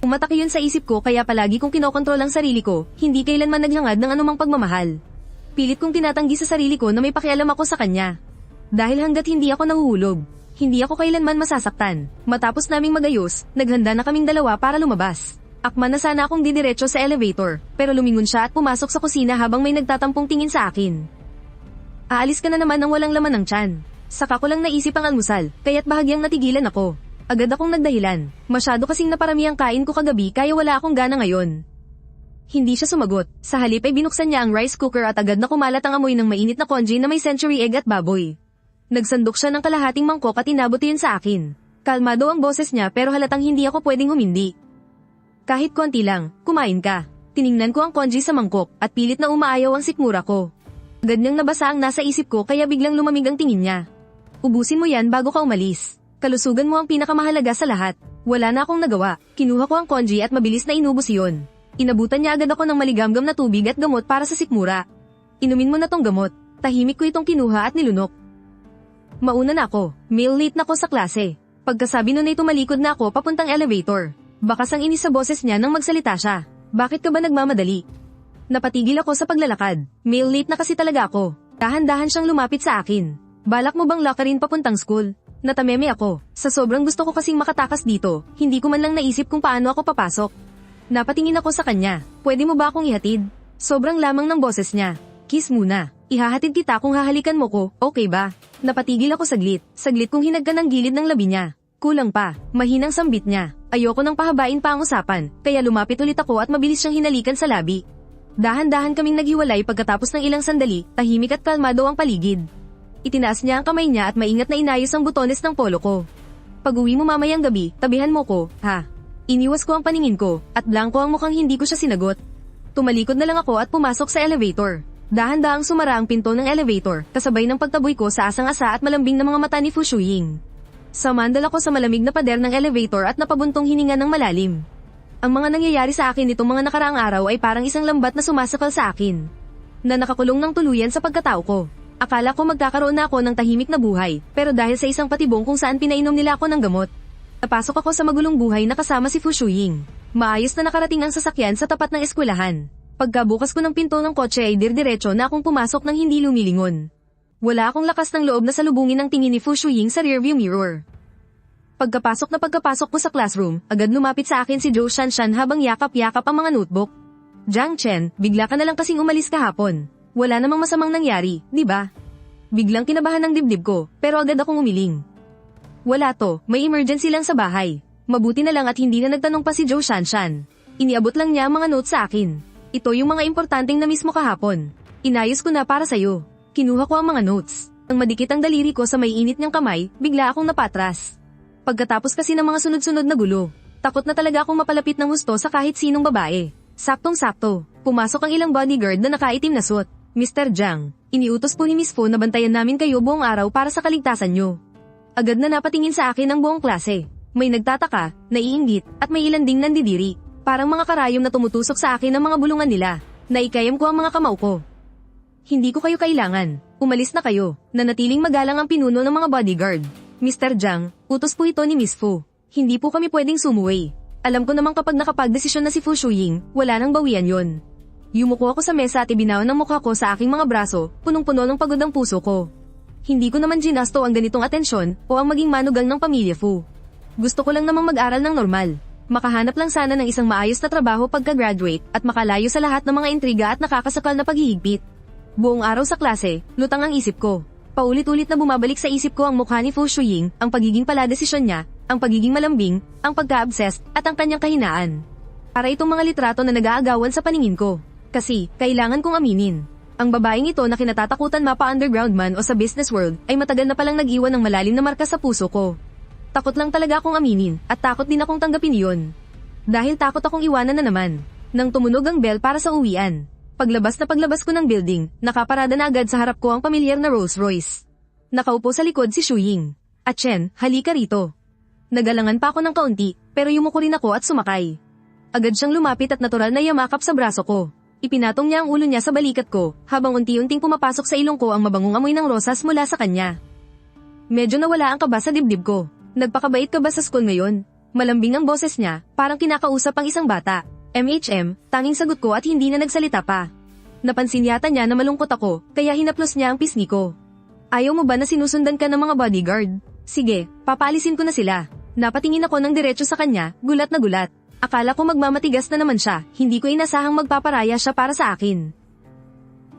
Umatake yun sa isip ko kaya palagi kong kinokontrol ang sarili ko, hindi kailanman naghangad ng anumang pagmamahal. Pilit kong tinatanggi sa sarili ko na may pakialam ako sa kanya. Dahil hanggat hindi ako nahuhulog, hindi ako kailanman masasaktan. Matapos naming magayos, naghanda na kaming dalawa para lumabas. Akma na sana akong didiretso sa elevator, pero lumingon siya at pumasok sa kusina habang may nagtatampong tingin sa akin. Aalis ka na naman ng walang laman ng tiyan. Saka ko lang naisip ang almusal, kaya't bahagyang natigilan ako. Agad akong nagdahilan. Masyado kasing naparami ang kain ko kagabi kaya wala akong gana ngayon. Hindi siya sumagot. Sa halip ay binuksan niya ang rice cooker at agad na kumalat ang amoy ng mainit na congee na may century egg at baboy. Nagsandok siya ng kalahating mangkok at inabot yun sa akin. Kalmado ang boses niya pero halatang hindi ako pwedeng humindi. Kahit konti lang, kumain ka. Tiningnan ko ang congee sa mangkok at pilit na umaayaw ang sikmura ko. Agad niyang nabasa ang nasa isip ko kaya biglang lumamig ang tingin niya. Ubusin mo yan bago ka umalis. Kalusugan mo ang pinakamahalaga sa lahat. Wala na akong nagawa. Kinuha ko ang konji at mabilis na inubos iyon. Inabutan niya agad ako ng maligamgam na tubig at gamot para sa sikmura. Inumin mo na tong gamot. Tahimik ko itong kinuha at nilunok. Mauna na ako. Late na ako sa klase. Pagkasabi nun ay tumalikod na ako papuntang elevator. Bakas ang inis sa boses niya nang magsalita siya. Bakit ka ba nagmamadali? Napatigil ako sa paglalakad. Late na kasi talaga ako. Dahan-dahan siyang lumapit sa akin. Balak mo bang lakarin papuntang school? Natameme ako. Sa sobrang gusto ko kasing makatakas dito, hindi ko man lang naisip kung paano ako papasok. Napatingin ako sa kanya. Pwede mo ba akong ihatid? Sobrang lamang ng boses niya. Kiss muna. Ihahatid kita kung hahalikan mo ko, okay ba? Napatigil ako saglit. Saglit kong hinagkan ang gilid ng labi niya. Kulang pa. Mahinang sambit niya. Ayoko nang pahabain pa ang usapan, kaya lumapit ulit ako at mabilis siyang hinalikan sa labi. Dahan-dahan kaming naghiwalay pagkatapos ng ilang sandali, tahimik at kalmado ang paligid. Itinaas niya ang kamay niya at maingat na inayos ang butones ng polo ko. Pag-uwi mo mamayang gabi, tabihan mo ko, ha? Iniwas ko ang paningin ko, at blanko ang mukhang hindi ko siya sinagot. Tumalikod na lang ako at pumasok sa elevator. Dahan-dahang sumara ang pinto ng elevator, kasabay ng pagtaboy ko sa asang-asa at malambing na mga mata ni Fu Shuying. Samandal ako sa malamig na pader ng elevator at napabuntong hininga ng malalim. Ang mga nangyayari sa akin nitong mga nakaraang araw ay parang isang lambat na sumasakal sa akin. Na nakakulong ng tuluyan sa pagkatao ko. Akala ko magkakaroon na ako ng tahimik na buhay, pero dahil sa isang patibong kung saan pinainom nila ako ng gamot. Napasok ako sa magulong buhay na kasama si Fu Shuying. Maayos na nakarating ang sasakyan sa tapat ng eskwelahan. Pagkabukas ko ng pinto ng kotse ay dirdiretso na akong pumasok ng hindi lumilingon. Wala akong lakas ng loob na salubungin ang tingin ni Fu Shuying sa rearview mirror. Pagkapasok ko sa classroom, agad lumapit sa akin si Zhou Shanshan habang yakap-yakap ang mga notebook. Jiang Chen, bigla ka na lang kasing umalis kahapon. Wala namang masamang nangyari, di ba? Biglang kinabahan ng dibdib ko, pero agad akong umiling. Wala to, may emergency lang sa bahay. Mabuti na lang at hindi na nagtanong pa si Zhou Shanshan. Iniabot lang niya ang mga notes sa akin. Ito yung mga importanteng na mismo kahapon. Inayos ko na para sa'yo. Kinuha ko ang mga notes. Nang madikit ang daliri ko sa may init niyang kamay, bigla akong napatras. Pagkatapos kasi ng mga sunod-sunod na gulo, takot na talaga akong mapalapit ng husto sa kahit sinong babae. Saktong-sakto, pumasok ang ilang bodyguard na nakaitim na suot. Mr. Jiang, iniutos po ni Miss Fu na bantayan namin kayo buong araw para sa kaligtasan nyo. Agad na napatingin sa akin ang buong klase. May nagtataka, naiinggit, at may ilan ding nandidiri. Parang mga karayom na tumutusok sa akin ng mga bulungan nila. Naikayam ko ang mga kamao ko. Hindi ko kayo kailangan. Umalis na kayo. Nanatiling magalang ang pinuno ng mga bodyguard. Mr. Jiang, utos po ito ni Miss Fu. Hindi po kami pwedeng sumuway. Alam ko namang kapag nakapagdesisyon na si Fu Shuying, wala nang bawian yon. Yumuko ako sa mesa at ibinawan ng mukha ko sa aking mga braso, punong-puno ng pagod ang puso ko. Hindi ko naman ginasto ang ganitong atensyon o ang maging manugang ng pamilya Fu. Gusto ko lang namang mag-aral ng normal. Makahanap lang sana ng isang maayos na trabaho pagka-graduate at makalayo sa lahat ng mga intriga at nakakasakal na paghihigpit. Buong araw sa klase, lutang ang isip ko. Paulit-ulit na bumabalik sa isip ko ang mukha ni Fu Shuying, ang pagiging paladesisyon niya, ang pagiging malambing, ang pagka-obsessed, at ang kanyang kahinaan. Para itong mga litrato na nag-aagawan sa paningin ko. Kasi, kailangan kong aminin. Ang babaeng ito na kinatatakutan mapa-underground man o sa business world, ay matagal na palang nag-iwan ng malalim na marka sa puso ko. Takot lang talaga akong aminin, at takot din akong tanggapin iyon. Dahil takot akong iwanan na naman. Nang tumunog ang bell para sa uwian. Paglabas ko ng building, nakaparada na agad sa harap ko ang pamilyar na Rolls Royce. Nakaupo sa likod si Shuying. At Chen, halika rito. Nagalangan pa ako ng kaunti, pero yumuko rin ako at sumakay. Agad siyang lumapit at natural na yamakap sa braso ko. Ipinatong niya ang ulo niya sa balikat ko, habang unti-unting pumapasok sa ilong ko ang mabangong amoy ng rosas mula sa kanya. Medyo nawala ang kaba sa dibdib ko. Nagpakabait ka ba sa school ngayon? Malambing ang boses niya, parang kinakausap ang isang bata. Tanging sagot ko at hindi na nagsalita pa. Napansin yata niya na malungkot ako, kaya hinaplos niya ang pisngi ko. Ayaw mo ba na sinusundan ka ng mga bodyguard? Sige, papaalisin ko na sila. Napatingin ako ng diretso sa kanya, gulat na gulat. Akala ko magmamatigas na naman siya, hindi ko inasahang magpaparaya siya para sa akin.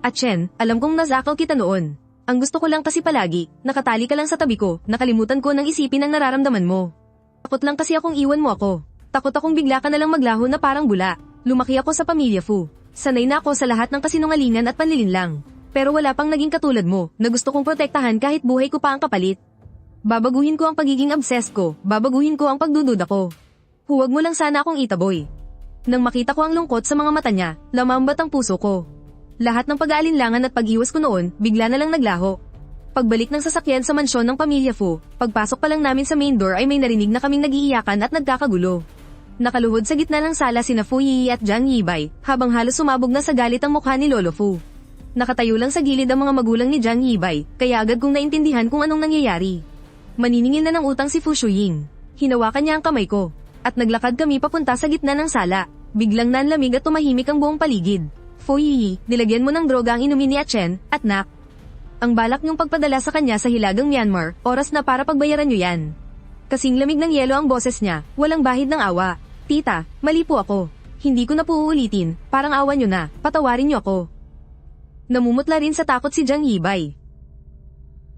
At Chen, alam kong nazakaw kita noon. Ang gusto ko lang kasi palagi, nakatali ka lang sa tabi ko, nakalimutan ko nang isipin ang nararamdaman mo. Takot lang kasi akong iwan mo ako. Takot akong bigla ka na lang maglaho na parang bula. Lumaki ako sa pamilya Fu. Sanay na ako sa lahat ng kasinungalingan at panlilinlang. Pero wala pang naging katulad mo, na gusto kong protektahan kahit buhay ko pa ang kapalit. Babaguhin ko ang pagiging obsessed ko, babaguhin ko ang pagdududa ko. Huwag mo lang sana akong itaboy. Nang makita ko ang lungkot sa mga mata niya, lamambat ang puso ko. Lahat ng pag-aalinlangan at pag-iwas ko noon, bigla na lang naglaho. Pagbalik ng sasakyan sa mansyon ng pamilya Fu, pagpasok pa lang namin sa main door ay may narinig na kaming nag-iiyakan at nagkakagulo. Nakaluhod sa gitna ng sala sina Fu Yi at Jiang Yibay, habang halos sumabog na sa galit ang mukha ni Lolo Fu. Nakatayo lang sa gilid ang mga magulang ni Jiang Yibay, kaya agad kong naintindihan kung anong nangyayari. Maniningil na ng utang si Fu Shuying. Hinawakan niya ang kamay ko. At naglakad kami papunta sa gitna ng sala. Biglang nanlamig at tumahimik ang buong paligid. Fu Yi, nilagyan mo ng droga ang inumin ni Chen, at nak. Ang balak niyong pagpadala sa kanya sa hilagang Myanmar, oras na para pagbayaran niyo yan. Kasing lamig ng yelo ang boses niya, walang bahid ng awa. Tita, mali po ako. Hindi ko na po uulitin, parang awa niyo na, patawarin niyo ako. Namumutla rin sa takot si Jiang Yibay.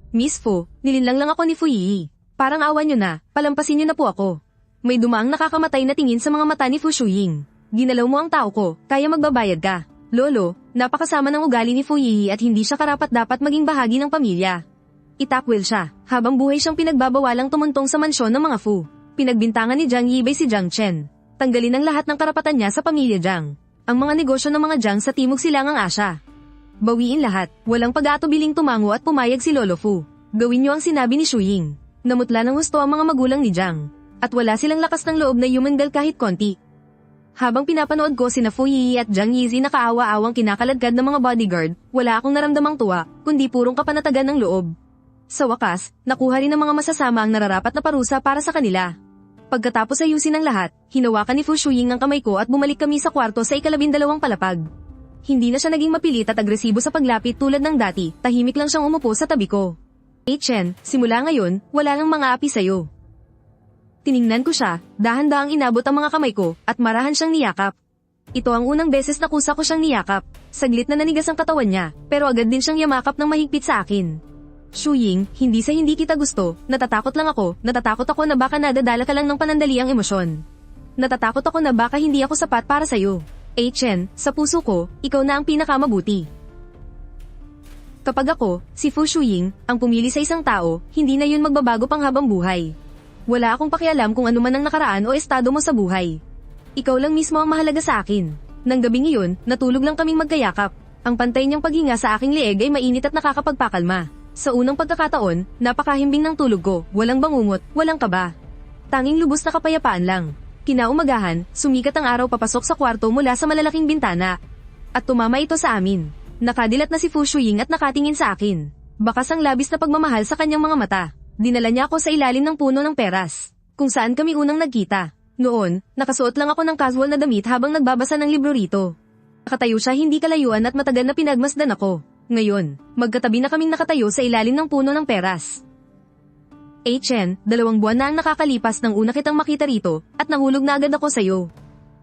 Miss Fu, nilinlang lang ako ni Fu Yi. Parang awa niyo na, palampasin niyo na po ako. May dumaang nakakamatay na tingin sa mga mata ni Fu Shuying. Ginalaw mo ang tao ko, kaya magbabayad ka. Lolo, napakasama ng ugali ni Fu Yi at hindi siya karapat-dapat maging bahagi ng pamilya. Itakwil siya, habang buhay siyang pinagbabawalang tumuntong sa mansyon ng mga Fu. Pinagbintangan ni Jiang Yibay si Jiang Chen. Tanggalin ang lahat ng karapatan niya sa pamilya Jiang. Ang mga negosyo ng mga Jiang sa Timog Silangang Asya. Bawiin lahat, walang pag-aatubiling tumango at pumayag si Lolo Fu. Gawin niyo ang sinabi ni Shuying. Namutla ng husto ang mga magulang ni Jiang. At wala silang lakas ng loob na yumangal kahit konti. Habang pinapanood ko sina Fu Yi at Jiang Yizi na kaawa-awang kinakaladkad ng mga bodyguard, wala akong naramdamang tuwa, kundi purong kapanatagan ng loob. Sa wakas, nakuha rin ng mga masasama ang nararapat na parusa para sa kanila. Pagkatapos ayusin ang lahat, hinawakan ni Fu Shuying ang kamay ko at bumalik kami sa kwarto sa 12 palapag. Hindi na siya naging mapilit at agresibo sa paglapit tulad ng dati, tahimik lang siyang umupo sa tabi ko. Chen, simula ngayon, wala nang mga api sa'yo. Tiningnan ko siya, dahan-dahang inabot ang mga kamay ko, at marahan siyang niyakap. Ito ang unang beses na kusa ko siyang niyakap. Saglit na nanigas ang katawan niya, pero agad din siyang yamakap ng mahigpit sa akin. Shuying, hindi sa hindi kita gusto, natatakot ako na baka nadadala ka lang ng panandaliang emosyon. Natatakot ako na baka hindi ako sapat para sa'yo. Chen, sa puso ko, ikaw na ang pinakamabuti. Kapag ako, si Fu Shuying, ang pumili sa isang tao, hindi na yun magbabago pang habang buhay. Wala akong pakialam kung ano man ang nakaraan o estado mo sa buhay. Ikaw lang mismo ang mahalaga sa akin. Nang gabing iyon, natulog lang kaming magkayakap. Ang pantay niyang paghinga sa aking leeg ay mainit at nakakapagpakalma. Sa unang pagkakataon, napakahimbing ng tulog ko, walang bangungot, walang kaba. Tanging lubos na kapayapaan lang. Kinaumagahan, sumikat ang araw papasok sa kwarto mula sa malalaking bintana. At tumama ito sa amin. Nakadilat na si Fu Shuying at nakatingin sa akin. Bakas ang labis na pagmamahal sa kanyang mga mata. Dinala niya ako sa ilalim ng puno ng peras, kung saan kami unang nagkita. Noon, nakasuot lang ako ng casual na damit habang nagbabasa ng libro rito. Nakatayo siya hindi kalayuan at matagal na pinagmasdan ako. Ngayon, magkatabi na kaming nakatayo sa ilalim ng puno ng peras. Chen, 2 buwan na ang nakakalipas nang una kitang makita rito, at nahulog na agad ako sa'yo.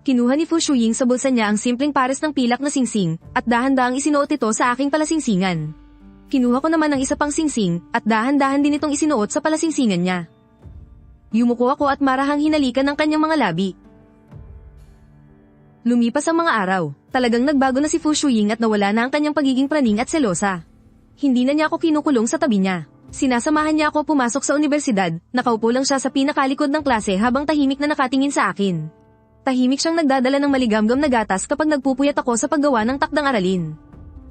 Kinuha ni Fu Shuying sa bulsa niya ang simpleng pares ng pilak na singsing, at dahan-dahang isinuot ito sa aking palasingsingan. Kinuha ko naman ang isa pang singsing, at dahan-dahan din itong isinuot sa palasingsingan niya. Yumuko ako at marahang hinalikan ng kanyang mga labi. Lumipas ang mga araw, talagang nagbago na si Fu Shuying at nawala na ang kanyang pagiging praning at selosa. Hindi na niya ako kinukulong sa tabi niya. Sinasamahan niya ako pumasok sa universidad, nakaupo lang siya sa pinakalikod ng klase habang tahimik na nakatingin sa akin. Tahimik siyang nagdadala ng maligamgam na gatas kapag nagpupuyat ako sa paggawa ng takdang aralin.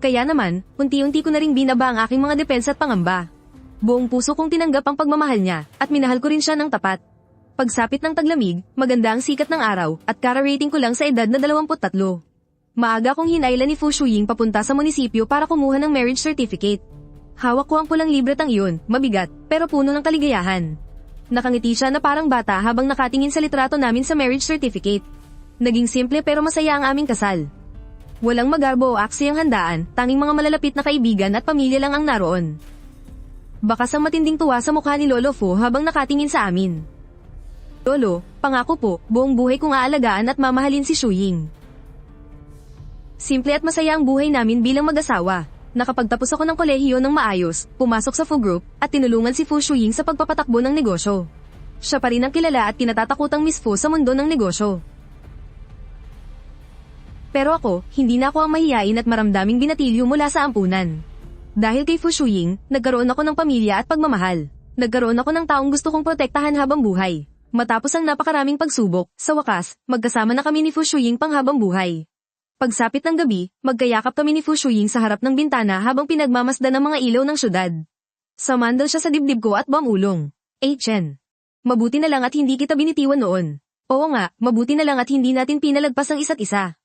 Kaya naman, unti-unti ko na ring binaba ang aking mga depensa at pangamba. Buong puso kong tinanggap ang pagmamahal niya, at minahal ko rin siya ng tapat. Pagsapit ng taglamig, maganda ang sikat ng araw, at kara-rating ko lang sa edad na 23. Maaga kong hinailan ni Fu Shuying papunta sa munisipyo para kumuha ng marriage certificate. Hawak ko ang pulang libretang iyon, mabigat, pero puno ng kaligayahan. Nakangiti siya na parang bata habang nakatingin sa litrato namin sa marriage certificate. Naging simple pero masaya ang aming kasal. Walang magarbo o aksi ang handaan, tanging mga malalapit na kaibigan at pamilya lang ang naroon. Bakas ang matinding tuwa sa mukha ni Lolo Fu habang nakatingin sa amin. Lolo, pangako po, buong buhay kong aalagaan at mamahalin si Shuying. Simple at masaya ang buhay namin bilang mag-asawa. Nakapagtapos ako ng kolehiyo ng maayos, pumasok sa Fu Group, at tinulungan si Fu Shuying sa pagpapatakbo ng negosyo. Siya pa rin ang kilala at kinatatakutang Miss Fu sa mundo ng negosyo. Pero ako, hindi na ako ang mahiyain at maramdaming binatilyo mula sa ampunan. Dahil kay Fu Shuying, nagkaroon ako ng pamilya at pagmamahal. Nagkaroon ako ng taong gusto kong protektahan habang buhay. Matapos ang napakaraming pagsubok, sa wakas, magkasama na kami ni Fu Shuying panghabang buhay. Pagsapit ng gabi, magkayakap kami ni Fu Shuying sa harap ng bintana habang pinagmamasdan ang mga ilaw ng syudad. Samandal siya sa dibdib ko at bumulong. Chen. Mabuti na lang at hindi kita binitiwan noon. Oo nga, mabuti na lang at hindi natin pinalagpas ang isa't isa.